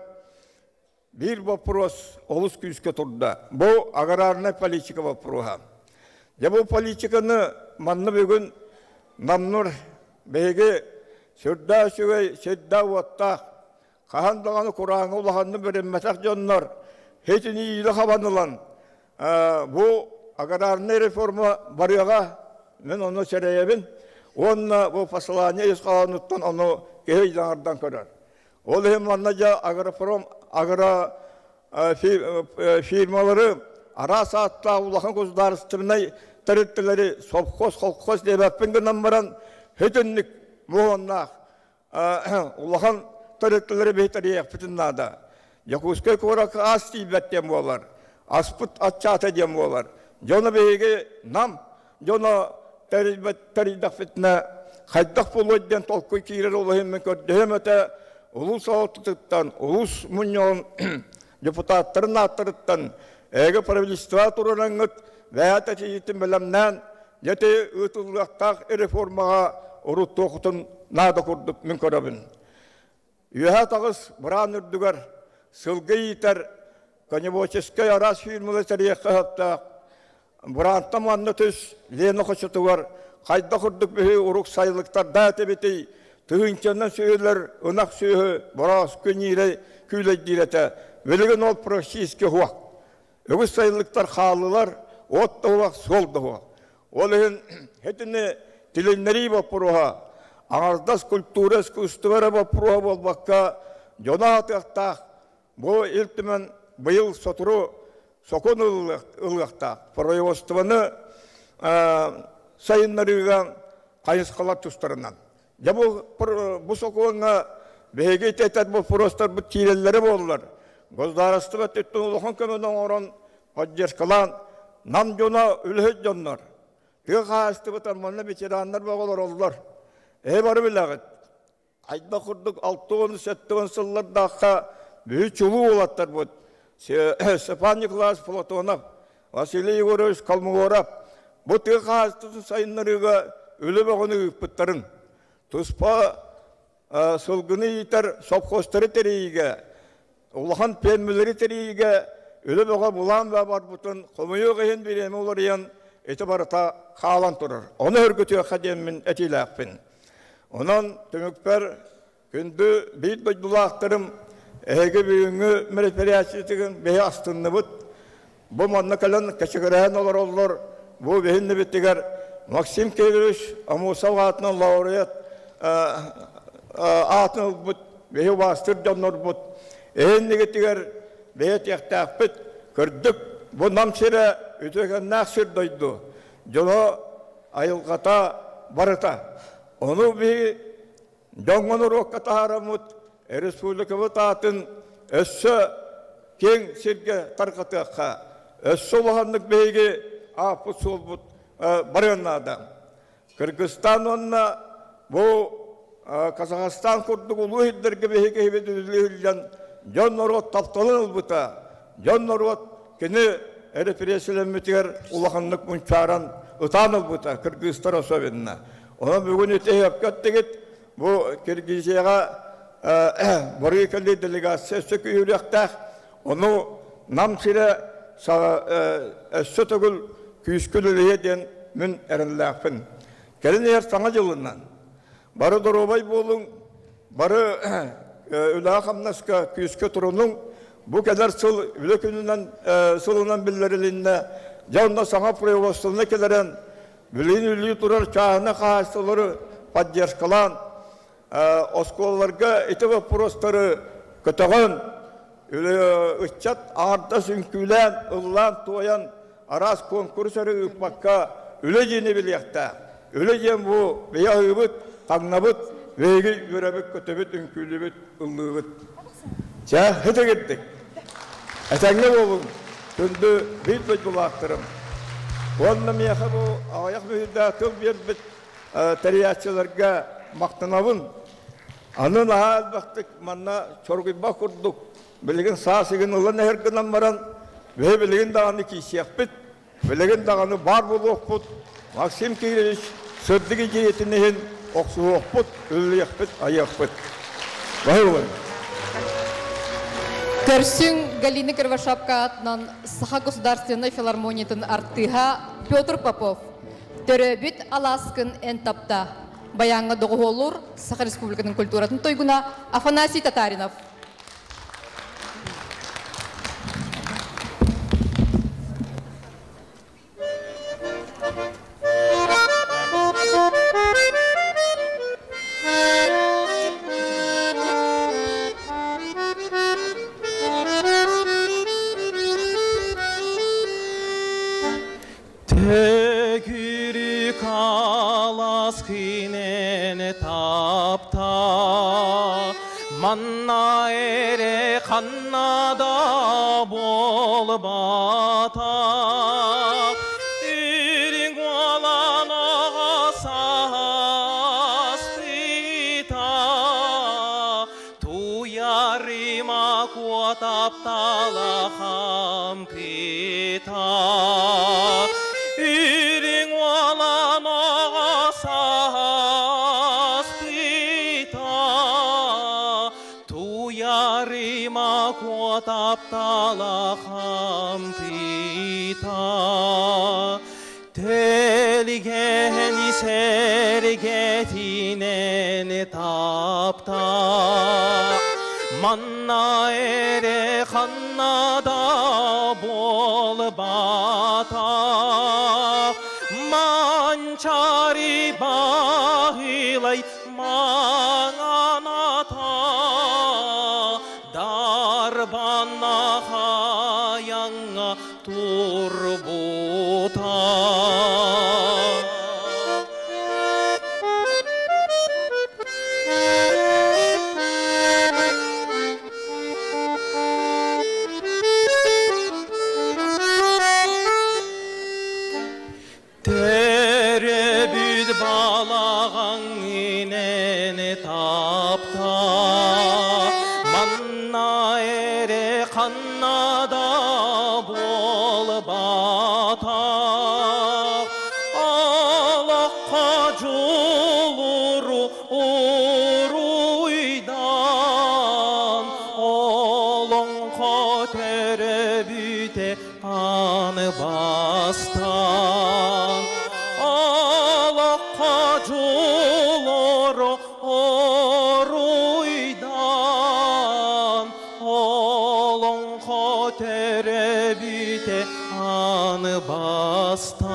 bir вопрос олус күйіске тұрды. Бұл аграрная политика вопроса. Я бұл политиканы манны бүгін намнур бәйге сүрда сүгей, седда уаттақ, қағандағаны құраңы ұлағанны бірін мәтақ жонлар, хетіні үйлі қабанылан. Бұл аграрная реформа барыға, мен оны сәрейебін, онына бұл послание есқаланыттан оны кейдаңардан көрер. Ол емланнажа агропром, фирмалары ара саатта улахан государственной территории совхоз, колхоз деп әппенгеннен баран хетінлік мұғаннақ улахан территории бейтарияқ бүтіннада. Якускай көрак ас тейбәт дем болар, аспыт атчаты дем болар. Жоны бейге нам, жоны тәридақ бітіне қайдақ болуайден толқой кейрер олығымен көрдіғем өте улус ауытықтан, улус мұньон депутаттарын аттырыттан, әгі правительства тұрыраңыт, вәйәті тейетін білімнен, еті ұтылықтақ реформаға ұрыт тоқытын нада күрдік мен көрабын. Үйәе тағыз бұран үрдігер, сылғы етер, коневоческай арас фирмылы сәрек қағыптақ, бұранттам анны түс, лені қышытығар, қайда күрдік бүйі ұрық сайлықтар дәті бетей, Тыгынчаннан сөйлер, ынақ сөйі, барас көнейрей, күйлей дейреті. Велеген ол практически хуақ. Өгіз сайлықтар қалылар, отты хуақ, солды хуақ. Ол ең хетіне тіліннері бапыруға, аңаздас культура искусствары бапыруға болбаққа, жона атықтақ, бұл елтімен бұйыл сотыру сокон ылғақтақ. Производствоны сайынларыған қайынсқалар тұстарынан. Я бұл соқуыңа бәйге тәтәт бұл фұростар бұл тирелері болылар. Государство бәттеттің ұлықын көмінің орын поддержкалан нам жона үлхет жонлар. Тығы қағасты бұтар мұнны ветерандар бағылар олылар. Бары біләғыт. Айда құрдық 6-10-7 сыллардаққа бүйі чулу олаттар бұд. Степан Николаевич Платонов, Василий Егорович Калмығорап. Бұл тығы қағастысын сайынларыға өлі бағыны үппіттарын. Туспа сылгыны етер совхозтары терейге, улахан пенмілері терейге, өлі бұға бұлан ба бар бұтын, қомайы ғайын беремі олар ең, еті барыта қалан тұрыр. Оны өргөтіе қадемін әтейлі ақпен. Онан түмікпер күнді бейт бұйдылақтырым, әйгі бүйіңі мероприятиятығын бей астынны бұд. Бұл манны кәлін кәшігірән олар олар, бұл бейінні біттігер Максим Кириллович Амосов атынан лауреат атын бұд, бейі бастыр жонлар бұд. Әйіннегі тігер бейі тияқтақ бұд, күрдік, бұл намсыры өтеген нақсыр дойды. Жоны айылғата барыта. Оны бейі жоңғаны роққа тағарамыд, республика бұд атын өссі кең серге тарқатыққа. Өссі олғандық бейге апы сол бұд барыннада. Кыргызстан онына бұл Казахстан күрдік ұлы еддерге бейге хебет үзілігілден жон народ тапталын ұлбыта. Жон народ кені репрессияланмытыгар улаханлык мұнчаран ұтан ұлбыта Кыргызстан особенна. Оны бүгін өте өпкеттігіт бұл Киргизияға бұрғы кәлі делегация сөкі үйректақ. Оны намсыра өссі түгіл күйіскілі еден мін әрінләқпін. Кәлін ер саңа жылынан. Бары дұрубай болың, бары үлі қамнасқа күйіске тұруның, бұл кәдер сыл, үлі күнінен сылынан білдерілінне, жауында саңа производствоны келерен, білін үлі тұрар чағына қағастылары поддержкалан, осколларға еті вопростары көтіғын, үлі ұтчат ағарда сүнкілен, ұллан, туаян, арас конкурсары ұқпаққа үлі жені біліяқта. Үлі жен бұл бейа ұйбыт, таңнабыт, vegi görebek kötebet ünkülübet ıllığıt. Ça hete gittik. Etenge olun. Tündü bilbet bulaktırım. Onunla miyaha bu ayak mühürdatıl bir bit teriyatçılarga maktınavın. Anın ahal baktık manna çorguyba kurduk. Bilgin sağsıgın ulan herkından varan ve bilgin dağını kişiyak bit. Bilgin dağını bar bulu okput. Maksim Kireviç sırdıgı ciyetinihin oksuğu okput. Üllü yakput, ayı yakput. Vay vay. Көрсүң Галина Кривошапка атынан Саха государственной филармониятын артыха Петр Попов. Төрөбүт аласкын энтапта. Баяңга доголур Саха Республиканын культуратын тойгуна Афанасий Татаринов. Tegiri kalaskinen tapta Manna ere kannada bol bata Iring olana saspita Tuyarima kuotaptala hampita Iring walana saspita Tuyarima kuotaptala hampita Teligeni sergetinen tapta Manna ere kannada bol bata Mançari bahilay manganata Darbana hayanga turbuta Terebüt balağan inen tapta Manna ere kannada bol bata Alakka culuru uruydan Olonka terebüte anı bastan Alakacılar oruydan Olon terebite anı bastan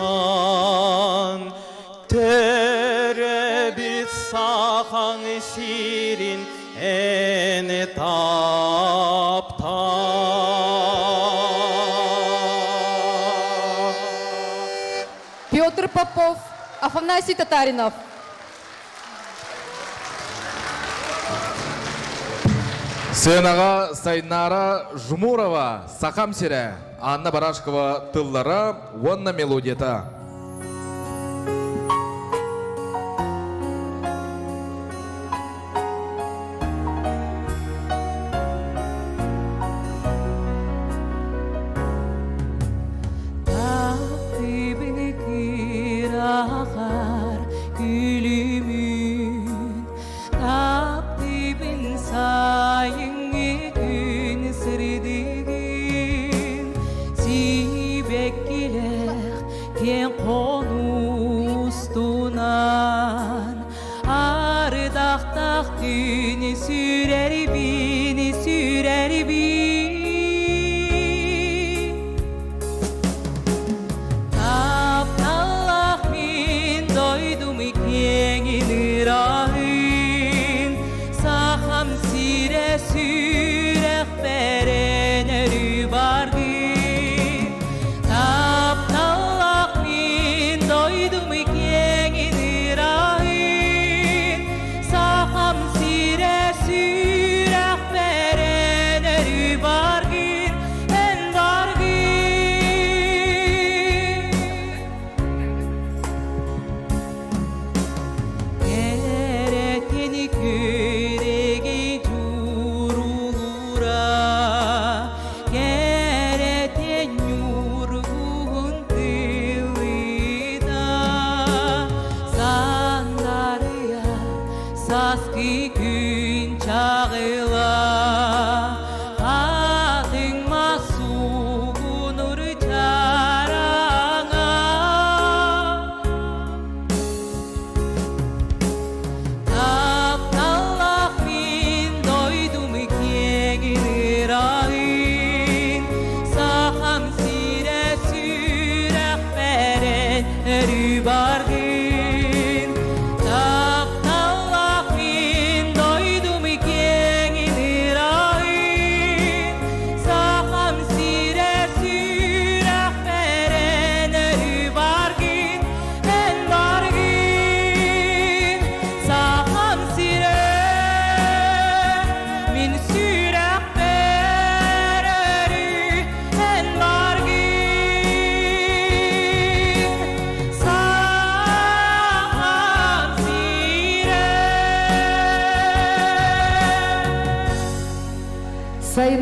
Terebit sahan sirin en taptan Петр Попов, Афанасий Татаринов. Сынаға Сайнара Жумурова, Сахам Сире, Анна Барашкова тыллара, Вонна мелодията. Кен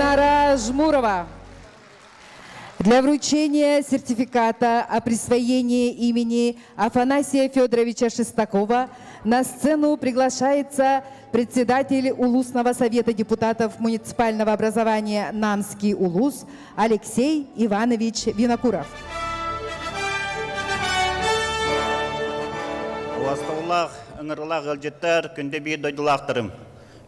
Тамара Жмурова. Для вручения сертификата о присвоении имени Афанасия Федоровича Шестакова на сцену приглашается председатель Улусного совета депутатов муниципального образования «Намский Улус» Алексей Иванович Винокуров. Уастаулах, ыңырлах ылжыттар, күнде бейд ойдылақтырым.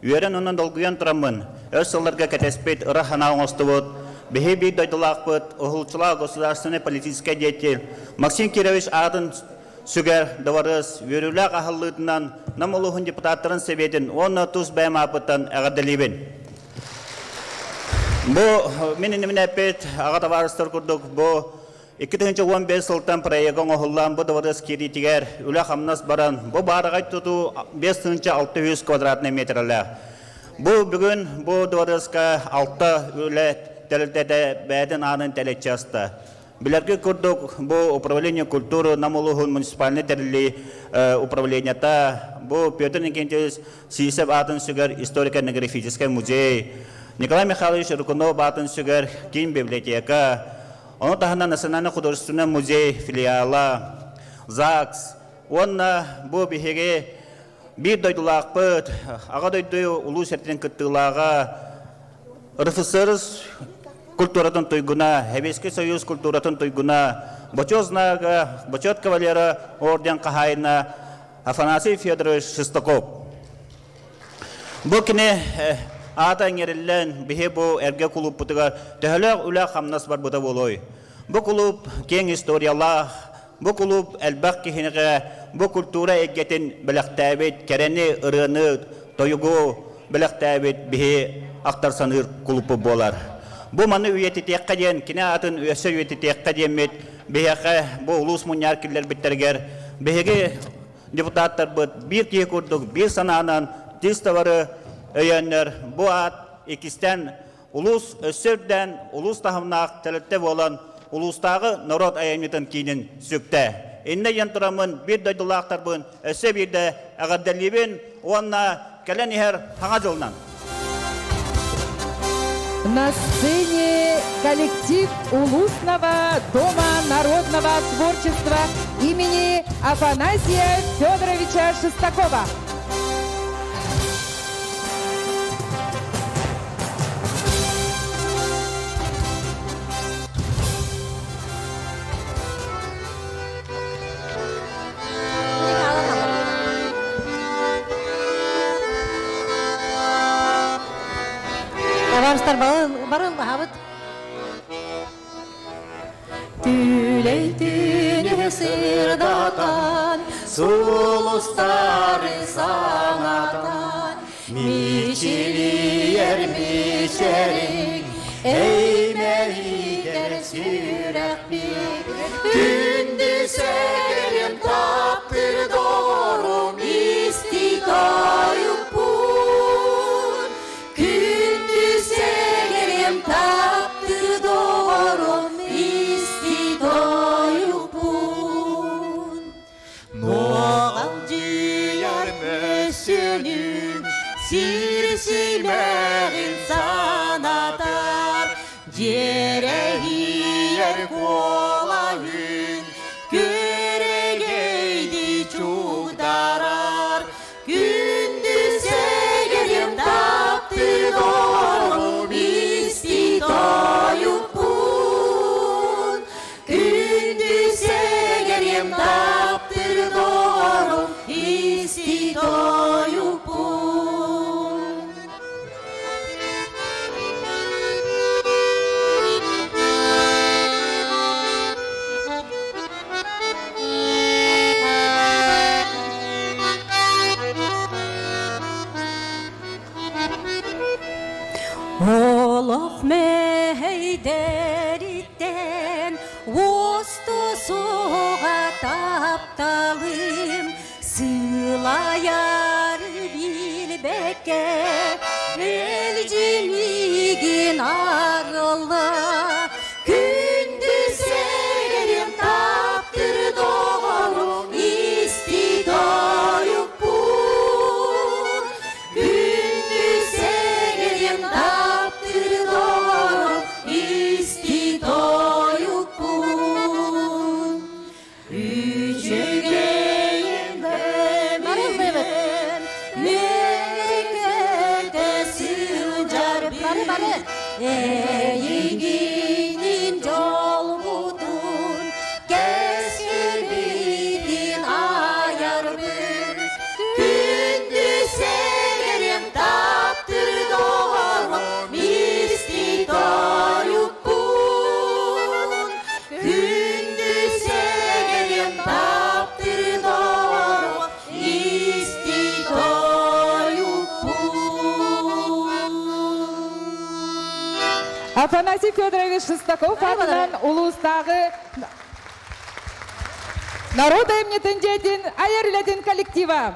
Үйерен оның долгуян тұрамын, өз сылларға кәтеспет ұрахана оңыстывыд, бейі бейд ойдылақпыд, ұғылчыла государственный политический деятель Максим Кирович Атын сүгер даварыз, үйерулақ ахыллытынан намылығын депутаттарын себетін, оны тұз бәйім апыттан әғаделейбен. Бұл менің емін әпет ағата барыстыр күрдік, бұл 2015 жылдан проектің оғылан бұл даварыз керетігер үлі қамнас баран, бұл барығай тұту 5-600 квадратный метрлі. Бұл бүгін бұл даварызға 6 үлі тәлітеді бәдін анын тәлет жасты. Білерге күрдік бұл управление культуры намылығын муниципальный тәрілі управленията, бұл Петр Никентьевич Сисев атын сүгер историко-этнографический музей, Николай Михайлович Рукунов атын сүгер кең библиотека, оны тағына национальный художественный музей филиала, ЗАГС, оны бұл бігеге бір дойдылақ бұд, аға дойды ұлу сәртен күттілаға РФСР культуратын тойгуна, Хевейский союз культуратын тойгуна, Бочознага, Бочет кавалера орден қағайына Афанасий Федорович Шестаков. Бұл кіне ата еңерілен бігі бұл әрге клуб бұтыға тәхілі үлі қамнас бар бұта болой. Бұл клуб кең историялақ, бұл клуб әлбәқ кехінеге бұл культура егетін біліқтәбет, кәрәні ұрыны, тойгу біліқтәбет бігі ақтар саныр клубы болар. Бұл маны үйеті текқа ден, кіне атын өсі үйеті текқа денмет, бігі бұл ұлыс мұнияр келер біттергер, бігі депутаттар бұд, бір кей көрдік, бір сананан, тестовары өйеннер, бұл ат екістен ұлыс өсірден, ұлыс тағымнақ тәлітті болан, ұлыстағы народ айаметін кейінен сөкті. Инне ентұрамын бір дойдылақтар бұн, өсі бірді әғаддәлебен, онына кәлен ехер таңа жылынан. На сцене коллектив Улусного дома народного творчества имени Афанасия Федоровича Шестакова. Товарищlar barın bahabıt. Tüleytini sırdatan, sulustarı sanatan, miçili yer miçerik, eymeli der sürek bir. Gündüz egerim taptır doğrum istitayıp bun. Gündüz egerim taptır doğrum istitayıp bun. Noğal ciğer mösyönün sirsimerin sanatar. Cerehi yer kolayın göregeydi çuğdarar. Gündüz egerim taptır doğrum istitayıp bun. Gündüz egerim taptır doğrum istitayıp bun. Oloq meyderitten Ostu soğa taptalım Sılayar bilbeke Elcimigin arılla Gündüz egerim taptır doğrum istitayıp bun. Gündüz egerim taptır doğrum Eğiginin yol budun Kesibidin ayar bir Gündüz segerim taptır doğru Misti doyukun Gündüz segerim taptır doğru Misti Афанасий Федорович Шестаков атынан улустағы народ эмнетін жетін айыр үлетін коллектива.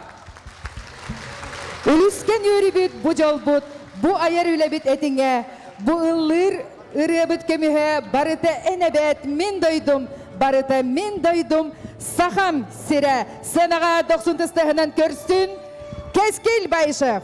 Үліскен өрібіт бұ жол бұд, бұ айыр үлебіт әтіңе, бұ ұллыр ұрыбыт көміге барыты әнәбәт мен дойдым, барыты мен дойдым, сахам сірі, сынаға 90 тыстығынан көрсін, Кескел Байшев.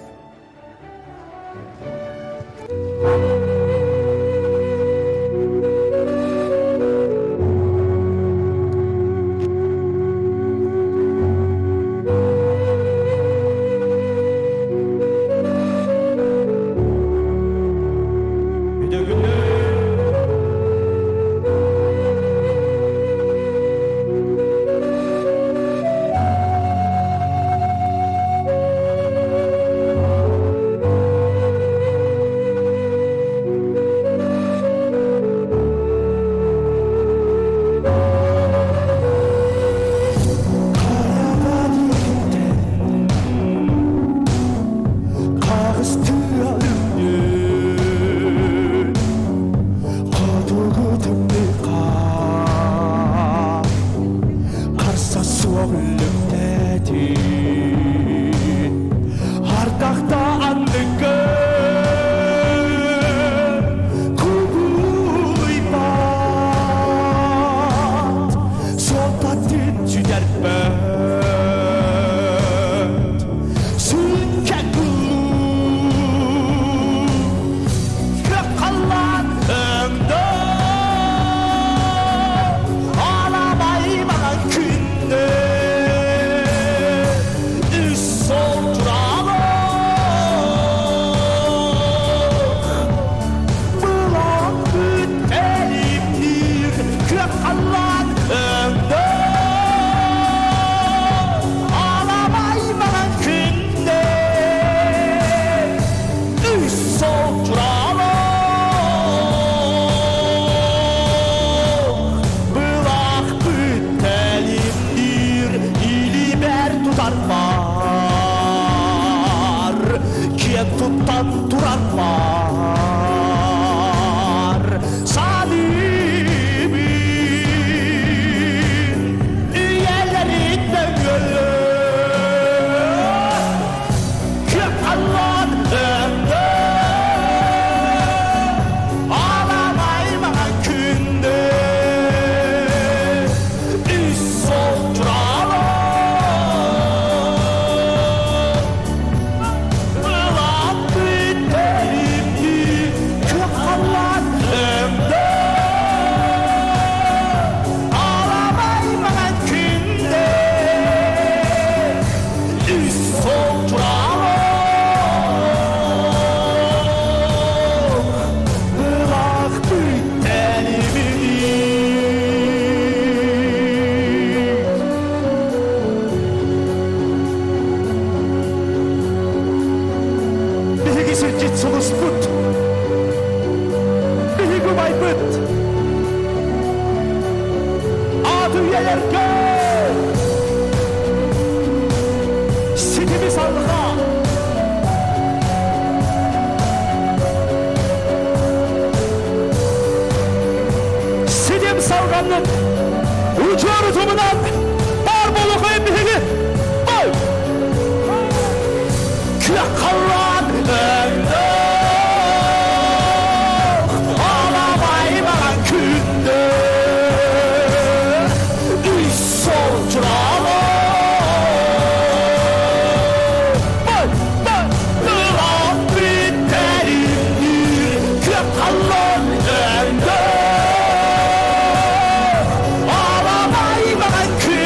Ağlamayı bana kül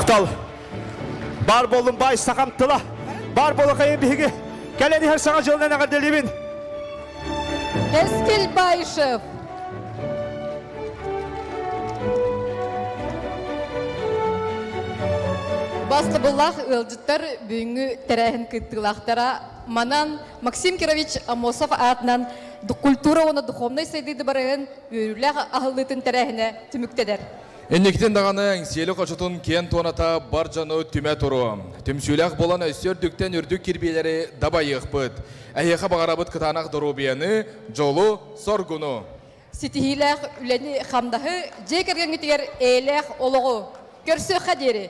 Тал. Бар болын бай сақамтыла. Бар болы қайын бігі. Кәлені her саңа жолынан ағарделеймін. Эскел Байшев. Басты бұллақ ылжыттар бүгінгі тәрәхін кыттылақтара манан Максим Кирович Амосов атынан культура оны духовной сайдыды барығын өріләқ ағылытын тәрәхіне түміктедер. Эннектен дағаны селі қошытын кен тоната бар жаны түмә тұру. Түмсүләқ болан өстердіктен үрдік кербелері дабайық бұд. Әйеқа бағарабыт кытанақ дұрубияны жолу соргуну. Ситихиләқ үләні қамдағы жекергенгі тегер әйләқ олығы. Көрсі қадері.